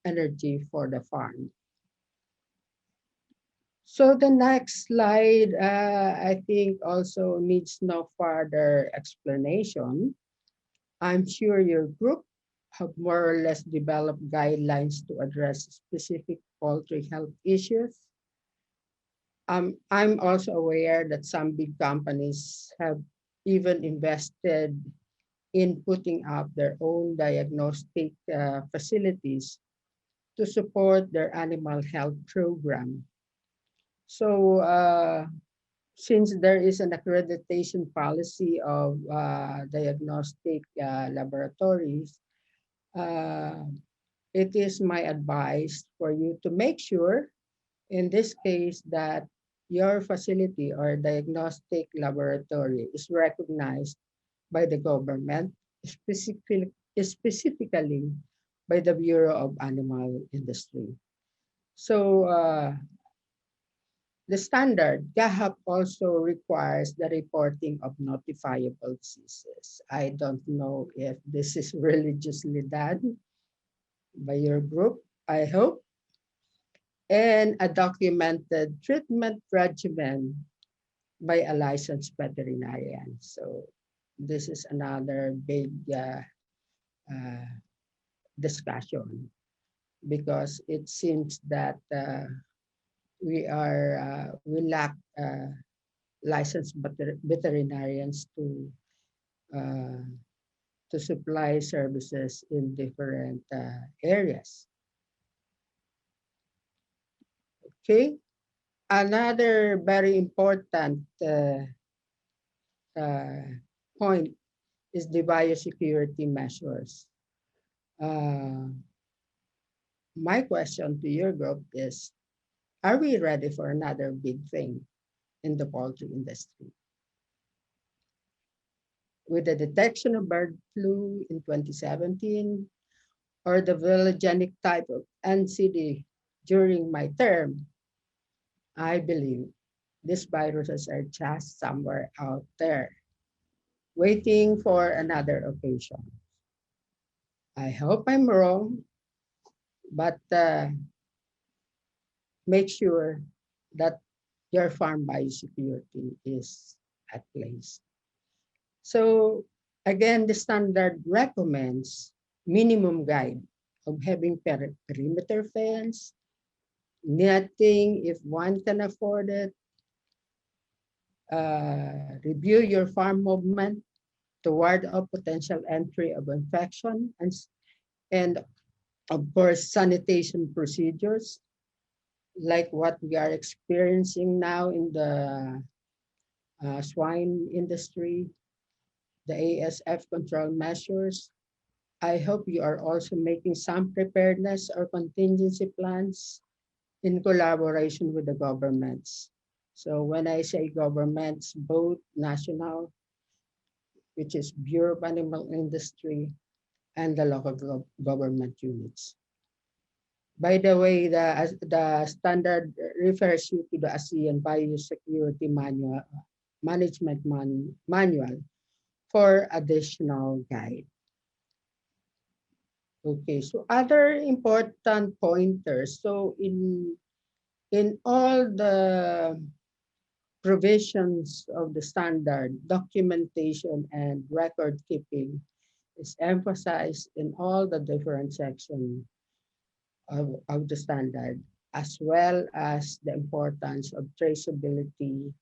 Speaker 8: energy for the farm. So the next slide, I think also needs no further explanation. I'm sure your group have more or less developed guidelines to address specific poultry health issues. I'm also aware that some big companies have even invested in putting up their own diagnostic facilities to support their animal health program. So since there is an accreditation policy of diagnostic laboratories, uh, it is my advice for you to make sure in this case that your facility or diagnostic laboratory is recognized by the government, specifically by the Bureau of Animal Industry. So the standard GAHAP also requires the reporting of notifiable diseases. I don't know if this is religiously done by your group, I hope, and a documented treatment regimen by a licensed veterinarian. So this is another big uh, discussion because it seems that we lack licensed veterinarians uh, to supply services in different areas. Okay, another very important uh, point is the biosecurity measures. Uh, my question to your group is, are we ready for another big thing in the poultry industry? With the detection of bird flu in 2017 or the villogenic type of NCD during my term, I believe these viruses are just somewhere out there waiting for another occasion. I hope I'm wrong, but make sure that your farm biosecurity is at place. So again, the standard recommends minimum guide of having perimeter fence, netting if one can afford it, review your farm movement to ward off potential entry of infection, and of course, sanitation procedures like what we are experiencing now in the swine industry, the ASF control measures. I hope you are also making some preparedness or contingency plans in collaboration with the governments. So when I say governments, both national, which is Bureau of Animal Industry, and the local government units. By the way, the standard refers you to the ASEAN Biosecurity Management Manual for additional guide. Okay, so other important pointers. So in all the provisions of the standard, documentation and record keeping is emphasized in all the different sections of the standard, as well as the importance of traceability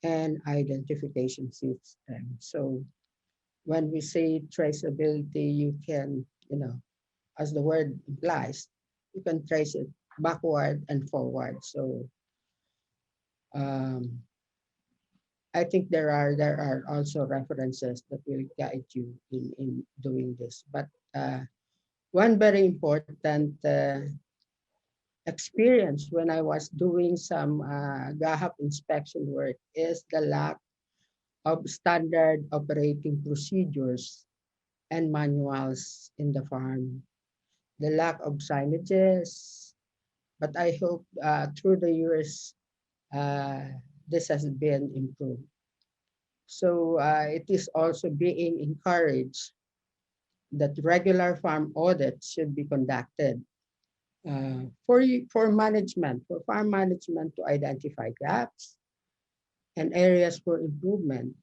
Speaker 8: and identification system. So when we say traceability, you can, as the word implies, you can trace it backward and forward. So I think there are also references that will guide you in doing this. But one very important experience when I was doing some GAHAP inspection work is the lack of standard operating procedures and manuals in the farm, the lack of signages. But I hope through the years, this has been improved. So it is also being encouraged that regular farm audits should be conducted for management, for farm management to identify gaps and areas for improvement.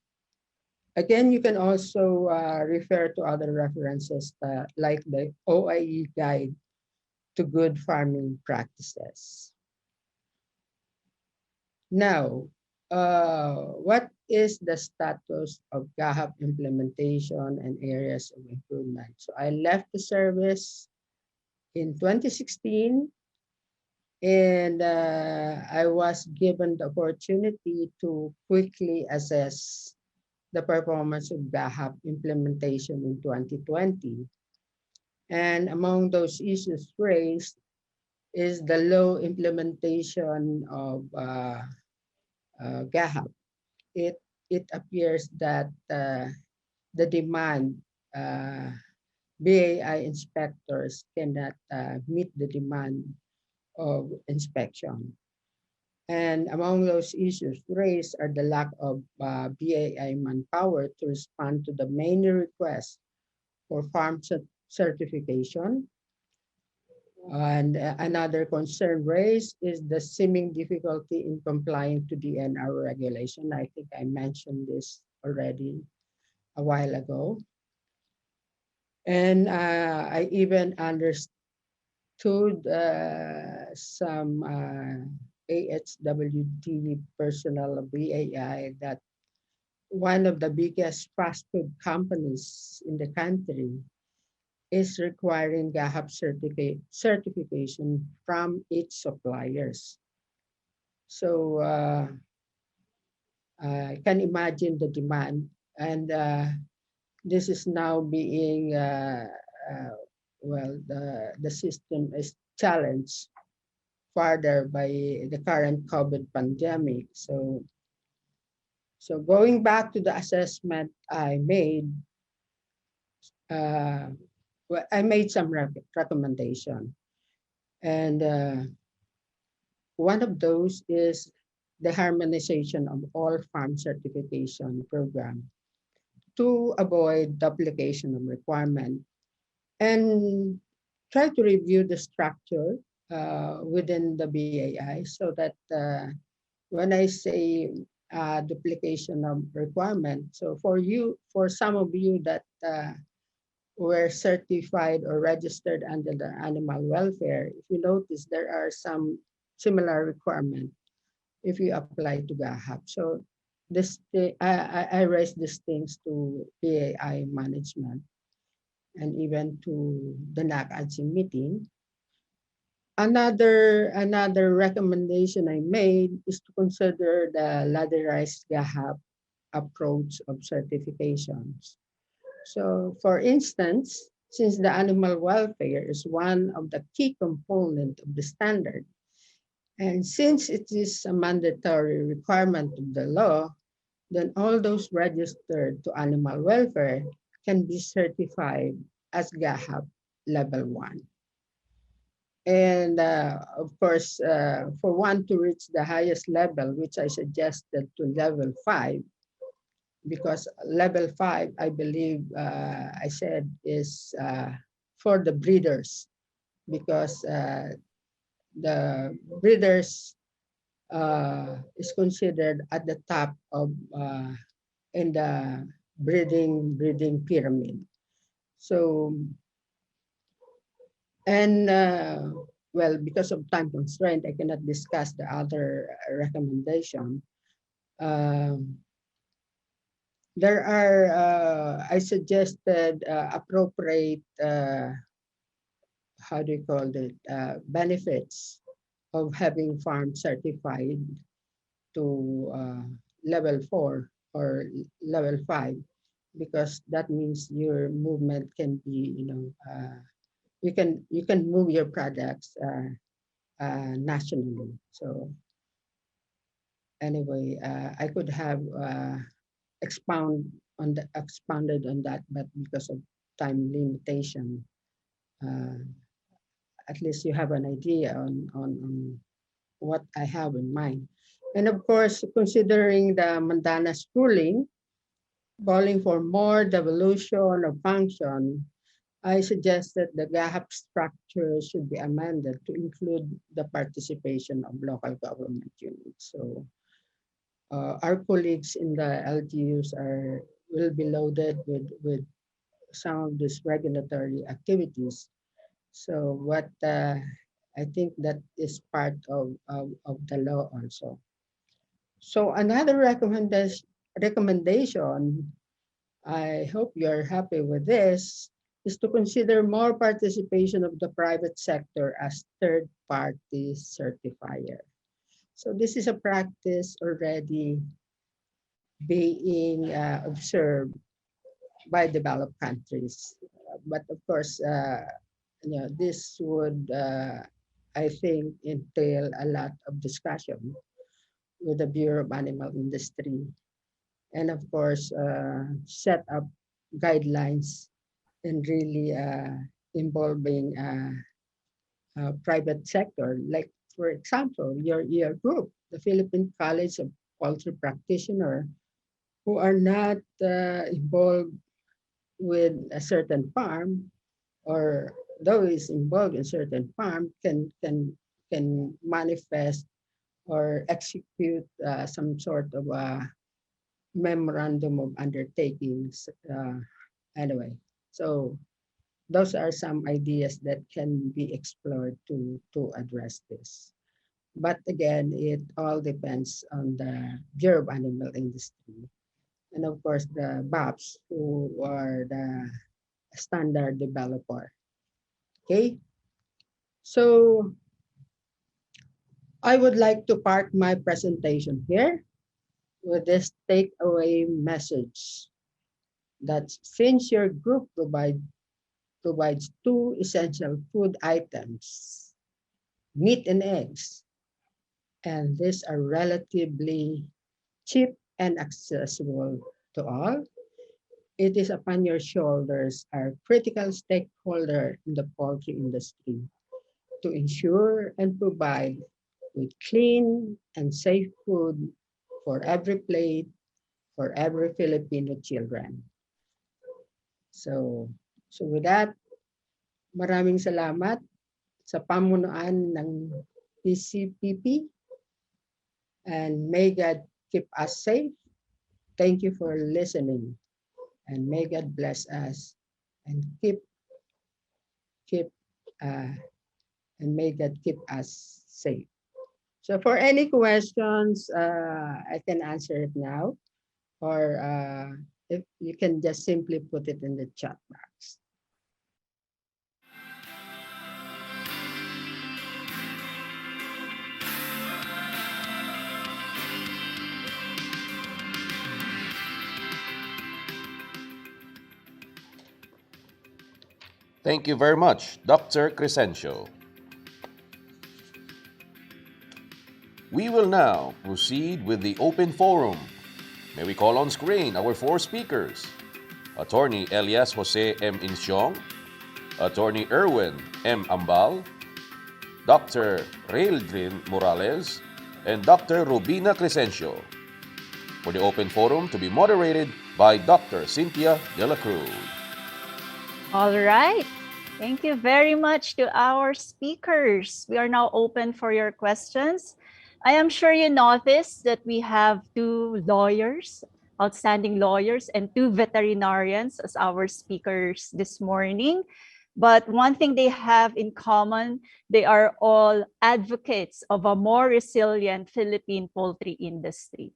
Speaker 8: Again, you can also refer to other references like the OIE Guide to Good Farming Practices. Now, what is the status of GAHAP implementation and areas of improvement? So I left the service in 2016, and I was given the opportunity to quickly assess the performance of GAHAP implementation in 2020. And among those issues raised is the low implementation of GAHAP. It appears that the demand, BAI inspectors cannot meet the demand of inspection. And among those issues raised are the lack of BAI manpower to respond to the many requests for farm certification. And another concern raised is the seeming difficulty in complying to the NR regulation. I think I mentioned this already a while ago. And I even understood some AHWD personnel of BAI that one of the biggest fast food companies in the country is requiring GAHAP certification from its suppliers. So I can imagine the demand, and this is now being, well, the system is challenged further by the current COVID pandemic. So going back to the assessment I made, well, I made some recommendation, and one of those is the harmonization of all farm certification program to avoid duplication of requirement, and try to review the structure within the BAI so that when I say duplication of requirement, so for some of you that were certified or registered under the animal welfare, if you notice, there are some similar requirements if you apply to GAHAP. So I raised these things to PAI management and even to the NACADC meeting. Another recommendation I made is to consider the ladderized GAHAP approach of certifications. So for instance, since the animal welfare is one of the key components of the standard, and since it is a mandatory requirement of the law, then all those registered to animal welfare can be certified as GAHAP level 1. And of course, for one to reach the highest level, which I suggested to level 5, because level 5, I believe I said is for the breeders, because the breeders is considered at the top of in the breeding pyramid. So, and well, because of time constraint, I cannot discuss the other recommendation. There are, I suggested appropriate, how do you call it, benefits of having farm certified to level 4 or level 5, because that means your movement can be, you can move your products nationally. So anyway, I could have expanded on that, but because of time limitation, uh, at least you have an idea on what I have in mind. And of course, considering the Mandana's ruling, calling for more devolution of function, I suggest that the GAHAP structure should be amended to include the participation of local government units. So our colleagues in the LGUs will be loaded with some of these regulatory activities. So what I think that is part of the law also. So another recommendation, I hope you're happy with this, is to consider more participation of the private sector as third-party certifier. So this is a practice already being observed by developed countries. But of course, this would, I think, entail a lot of discussion with the Bureau of Animal Industry, and of course, set up guidelines and really involving private sector. Like, for example, your group, the Philippine College of Poultry Practitioner, who are not involved with a certain farm, or those involved in certain farm can manifest or execute some sort of a memorandum of undertakings. Anyway, so those are some ideas that can be explored to address this. But again, it all depends on the Bureau of Animal Industry, and of course the BAPs, who are the standard developer. Okay, so I would like to part my presentation here with this takeaway message, that since your group provides two essential food items, meat and eggs, and these are relatively cheap and accessible to all, it is upon your shoulders, our critical stakeholder in the poultry industry, to ensure and provide with clean and safe food for every plate, for every Filipino children. So, with that, maraming salamat sa pamunuan ng PCPP, and may God keep us safe. Thank you for listening, and may God bless us and and may God keep us safe. So for any questions, I can answer it now, or if you can just simply put it in the chat box.
Speaker 1: Thank you very much, Dr. Crescencio. We will now proceed with the open forum. May we call on screen our four speakers: Attorney Elias Jose M. Insyong, Attorney Erwin M. Ambal, Dr. Raildrin Morales, and Dr. Rubina Crescencio, for the open forum to be moderated by Dr. Cynthia De La Cruz.
Speaker 4: All right. Thank you very much to our speakers. We are now open for your questions. I am sure you noticed that we have two lawyers, outstanding lawyers, and two veterinarians as our speakers this morning. But one thing they have in common, they are all advocates of a more resilient Philippine poultry industry.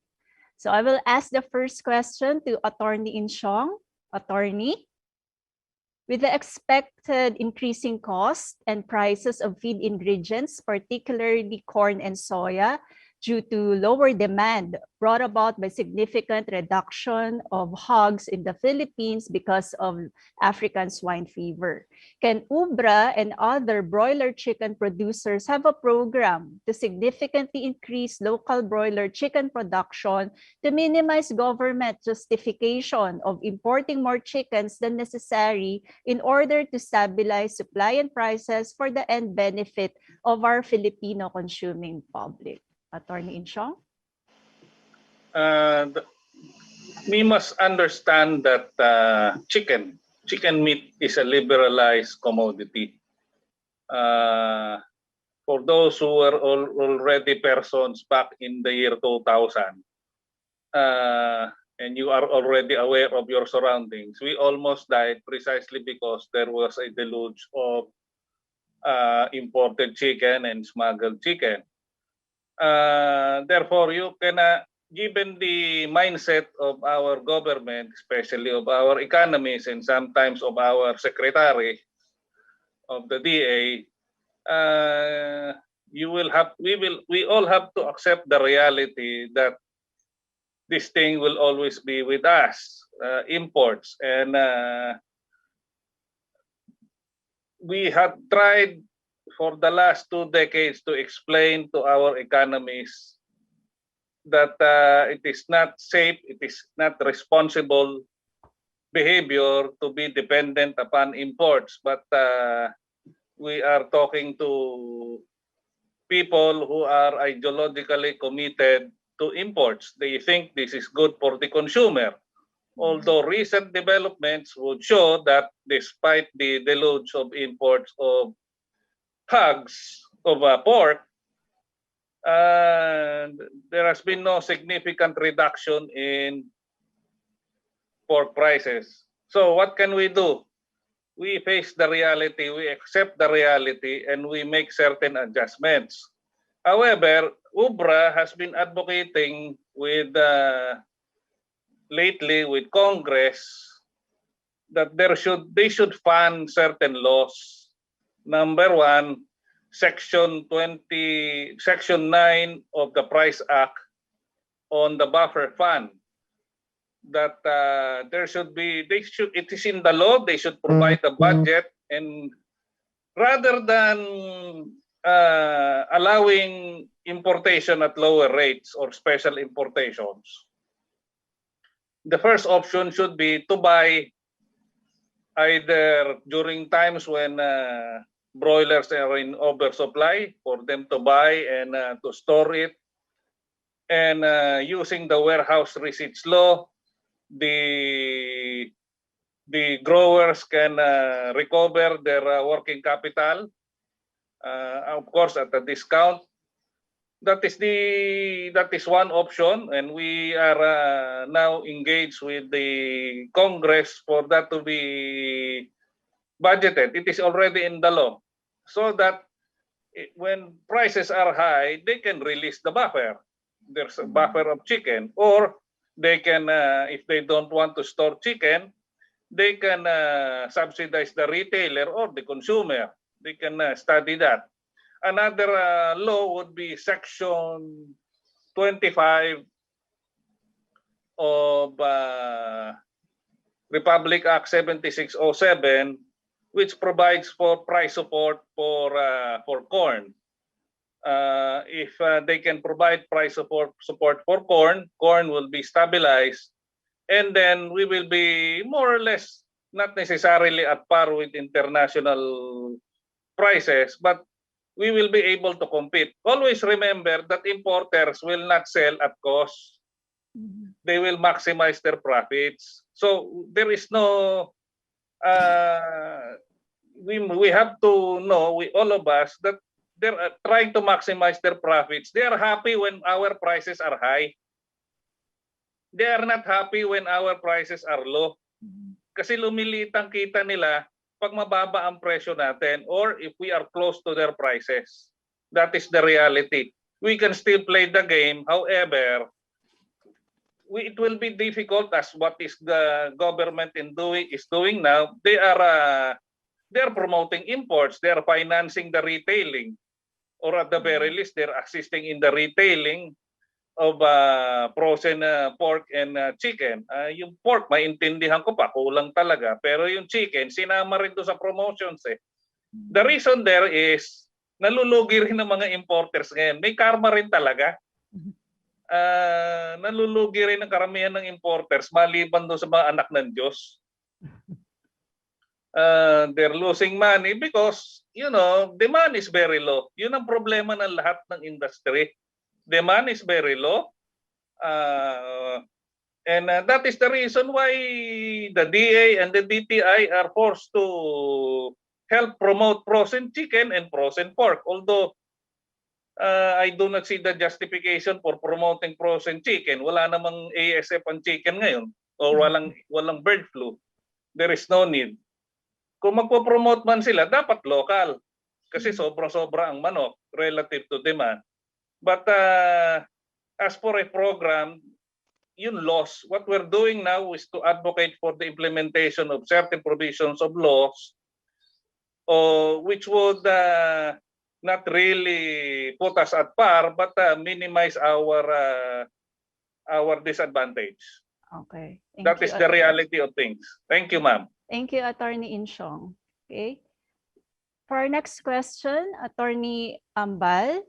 Speaker 4: So I will ask the first question to Attorney Insyong. Attorney, with the expected increasing cost and prices of feed ingredients, particularly corn and soya, due to lower demand brought about by significant reduction of hogs in the Philippines because of African swine fever. Can UBRA and other broiler chicken producers have a program to significantly increase local broiler chicken production to minimize government justification of importing more chickens than necessary in order to stabilize supply and prices for the end benefit of our Filipino consuming public? Attorney Insyong?
Speaker 5: We must understand that chicken meat is a liberalized commodity. For those who were already persons back in the year 2000, and you are already aware of your surroundings, we almost died precisely because there was a deluge of imported chicken and smuggled chicken. Therefore, you cannot, given the mindset of our government, especially of our economists and sometimes of our secretary of the DA, we all have to accept the reality that this thing will always be with us, imports, and we have tried for the last 2 decades to explain to our economists that it is not safe, it is not responsible behavior to be dependent upon imports. But we are talking to people who are ideologically committed to imports. They think this is good for the consumer. Although recent developments would show that despite the deluge of imports of hogs, of pork, there has been no significant reduction in pork prices. So what can we do? We face the reality, we accept the reality, and we make certain adjustments. However, UBRA has been advocating with lately with Congress that they should fund certain laws. Number one, Section 9 of the Price Act on the buffer fund. That it is in the law, they should provide a budget, and rather than allowing importation at lower rates or special importations, the first option should be to buy either during times when broilers are in oversupply, for them to buy and to store it, and using the warehouse receipts law, the growers can recover their working capital, of course at a discount. That is one option, and we are now engaged with the Congress for that to be budgeted. It is already in the law, so that when prices are high, they can release the buffer. There's a buffer of chicken, or they can, if they don't want to store chicken, they can subsidize the retailer or the consumer. They can study that. Another law would be Section 25 of Republic Act 7607, which provides for price support for corn. If they can provide price support for corn, corn will be stabilized, and then we will be more or less not necessarily at par with international prices, but we will be able to compete. Always remember that importers will not sell at cost. They will maximize their profits. So there is no, we have to know, all of us, that they're trying to maximize their profits. They are happy when our prices are high. They are not happy when our prices are low. Kasi lumiliit ang kita nila pag mababa ang presyo natin, or if we are close to their prices. That is the reality. We can still play the game. However, it will be difficult, as what is the government is doing now. They are promoting imports. They are financing the retailing.
Speaker 9: or at the very least, they're assisting in the retailing of frozen pork and chicken. Yung pork, maintindihan ko pa, kulang talaga. Pero yung chicken, sinama rin doon sa promotions eh. The reason there is, nalulugi rin ng mga importers ngayon. May karma rin talaga. Nalulugi rin ng karamihan ng importers maliban doon sa mga anak ng Diyos. They're losing money because, demand is very low. Yun ang problema ng lahat ng industry. Demand is very low. And that is the reason why the DA and the DTI are forced to help promote frozen chicken and frozen pork. Although, I do not see the justification for promoting frozen chicken. Wala namang ASF ang chicken ngayon. O walang bird flu. There is no need. Kung magpo-promote man sila, dapat local. Kasi sobra-sobra ang manok relative to demand. But as for a program, yun loss. What we're doing now is to advocate for the implementation of certain provisions of laws which would not really put us at par, but minimize our disadvantage.
Speaker 4: Okay.
Speaker 9: That is the reality of things. Thank you, ma'am.
Speaker 4: Thank you, Attorney Insyong. Okay. For our next question, Attorney Ambal.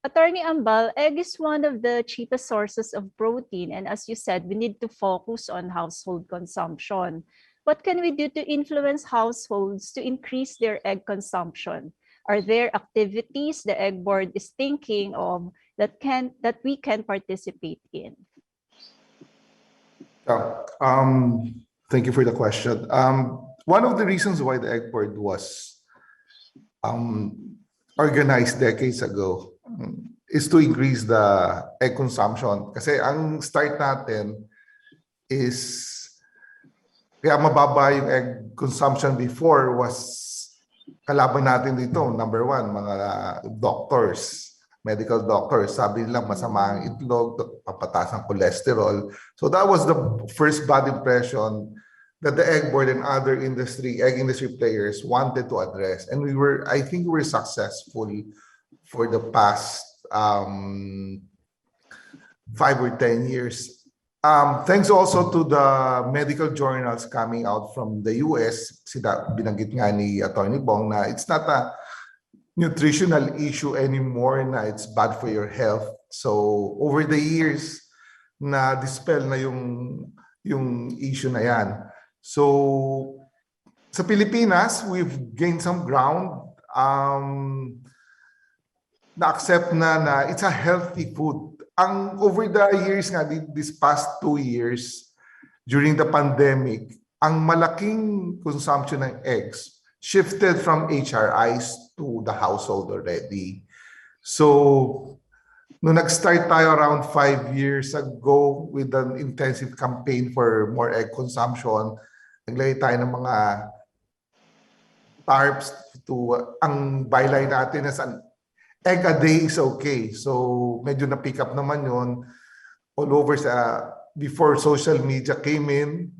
Speaker 4: Attorney Ambal, egg is one of the cheapest sources of protein, and as you said, we need to focus on household consumption. What can we do to influence households to increase their egg consumption? Are there activities the Egg Board is thinking of that we can participate in?
Speaker 6: Thank you for the question. One of the reasons why the Egg Board was organized decades ago is to increase the egg consumption. Kasi ang start natin is, kaya mababa yung egg consumption before was kalaban natin dito, number one, mga doctors, medical doctors, sabi nila masama ang itlog, papataas ang cholesterol. So that was the first bad impression that the Egg Board and other egg industry players wanted to address. And I think we were successful for the past 5 or 10 years. Thanks also to the medical journals coming out from the US, binanggit nga ni Attorney Bong na it's not a nutritional issue anymore, na it's bad for your health. So over the years, na-dispel na yung issue na yan. So sa Pilipinas, we've gained some ground. Na-accept na it's a healthy food. Over the years nga, this past 2 years, during the pandemic, ang malaking consumption ng eggs shifted from HRIs to the household already. So, nung nag-start tayo around 5 years ago with an intensive campaign for more egg consumption, naglagay tayo ng mga tarps ang byline natin as an egg a day is okay. So, medyo na-pick up naman yun all over before social media came in.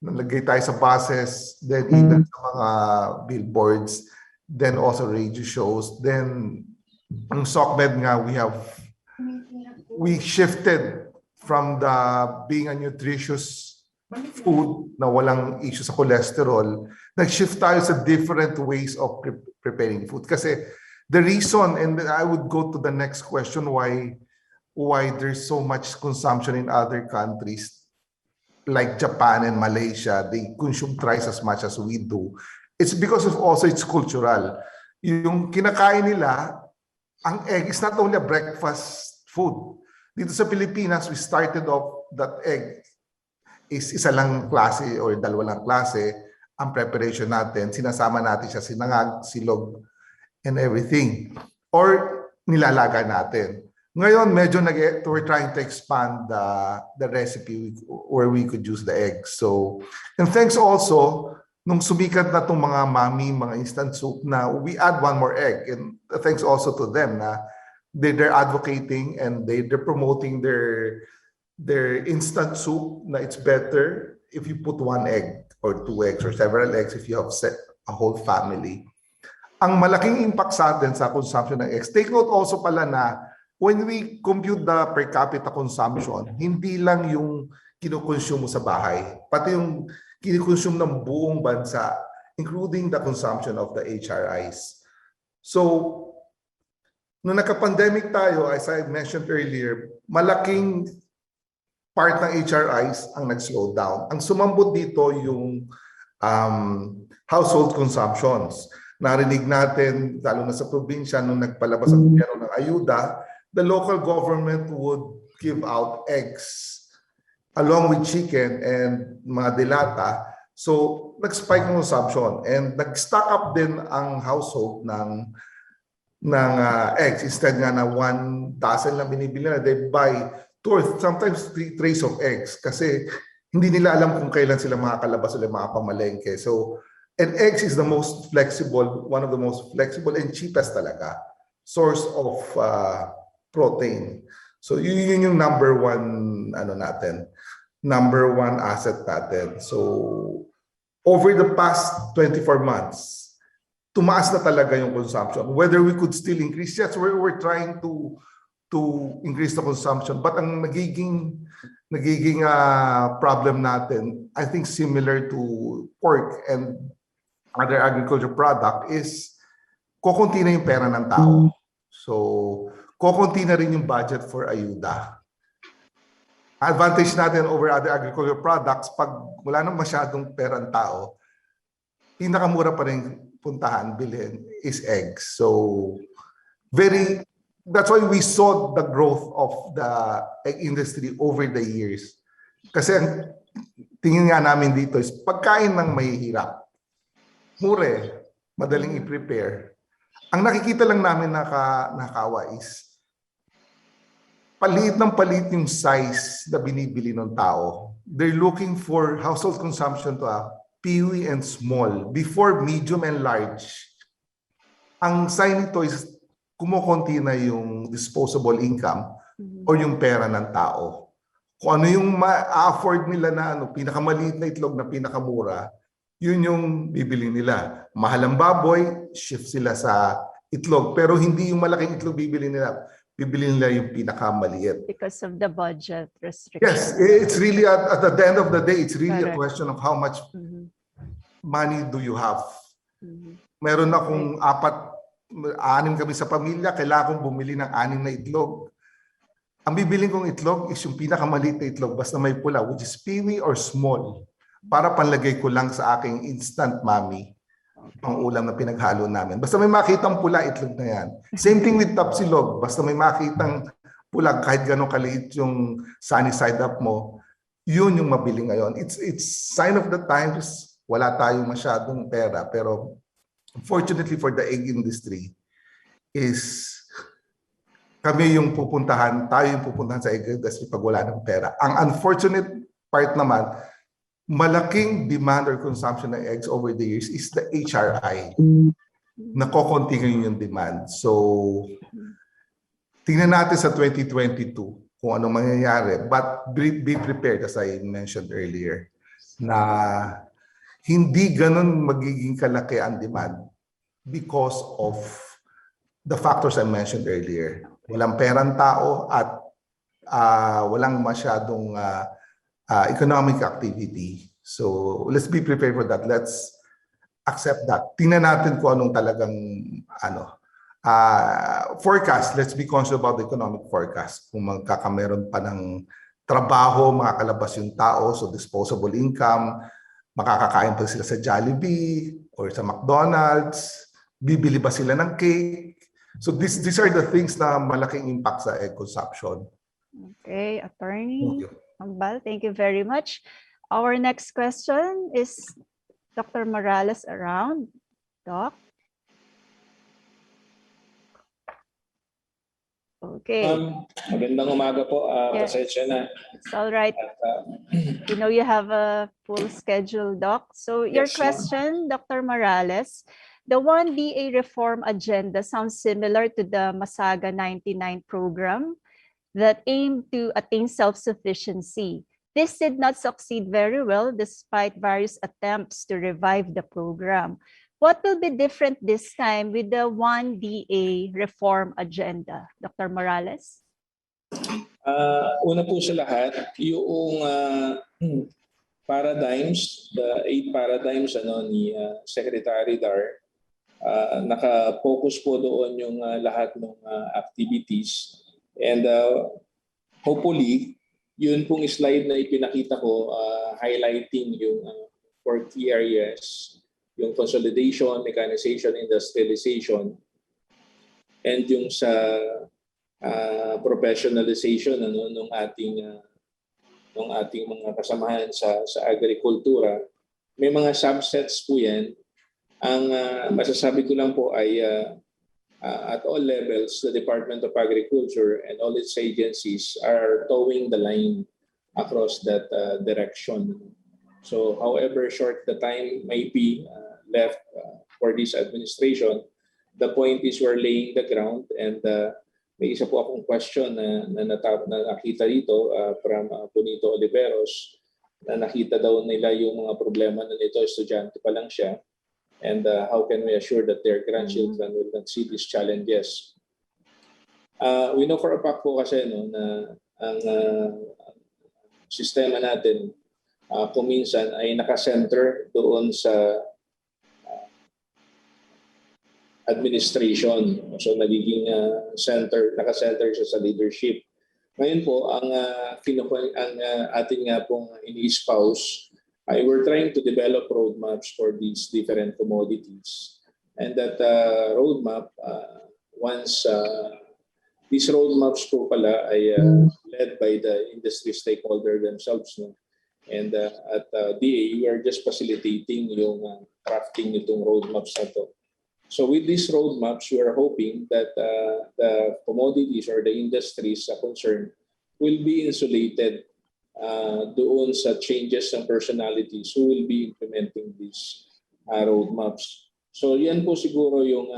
Speaker 6: Nalagay tayo sa buses, then even sa mga billboards, then also radio shows. Then, ang SOCMED nga, we shifted from being a nutritious food na walang issue sa cholesterol, nag-shift tayo sa different ways of preparing food. Kasi the reason, and I would go to the next question, why there's so much consumption in other countries, like Japan and Malaysia, they consume thrice as much as we do. It's because of also it's cultural. Yung kinakain nila, ang egg is not only a breakfast food. Dito sa Pilipinas, we started off that egg is isa lang klase or dalawa lang klase ang preparation natin. Sinasama natin siya sinangag, silog, and everything. Or nilalaga natin. Ngayon, medyo we're trying to expand the recipe where we could use the eggs. So, and thanks also, nung sumikat na itong mga mami, mga instant soup na we add one more egg. And thanks also to them na they're advocating and they're promoting their instant soup na it's better if you put 1 egg or 2 eggs or several eggs if you have a whole family. ang malaking impact sa atin sa consumption ng eggs. Take note also pala na when we compute the per capita consumption, hindi lang yung kinukonsume mo sa bahay, pati yung kinukonsume ng buong bansa, including the consumption of the HRIs. So, nung nagka-pandemic tayo, as I mentioned earlier, malaking part ng HRIs ang nag-slow down. Ang sumambot dito yung household consumptions. Narinig natin, lalo na sa probinsya, nung nagpalabas ang gobyerno ng ayuda, the local government would give out eggs along with chicken and mga dilata. So, nag-spike ng consumption and nag-stock up din ang household ng eggs. Instead nga na 1 dozen lang binibili na, they buy 2 or sometimes 3 trays of eggs kasi hindi nila alam kung kailan sila makakalabas o makapamalengke. So, and eggs is the most flexible, one of the most flexible and cheapest talaga source of protein. So, yun yung number one asset natin. So, over the past 24 months, tumaas na talaga yung consumption. Whether we could still increase, yes, we're trying to increase the consumption. But ang nagiging problem natin, I think similar to pork and other agriculture product, is kukunti na yung pera ng tao. So, kukunti na rin yung budget for ayuda. Advantage natin over other agriculture products, pag wala nang masyadong pera ng tao, pinakamura pa rin puntahan, bilhin, is eggs. So, that's why we saw the growth of the egg industry over the years. Kasi ang tingin nga namin dito is pagkain ng mahihirap, mura, madaling i-prepare. Ang nakikita lang namin nakakawa is palit yung size na binibili ng tao. They're looking for household consumption to peewee and small before medium and large. Ang sign nito is kumukonti na yung disposable income or yung pera ng tao. Kung ano yung ma-afford nila na pinakamaliit na itlog na pinakamura, yun yung bibili nila. Mahal ang baboy, shift sila sa itlog. Pero hindi yung malaking itlog bibili nila yung pinakamaliit.
Speaker 4: Because of the budget restrictions.
Speaker 6: Yes, it's really at the end of the day, it's really a question of how much money do you have. Meron akong 6 kami sa pamilya, kailangan kong bumili ng 6 na itlog. Ang bibiling kong itlog is yung pinakamaliit na itlog, basta may pula, which is peewee or small, para panlagay ko lang sa aking instant mommy, pang ulam na pinaghalo namin. Basta may makitang pula, itlog na yan. Same thing with tapsilog, basta may makitang pula, kahit gano'ng kaliit yung sunny side up mo, yun yung mabili ngayon. It's sign of the times, wala tayong masyadong pera, pero unfortunately for the egg industry is tayo yung pupuntahan sa egg industry pag wala ng pera. Ang unfortunate part naman, malaking demand or consumption ng eggs over the years is the HRI. Nakokonti ngayon yung demand. So, tingnan natin sa 2022 kung anong mangyayari. But be prepared, as I mentioned earlier, na hindi ganun magiging kalaki ang demand because of the factors I mentioned earlier. Walang perang tao at walang masyadong economic activity. So let's be prepared for that. Let's accept that. Tingnan natin kung anong talagang forecast. Let's be conscious about the economic forecast. Kung magkakameron pa ng trabaho, makakalabas yung tao, so disposable income, makakakain pa sila sa Jollibee or sa McDonald's, bibili ba sila ng cake? So these are the things na malaking impact sa egg consumption.
Speaker 4: Okay, Attorney Magbal, thank you very much. Our next question is Dr. Morales around. Doc? Okay.
Speaker 7: Magandang umaga po.
Speaker 4: Yes.
Speaker 7: Pasensya na.
Speaker 4: It's all right. You know you have a full schedule, Doc. So your
Speaker 7: Yes,
Speaker 4: question, Dr. Morales, the 1BA reform agenda sounds similar to the Masaga 99 program that aimed to attain self-sufficiency. This did not succeed very well despite various attempts to revive the program. What will be different this time with the 1DA reform agenda, Dr. Morales?
Speaker 7: Una po sa lahat, yung paradigms, the 8 paradigms ni Secretary Dar, naka-focus po doon yung lahat ng activities. And hopefully, yun pong slide na ipinakita ko, highlighting yung 4 key areas, yung consolidation, mechanization, industrialization, and yung sa professionalization ng ating mga kasamahan sa agrikultura. May mga subsets po yan. Ang masasabi ko lang po ay at all levels, the Department of Agriculture and all its agencies are towing the line across that direction. So however short the time may be left for this administration, the point is we're laying the ground. And may isa po akong question na nakita dito from Bonito Oliveros, na nakita daw nila yung mga problema na nito, estudyante pa lang siya. And how can we assure that their grandchildren will not see these challenges? We know for a fact po kasi na ang sistema natin kung minsan ay nakasenter doon sa administration. So nagiging nakasenter siya sa leadership. Ngayon po, ang ating nga pong ini-espouse ay we're trying to develop roadmaps for these different commodities. And that roadmap, once these roadmaps po pala ay led by the industry stakeholder themselves. And at DA, we are just facilitating yung crafting nitong roadmaps na to. So with these roadmaps, we are hoping that the commodities or the industries concerned will be insulated doon sa changes ng personalities who will be implementing these roadmaps. So yan po siguro yung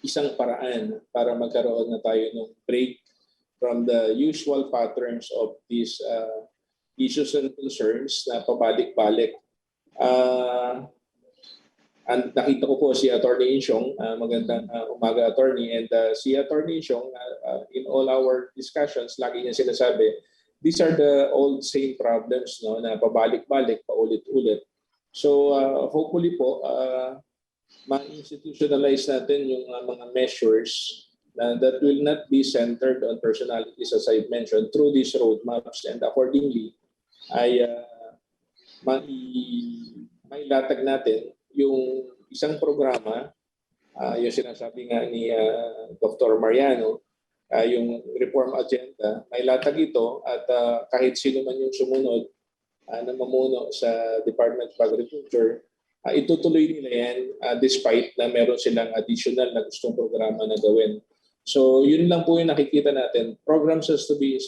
Speaker 7: isang paraan para magkaroon na tayo ng break from the usual patterns of these issues and concerns na pabalik-balik. And nakita ko po si Attorney Insyong, magandang umaga Attorney, and si Attorney Insyong, in all our discussions, lagi niya sinasabi, these are the old same problems na pabalik-balik, paulit-ulit. So hopefully po, ma-institutionalize natin yung mga measures that will not be centered on personalities as I mentioned through these roadmaps, and accordingly ay mailatag natin yung isang programa, yung sinasabi nga ni Dr. Mariano, yung reform agenda, mailatag ito at kahit sino man yung sumunod na mamuno sa Department of Agriculture, itutuloy nila yan despite na meron silang additional na gustong programa na gawin. So yun lang po yung nakikita natin. Programs has to be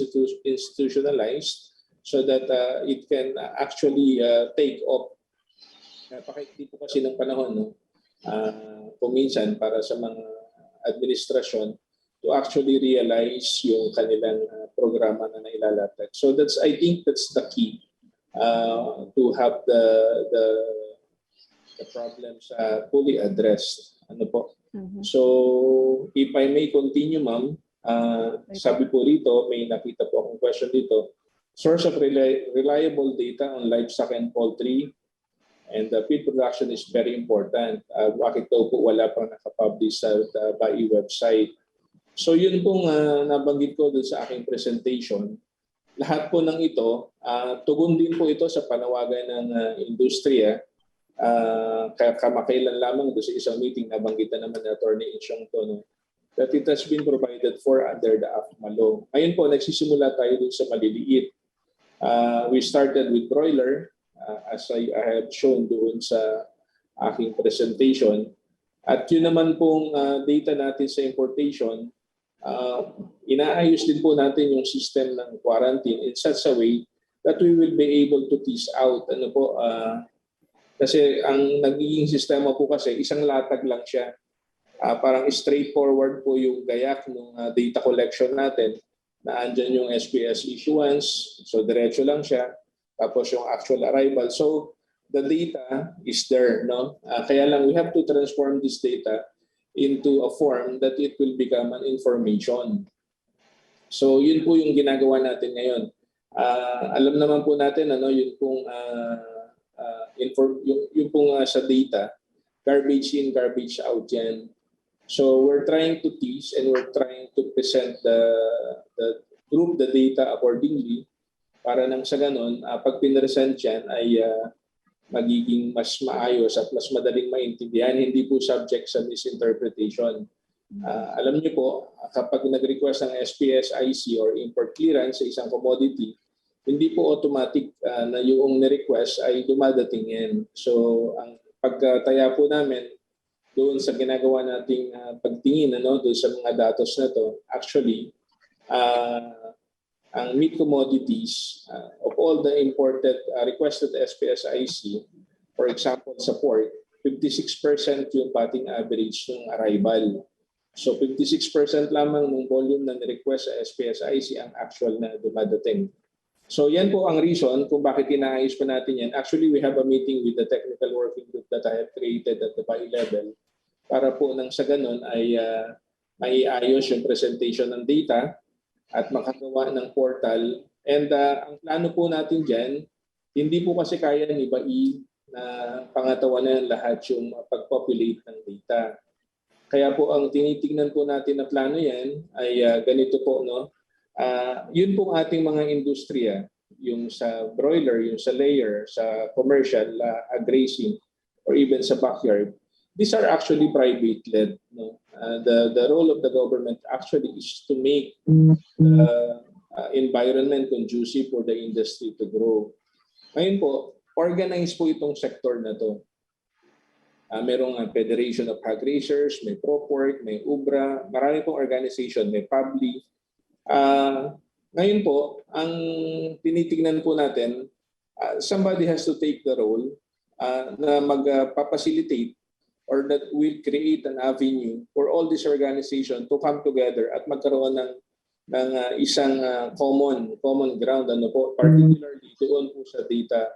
Speaker 7: institutionalized so that it can actually take off. Napakaikli po kasi ng panahon kung minsan para sa mga administrasyon to actually realize yung kanilang programa na nailalatag. So I think that's the key to have the problems fully addressed. Ano po? So if I may continue, ma'am, sabi po rito, may nakita po akong question dito. Source of reliable data on livestock and poultry and the feed production is very important. Bakit daw po wala pang nakapublish sa BAI website? So yun pong nabanggit ko doon sa aking presentation. Lahat po ng ito, tugon din po ito sa panawagan ng industriya. Kamakailan lamang doon sa isang meeting, nabanggitan naman ni Attorney Insyong to, that it has been provided for under the AFMA law. Ngayon po, nagsisimula tayo doon sa maliliit. We started with broiler, as I have shown doon sa aking presentation. At yun naman pong data natin sa importation, inaayos din po natin yung system ng quarantine in such a way that we will be able to tease out. Kasi ang nagiging sistema po kasi, isang latag lang siya. Parang straightforward po yung gayak ng data collection natin na andyan yung SPS issuance. So diretso lang siya. Tapos yung actual arrival. So the data is there, no? Kaya lang we have to transform this data into a form that it will become an information. So yun po yung ginagawa natin ngayon. Alam naman po natin yun pong sa data, garbage in, garbage out yan. So we're trying to tease and we're trying to present group the data accordingly para nang sa ganun, pag pinresent yan ay magiging mas maayos at mas madaling maintindihan, hindi po subject sa misinterpretation. Alam niyo po, kapag nag-request ng SPS-IC or import clearance sa isang commodity, hindi po automatic na yung ni-request ay dumadating yan. So ang pagtaya po namin doon sa ginagawa nating pagtingin doon sa mga datos na to, actually ang meat commodities of all the imported requested SPS-IC, for example sa pork, 56% yung pating average ng arrival. So 56% lamang ng volume na ni-request sa SPS-IC ang actual na dumadating. So yan po ang reason kung bakit inaayos pa natin yan. Actually, we have a meeting with the technical working group that I have created at the BI level para po nang sa ganun ay maiayos yung presentation ng data at makagawa ng portal. And ang plano po natin dyan, hindi po kasi kaya ni BI na pangatawanan lahat yung pag-populate ng data. Kaya po ang tinitingnan po natin na plano yan ay ganito po, no? Yun pong ating mga industriya, yung sa broiler, yung sa layer, sa commercial, grazing, or even sa backyard. These are actually private-led. No? The role of the government actually is to make the environment conducive for the industry to grow. Ngayon po, organize po itong sector na to. Merong Federation of Hog Raisers, may ProPork, may UBRA, marami pong organization, may PABLI. Ngayon po, ang tinitingnan po natin, somebody has to take the role na magpapacilitate or that will create an avenue for all these organizations to come together at magkaroon ng isang common ground, particularly doon po sa data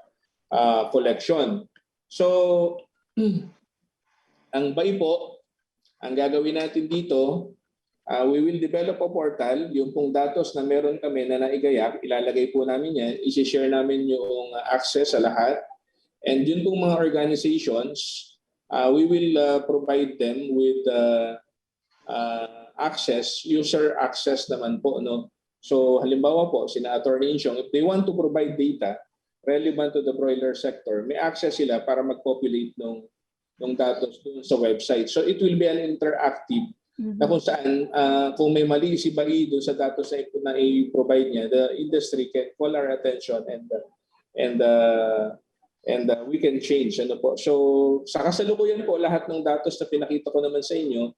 Speaker 7: collection. So, ang BI po, ang gagawin natin dito, we will develop a portal, yung pong datos na meron kami na naigayak, ilalagay po namin yan, isi-share namin yung access sa lahat. And yun pong mga organizations, we will provide them with access, user access naman po. No? So halimbawa po, sina Attorney Insyong, if they want to provide data relevant to the broiler sector, may access sila para mag-populate ng datos doon sa website. So it will be an interactive na kung saan kung may mali si BI doon sa datos na i-provide niya, the industry can call our attention and we can change. So sa kasalukuyan po, lahat ng datos na pinakita ko naman sa inyo,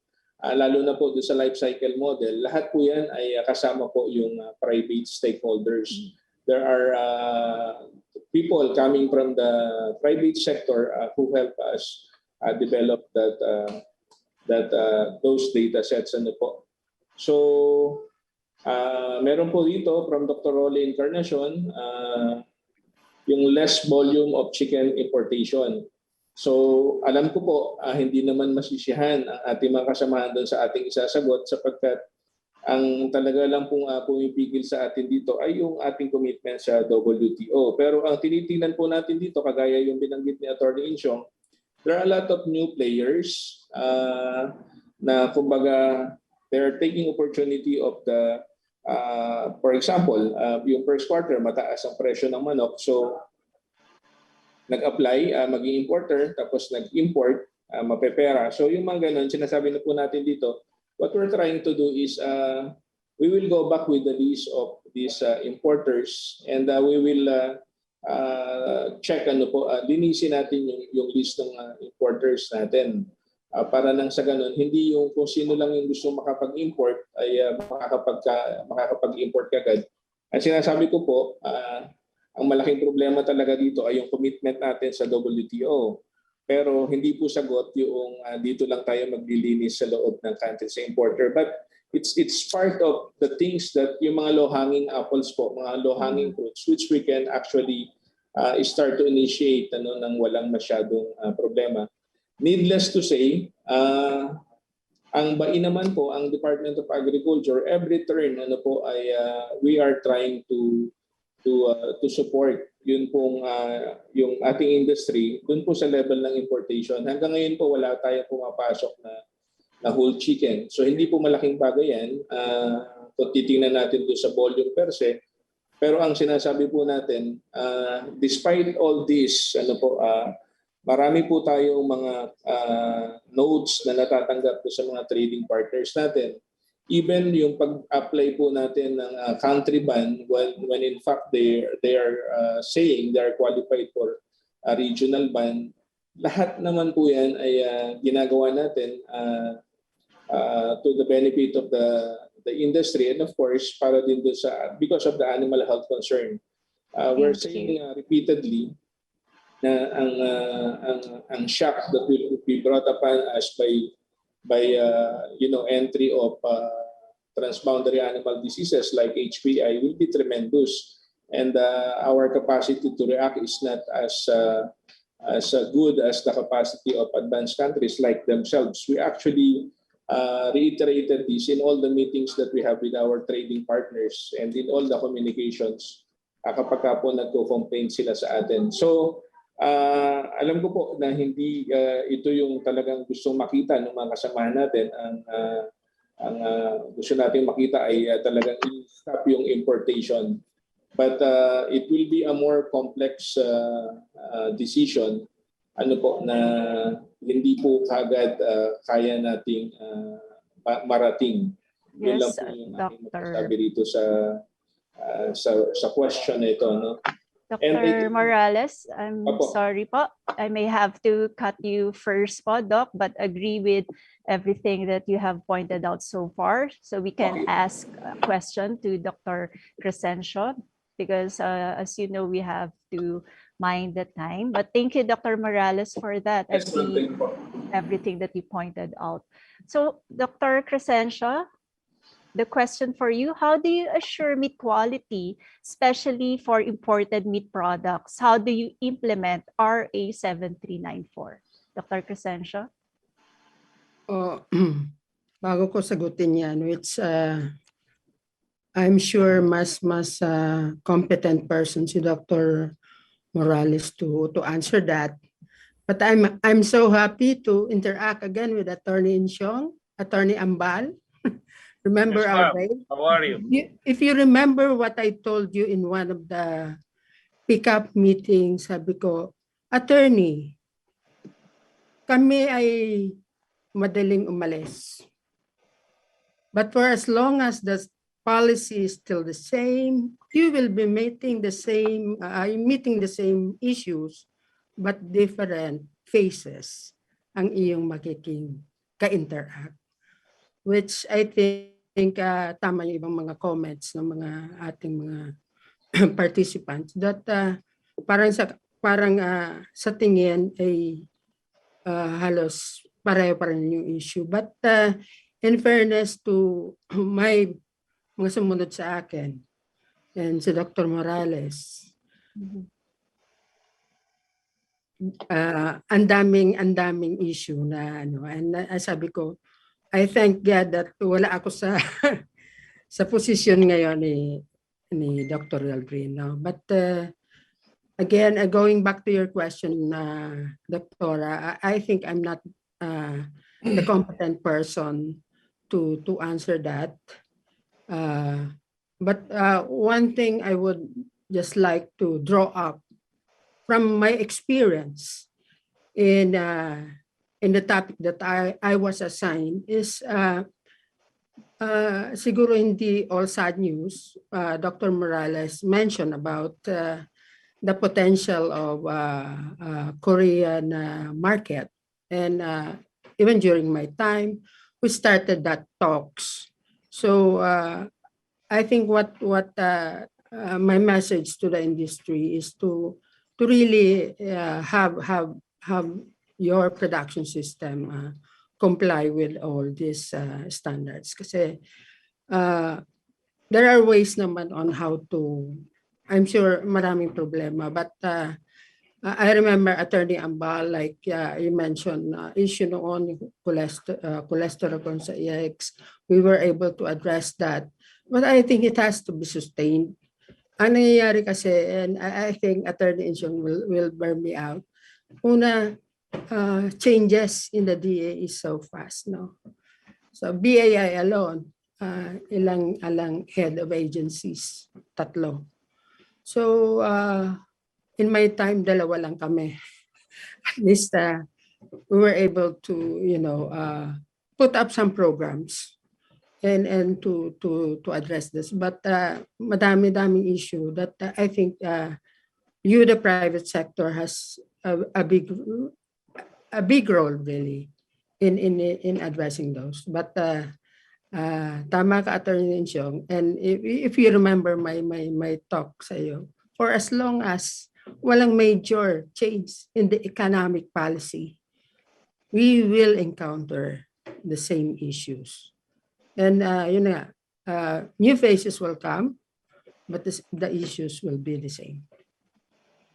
Speaker 7: lalo na po doon sa life cycle model, lahat po yan ay kasama po yung private stakeholders. There are people coming from the private sector who help us develop those data sets. So meron po dito from Dr. Rolly Encarnacion, yung less volume of chicken importation. So alam ko po, hindi naman masisiyahan ang ating mga kasamahan doon sa ating isasagot sapagkat ang talaga lang pong pumipigil sa atin dito ay yung ating commitment sa WTO. Pero ang tinitingnan po natin dito, kagaya yung binanggit ni Attorney Insyong, there are a lot of new players na kumbaga they're taking opportunity of the for example, yung first quarter mataas ang presyo ng manok, so nag-apply maging importer tapos nag-import mapepera. So yung mga ganun, sinasabi na po natin dito, what we're trying to do is we will go back with the list of these importers and we will check linisin natin yung list ng importers natin para nang sa ganun hindi yung kung sino lang yung gusto makapag-import ay makakapag-import kagad. Ang sinasabi ko po, ang malaking problema talaga dito ay yung commitment natin sa WTO. Pero hindi po sagot yung dito lang tayo maglilinis sa loob ng country sa importer. But it's part of the things that yung mga low-hanging apples po, mga low-hanging fruits which we can actually start to initiate nang walang masyadong problema. Needless to say, ang bain naman po, ang Department of Agriculture, every turn ay we are trying to support yun pong yung ating industry dun po sa level ng importation. Hanggang ngayon po wala tayong pumapasok na whole chicken. So hindi po malaking bagay yan kung titingnan natin doon sa volume per se. Pero ang sinasabi po natin, despite all this, marami po tayong mga notes na natatanggap po sa mga trading partners natin. Even yung pag-apply po natin ng country ban when in fact they are saying they are qualified for a regional ban, lahat naman po yan ay ginagawa natin to the benefit of the industry and of course para din doon sa because of the animal health concern. We're saying repeatedly na ang shock that will be brought upon us by entry of transboundary animal diseases like HPI will be tremendous, and our capacity to react is not as good as the capacity of advanced countries like themselves. We actually reiterated this in all the meetings that we have with our trading partners and in all the communications kapag po nagko-complain sila sa atin. So alam ko po na hindi ito yung talagang gustong makita ng mga kasamahan natin. Ang gusto natin makita ay talagang i-stop yung importation. But it will be a more complex decision na hindi po kagad kaya nating marating. Yun lang
Speaker 4: Yes,
Speaker 7: po yung aking
Speaker 4: Doctor.
Speaker 7: masasabi rito sa question na ito. No?
Speaker 4: Dr. Morales, I'm
Speaker 7: Opo.
Speaker 4: sorry po. I may have to cut you first po, Doc, but agree with everything that you have pointed out so far. So we can ask a question to Dr. Crescencio because as you know, we have to mind the time. But thank you, Dr. Morales, for that. Everything that you pointed out. So Dr. Crescencio, the question for you, how do you assure meat quality, especially for imported meat products? How do you implement RA 7394? Dr. Crescencio?
Speaker 8: Bago ko sagutin yan, I'm sure mas competent person si Dr. Morales to answer that. But I'm so happy to interact again with Attorney Insyong, Attorney Ambal. Remember our day?
Speaker 9: How are you?
Speaker 8: If you remember what I told you in one of the pick-up meetings, sabi ko, Attorney, kami ay madaling umalis. But for as long as the policy is still the same, you will be meeting the same issues, but different faces ang iyong makiking ka-interact. Which I think tama yung ibang mga comments ng mga ating mga participants that parang sa tingin ay halos pareho pa rin yung issue. But in fairness to my mga sumunod sa akin and si Dr. Morales, ang daming issue na and sabi ko, I thank God that wala ako sa posisyon ngayon ni Dr. Aldrino. But again, going back to your question, Doctora, I think I'm not the competent person to answer that. But one thing I would just like to draw up from my experience in the topic that I was assigned is siguro hindi all sad news. Dr. Morales mentioned about the potential of Korean market, and even during my time, we started that talks. So I think what my message to the industry is to really have your production system comply with all these standards. Kasi there are ways naman on how I'm sure maraming problema. But I remember Attorney Ambal, like you mentioned, issue noon, cholesterol kung sa eggs. We were able to address that. But I think it has to be sustained. Ang nangyayari kasi, and I think Attorney Insyong will bear me out, una, changes in the DA is so fast, no? So BAI alone, ilang head of agencies, 3. So in my time, 2 lang kami. At least we were able to, put up some programs and to address this. But madami-daming issue that I think you, the private sector, has a big role really in addressing those. But tama ka, Attorney Insyong, and if you remember my talk sa iyo, for as long as walang major change in the economic policy, we will encounter the same issues. And new faces will come, but the issues will be the same.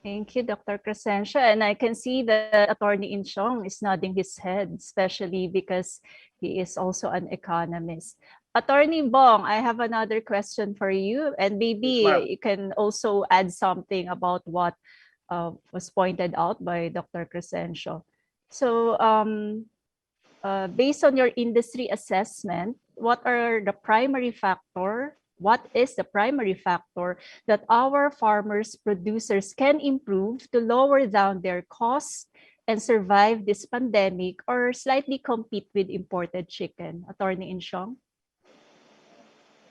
Speaker 4: Thank you, Dr. Crescencio. And I can see that Attorney Insyong is nodding his head, especially because he is also an economist. Attorney Bong, I have another question for you, and maybe you can also add something about what was pointed out by Dr. Crescencio. So based on your industry assessment, what is the primary factor that our farmers, producers can improve to lower down their costs and survive this pandemic or slightly compete with imported chicken? Attorney Insyong?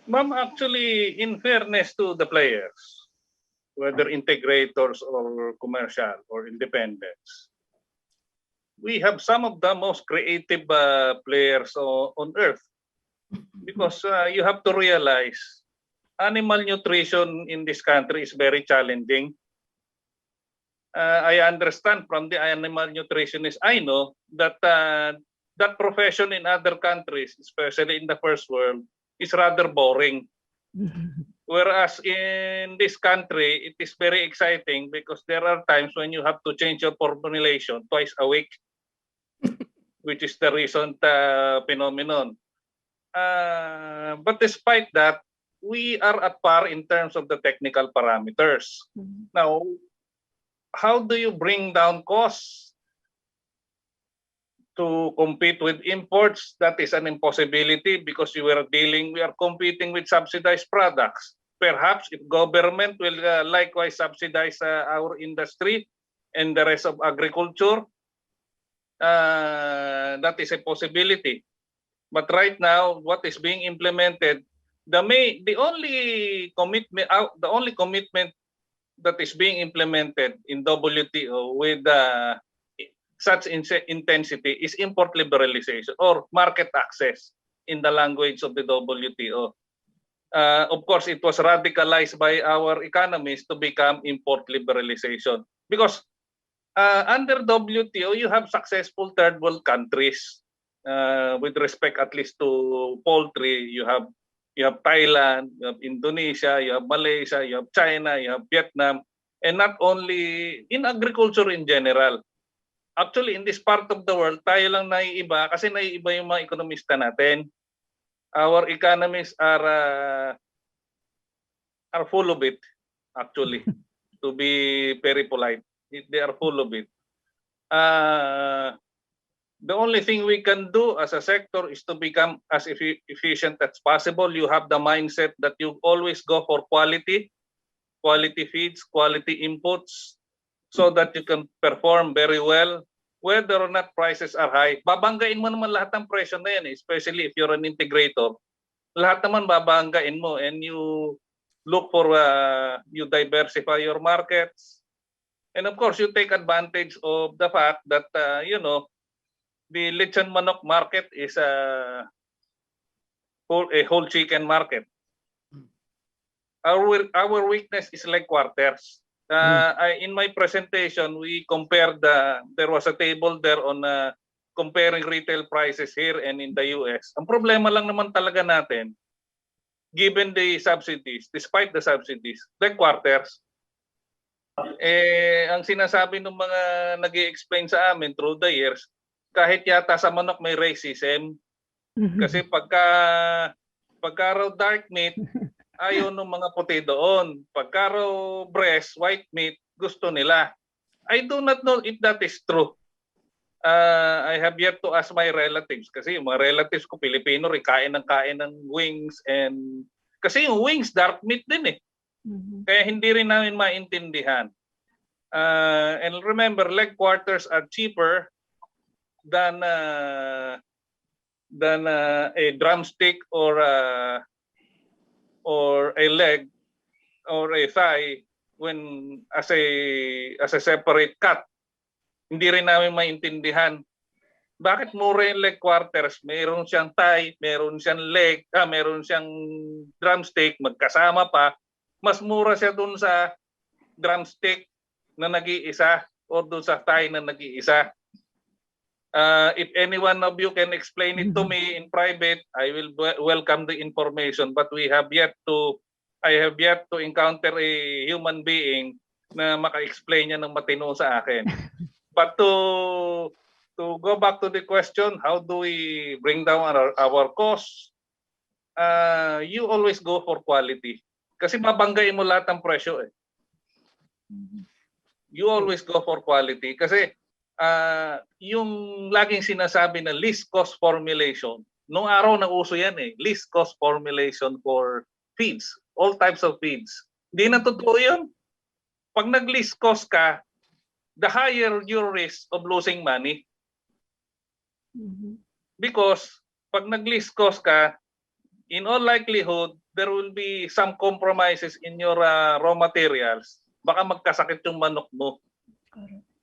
Speaker 9: Ma'am, actually, in fairness to the players, whether integrators or commercial or independents, we have some of the most creative players on earth. Because you have to realize, animal nutrition in this country is very challenging. I understand from the animal nutritionist, I know that that profession in other countries, especially in the first world, is rather boring. Whereas in this country, it is very exciting because there are times when you have to change your formulation twice a week, which is the recent phenomenon. But despite that, we are at par in terms of the technical parameters. Now, how do you bring down costs to compete with imports? That is an impossibility because we are competing with subsidized products. Perhaps if government will likewise subsidize our industry and the rest of agriculture, that is a possibility. But right now, what is being implemented, the only commitment that is being implemented in WTO with such intensity is import liberalization or market access in the language of the WTO. Of course, it was radicalized by our economists to become import liberalization because under WTO, you have successful third world countries. With respect at least to poultry, you have Thailand, you have Indonesia, you have Malaysia, you have China, you have Vietnam, and not only in agriculture in general. Actually, in this part of the world, tayo lang naiiba kasi naiiba yung mga ekonomista natin. Our economists are full of it, actually, to be very polite. They are full of it. The only thing we can do as a sector is to become as efficient as possible. You have the mindset that you always go for quality feeds, quality inputs, so that you can perform very well, whether or not prices are high. Babanggain mo naman lahat ng presyo na yan, especially if you're an integrator. Lahat naman babanggain mo and you look for, you diversify your markets. And of course, you take advantage of the fact that, the lechon manok market is a whole chicken market. Our weakness is like quarters. In my presentation, we compared there was a table there on comparing retail prices here and in the US. Ang problema lang naman talaga natin, given the subsidies, despite the subsidies, leg quarters. Ang sinasabi ng mga nag-i-explain sa amin through the years, kahit yata sa manok may racism. Kasi pagka raw dark meat, ayaw ng mga puti doon. Pagka raw breast, white meat, gusto nila. I do not know if that is true. I have yet to ask my relatives kasi yung mga relatives ko Pilipino rin kain ng wings and kasi yung wings dark meat din eh. Kaya hindi rin namin maintindihan. And remember, leg quarters are cheaper than a drumstick or a leg or a thigh when as a separate cut. Hindi rin namin maintindihan bakit mura yung leg quarters. Meron siyang thigh, meron siyang leg, meron siyang drumstick, magkasama pa. Mas mura siya dun sa drumstick na nag-iisa o dun sa thigh na nag-iisa. If any one of you can explain it to me in private, I will welcome the information. But I have yet to encounter a human being na maka-explain niya ng matino sa akin. But to go back to the question, how do we bring down our costs? You always go for quality. Kasi mabanggain mo lahat ng presyo eh. You always go for quality. Kasi yung laging sinasabi na least cost formulation, nung araw na uso yan eh, least cost formulation for feeds, all types of feeds. Hindi na totoo yun. Pag nag-least cost ka, the higher your risk of losing money. Because pag nag-least cost ka, in all likelihood, there will be some compromises in your raw materials. Baka magkasakit yung manok mo.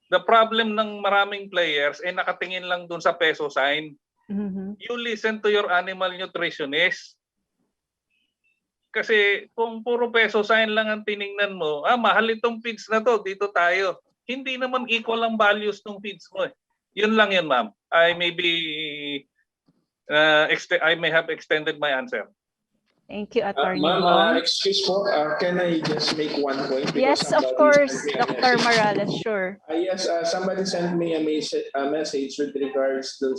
Speaker 9: The problem ng maraming players ay nakatingin lang dun sa peso sign. You listen to your animal nutritionist. Kasi kung puro peso sign lang ang tiningnan mo, mahal itong feeds na to, dito tayo. Hindi naman equal ang values ng feeds mo eh. Yun lang yun, ma'am. I may have extended my answer.
Speaker 4: Thank you, Attorney
Speaker 7: Ma'am,
Speaker 4: Bong.
Speaker 7: excuse po, can I just make one point?
Speaker 4: Yes, of course, Dr. Morales, sure.
Speaker 7: Yes, somebody sent me a message with regards to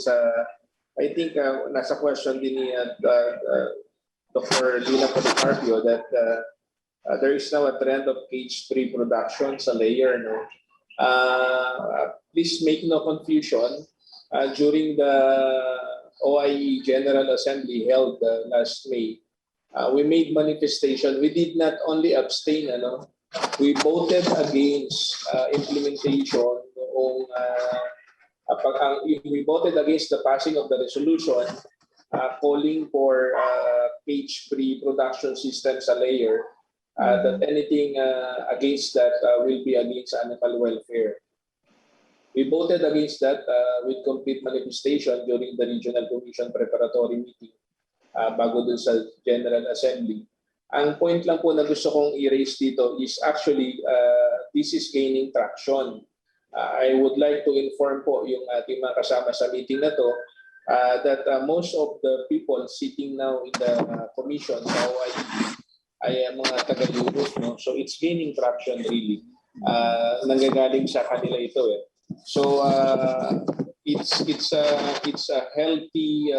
Speaker 7: I think nasa question din ni Dr. Lina Policarpio that there is now a trend of cage-free production sa layer. No? Please make no confusion. During the OIE General Assembly held last May, we made manifestation. We did not only abstain, we voted against implementation. We voted against the passing of the resolution calling for cage-free production system sa layer. That anything against that will be against animal welfare. We voted against that with complete manifestation during the Regional Commission preparatory meeting bago dun sa General Assembly. Ang point lang po na gusto kong i-raise dito is actually this is gaining traction. I would like to inform po yung ating mga kasama sa meeting na to that most of the people sitting now in the commission sa OIE ay mga taga-Europe. No? So it's gaining traction really. Nanggagaling sa kanila ito eh. So it's a healthy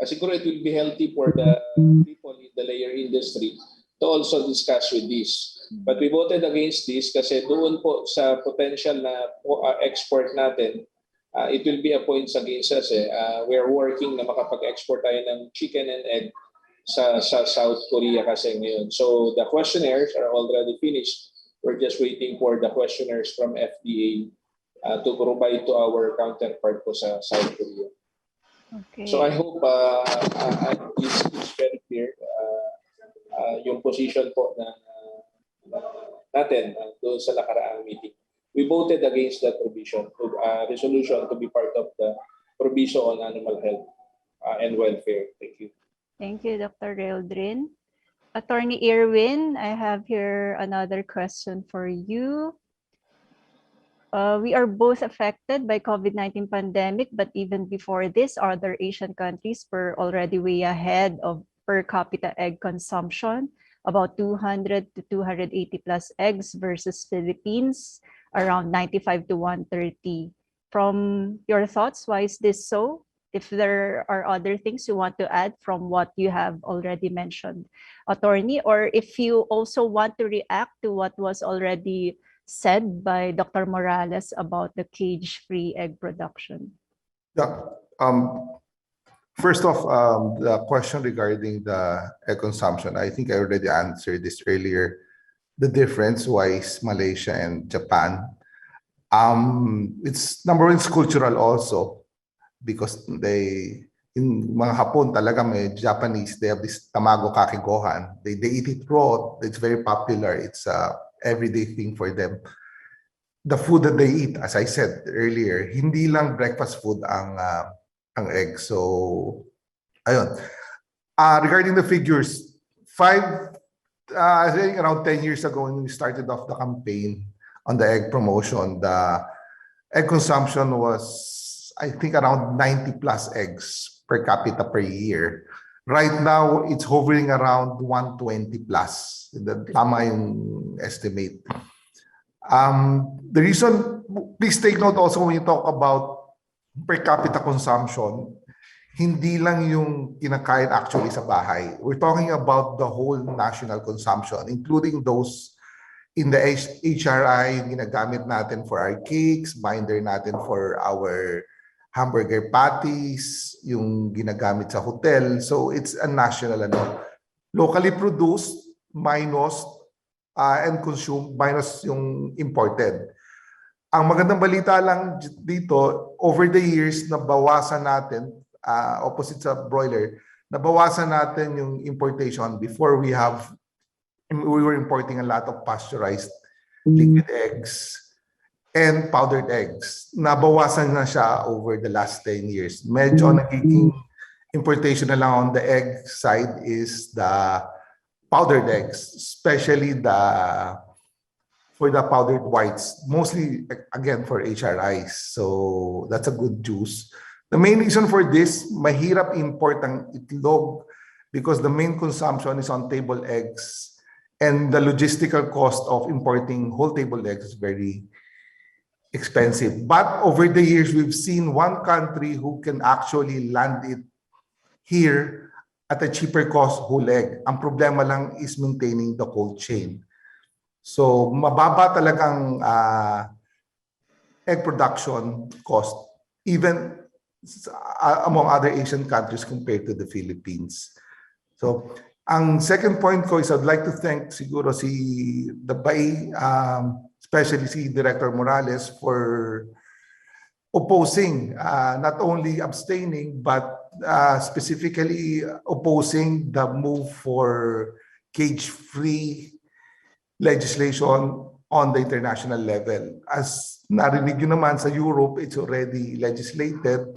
Speaker 7: siguro it will be healthy for the people in the layer industry to also discuss with this. But we voted against this kasi doon po sa potential na export natin, it will be a points against us. We are working na makapag-export tayo ng chicken and egg sa South Korea kasi ngayon. So the questionnaires are already finished. We're just waiting for the questionnaires from FDA to provide to our counterpart po sa South Korea.
Speaker 4: Okay.
Speaker 7: So I hope it's very clear yung position po na natin doon sa nakaraang meeting. We voted against that provision, resolution to be part of the provision on animal health and welfare. Thank you.
Speaker 4: Thank you, Dr. Reldrin. Attorney Irwin, I have here another question for you. We are both affected by COVID-19 pandemic, but even before this, other Asian countries were already way ahead of per capita egg consumption, about 200 to 280 plus eggs versus Philippines, around 95 to 130. From your thoughts, why is this so? If there are other things you want to add from what you have already mentioned, Attorney, or if you also want to react to what was already said by Dr. Morales about the cage-free egg production.
Speaker 6: Yeah. First off, the question regarding the egg consumption, I think I already answered this earlier. The difference, why is Malaysia and Japan? It's number one, it's cultural also, because in mga Hapon talaga may Japanese, they have this tamago kakigohan. They eat it raw. It's very popular. It's a everyday thing for them. The food that they eat, as I said earlier, hindi lang breakfast food ang egg. So, ayun. Regarding the figures, I think around 10 years ago when we started off the campaign on the egg promotion, the egg consumption was, I think, around 90 plus eggs per capita per year. Right now, it's hovering around 120 plus. Tama yung estimate. The reason, please take note also when you talk about per capita consumption, hindi lang yung kinakain actually sa bahay. We're talking about the whole national consumption, including those in the HRI, yung ginagamit natin for our cakes, binder natin for our hamburger patties, yung ginagamit sa hotel. So it's a national, locally produced minus and consumed minus yung imported. Ang magandang balita lang dito, over the years, nabawasan natin, opposite sa broiler, nabawasan natin yung importation. Before we were importing a lot of pasteurized liquid eggs and powdered eggs. Nabawasan na siya over the last 10 years. Medyo nagiging importation na lang on the egg side is the powdered eggs, especially for the powdered whites, mostly again for HRIs. So that's a good juice. The main reason for this, mahirap import ang itlog because the main consumption is on table eggs and the logistical cost of importing whole table eggs is very expensive. But over the years, we've seen one country who can actually land it here at a cheaper cost whole egg. Ang problema lang is maintaining the cold chain. So mababa talagang egg production cost even among other Asian countries compared to the Philippines. So ang second point ko is I'd like to thank siguro the BAI, especially si Director Morales for opposing, not only abstaining, but specifically opposing the move for cage-free legislation on the international level. As narinig nyo naman sa Europe, it's already legislated.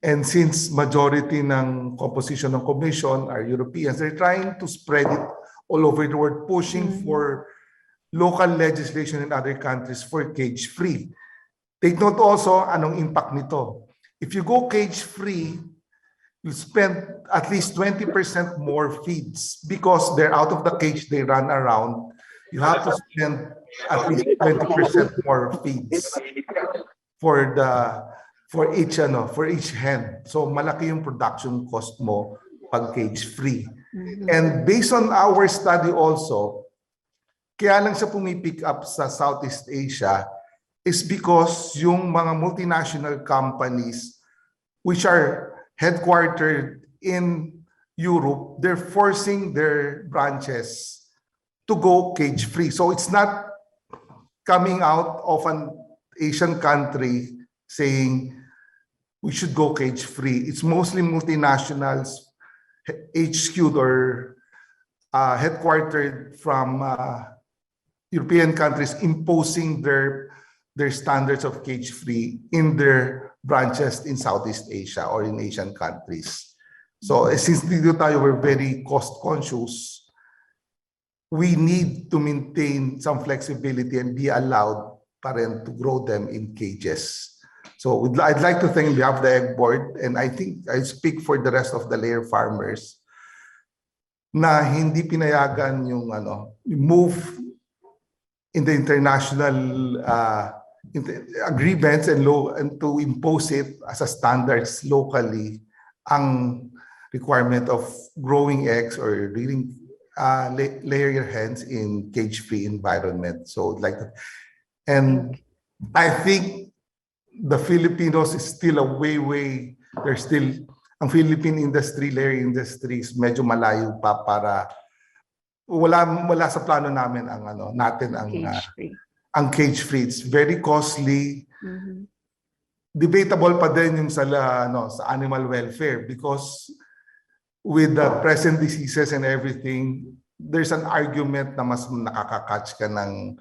Speaker 6: And since majority ng composition ng commission are Europeans, they're trying to spread it all over the world, pushing for local legislation in other countries for cage-free. Take note also anong impact nito. If you go cage-free, you spend at least 20% more feeds because they're out of the cage, they run around. You have to spend at least 20% more feeds for each hen. So malaki yung production cost mo pag cage-free. And based on our study also, kaya lang siya pumipick up sa Southeast Asia is because yung mga multinational companies which are headquartered in Europe, they're forcing their branches to go cage-free. So it's not coming out of an Asian country saying we should go cage-free. It's mostly multinationals HQ'd or headquartered from European countries imposing their standards of cage-free in their branches in Southeast Asia or in Asian countries. So since dito tayo we're very cost-conscious, we need to maintain some flexibility and be allowed pa rin to grow them in cages. So I'd like to thank on behalf of the Egg Board, and I think I speak for the rest of the layer farmers. na hindi pinayagan yung move in the international agreements and to impose it as a standards locally ang requirement of growing eggs or rearing layer your hens in cage-free environment. So like that. And I think the Filipinos is still a way, there's still, ang Philippine industry, layer industry is medyo malayo pa para wala sa plano namin ang
Speaker 4: Cage-free.
Speaker 6: ang cage-free. It's very costly. Debatable pa din yung sa animal welfare because with the present diseases and everything, there's an argument na mas nakaka-catch ka ng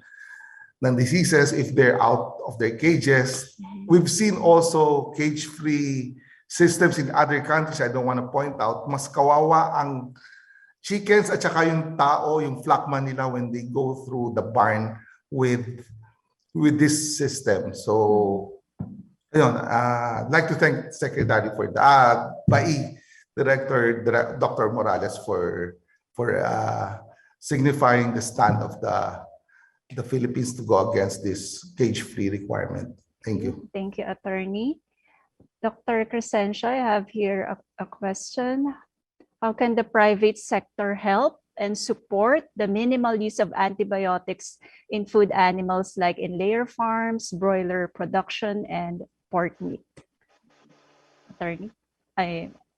Speaker 6: diseases if they're out of their cages. We've seen also cage-free systems in other countries. I don't want to point out, mas kawawa ang chickens at saka yung tao, yung flockman nila when they go through the barn with this system. So, I'd like to thank Secretary for that, Director Dr. Morales for signifying the stand of the Philippines to go against this cage-free requirement. Thank you.
Speaker 4: Thank you, Attorney. Dr. Crescencio, I have here a question. How can the private sector help and support the minimal use of antibiotics in food animals like in layer farms, broiler production, and pork meat? Attorney,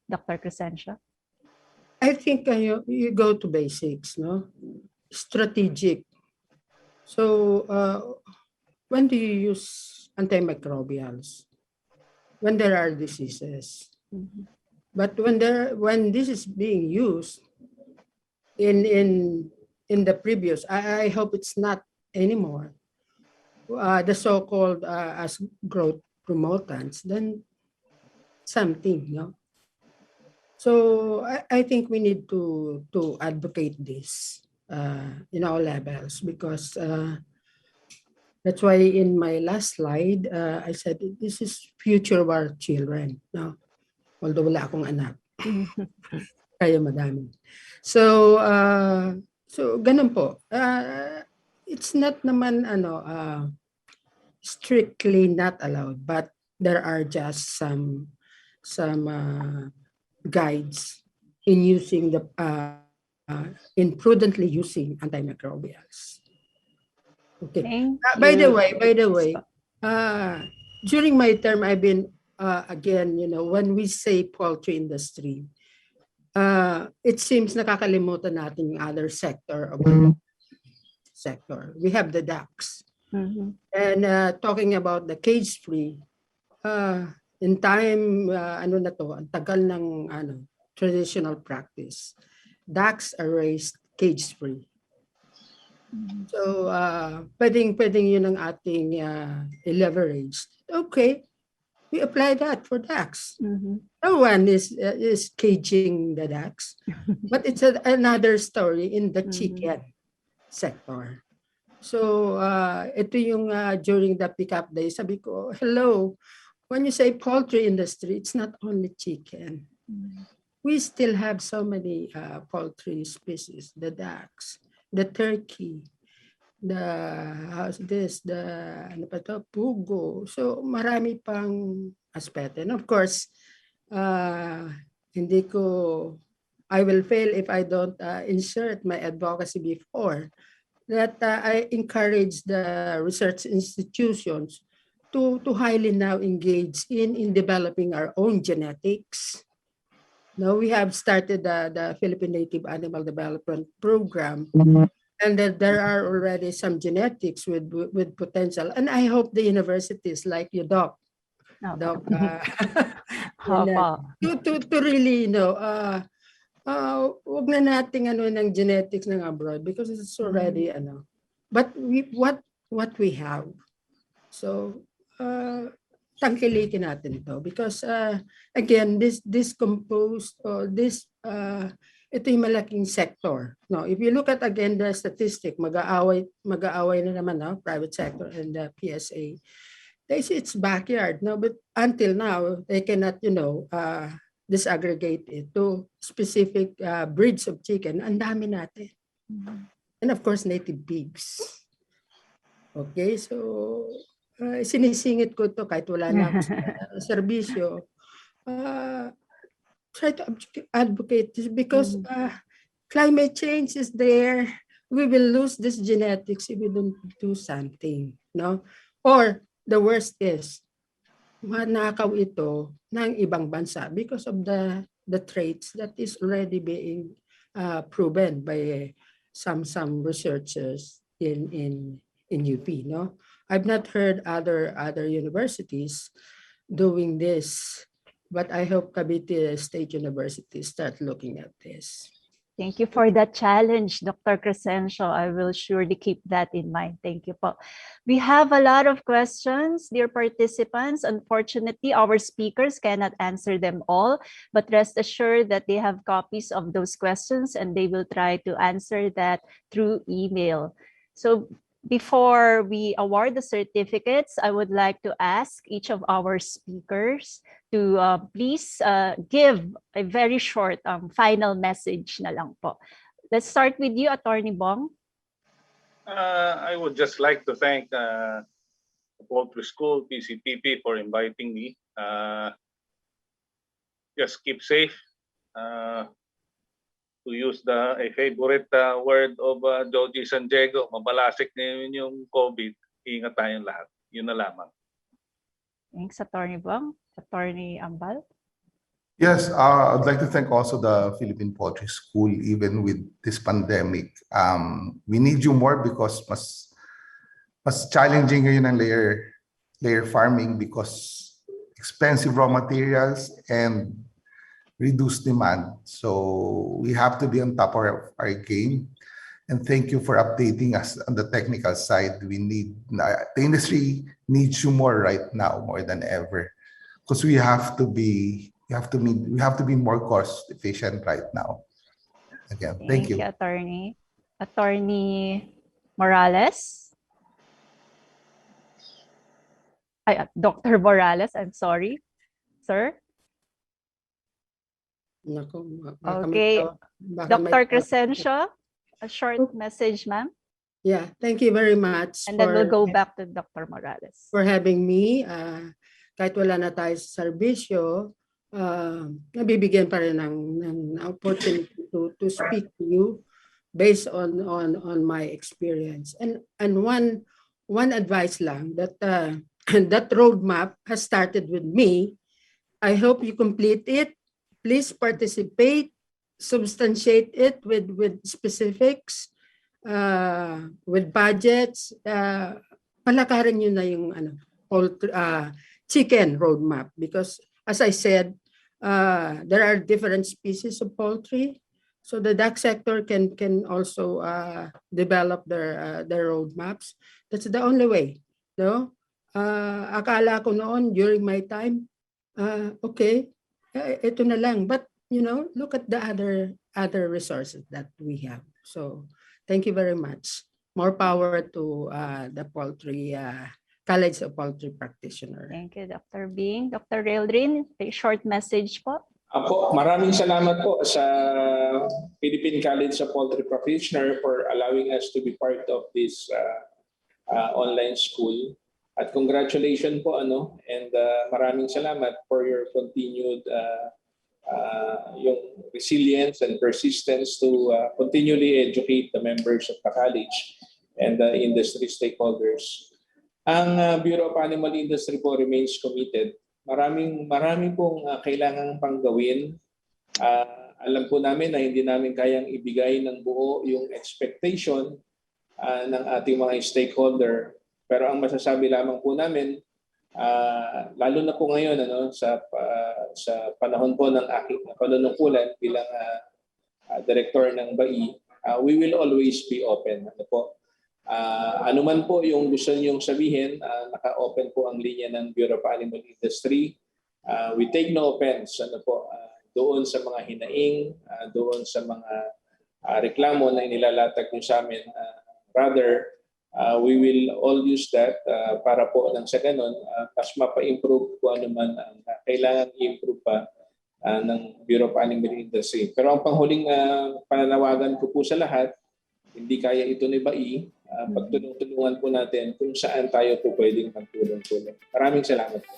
Speaker 4: Dr. Crescencio.
Speaker 8: I think you go to basics, no? Strategic. So when do you use antimicrobials? When there are diseases. But when this is being used in the previous, I hope it's not anymore, the so-called as growth promotants, then something, So I think we need to advocate this in all levels because that's why in my last slide I said this is future of our children. No? Although wala akong anak. Kaya madami. So ganun po. It's not naman strictly not allowed, but there are just some guides in using in prudently using antimicrobials. Okay. By the way, during my term, I've been again, when we say poultry industry, it seems nakakalimutan natin yung other sector of the sector. We have the ducks. And talking about the cage-free, in time, ang tagal ng traditional practice. Ducks are raised cage-free. So, pwedeng yun ang ating leverage. Okay. We apply that for ducks. No one is caging the ducks, but it's another story in the chicken sector. So ito yung during the pickup day, sabi ko, hello, when you say poultry industry, it's not only chicken. We still have so many poultry species, the ducks, the turkey, the pugo. So marami pang aspeto. And of course, I will fail if I don't insert my advocacy before that I encourage the research institutions to highly now engage in developing our own genetics. Now we have started the Philippine Native Animal Development Program. And that there are already some genetics with potential. And I hope the universities like you, Doc, to really, wag na nating ng genetics ng abroad because it's already, but what we have. So, tangkilikin natin ito because, again, this composed, ito yung malaking sector. No, if you look at again the statistic, mag-aaway na naman private sector and the PSA. They say it's backyard. No, but until now they cannot, disaggregate it to specific breeds of chicken, ang dami natin. And of course, native pigs. Okay, so sinisingit ko to kahit wala na ako sa serbisyo. Try to advocate this because climate change is there. We will lose this genetics if we don't do something, no? Or the worst is, manakaw ito ng ibang bansa because of the traits that is already being proven by some researchers in UP, no? I've not heard other universities doing this, but I hope Cavite State University start looking at this.
Speaker 4: Thank you for that challenge, Dr. Crescencio. I will surely keep that in mind. Thank you po. We have a lot of questions, dear participants. Unfortunately, our speakers cannot answer them all, but rest assured that they have copies of those questions and they will try to answer that through email. So before we award the certificates, I would like to ask each of our speakers to please give a very short final message na lang po. Let's start with you, Attorney Bong.
Speaker 9: I would just like to thank the Poultry School, PCPP, for inviting me. Just keep safe. To use a favorite word of Joji San Diego, mabalasik ngayon yung COVID. Ingat tayong lahat. Yun na lamang.
Speaker 4: Thanks, Attorney Bong. Attorney Ambal.
Speaker 6: Yes, I'd like to thank also the Philippine Poultry School, even with this pandemic. We need you more because mas challenging ngayon ang layer farming because expensive raw materials and reduced demand. So we have to be on top of our game. And thank you for updating us on the technical side. We need the industry needs you more right now, more than ever, because we have to be more cost efficient right now. Again, thank you.
Speaker 4: Attorney. Attorney Morales. Dr. Morales, I'm sorry, sir. Okay, Dr. Crescencio, a short message, ma'am.
Speaker 8: Yeah, thank you very much.
Speaker 4: And then we'll go back to Dr. Morales.
Speaker 8: For having me. Kahit wala na tayo sa serbisyo, nabibigyan pa rin ng opportunity to speak to you based on my experience. And one advice lang that that roadmap has started with me. I hope you complete it. Please participate, substantiate it with specifics, with budgets. Palakarin nyo na yung chicken roadmap because, as I said, there are different species of poultry. So the duck sector can also develop their roadmaps. That's the only way. No? Akala ko noon during my time, okay, ito na lang. But look at the other resources that we have. So thank you very much. More power to the poultry College of Poultry Practitioner.
Speaker 4: Thank you, Dr. Bing. Dr. Reldrin, a short message po.
Speaker 7: Maraming salamat po sa Philippine College of Poultry Practitioner for allowing us to be part of this online school. At congratulations po and maraming salamat for your continued yung resilience and persistence to continually educate the members of the college and the industry stakeholders. Ang Bureau of Animal Industry po remains committed. Maraming pong kailangang panggawin. Alam po namin na hindi namin kayang ibigay ng buo yung expectation ng ating mga stakeholder. Pero ang masasabi lamang po namin, lalo na po ngayon sa panahon po ng aking panunungkulan bilang director ng BAI, we will always be open. Ano man po yung gusto niyong sabihin, naka-open po ang linya ng Bureau of Animal Industry. We take no offense doon sa mga hinaing, doon sa mga reklamo na inilalatag niyo sa amin. Rather, we will all use that para po nang sa ganun, mas mapa-improve kung ano man ang kailangan i-improve pa ng Bureau of Animal Industry. Pero ang panghuling pananawagan ko po sa lahat, hindi kaya ito ni Bai, pagtulong-tulungan po natin kung saan tayo po pwedeng magtulong-tulong. Maraming salamat po.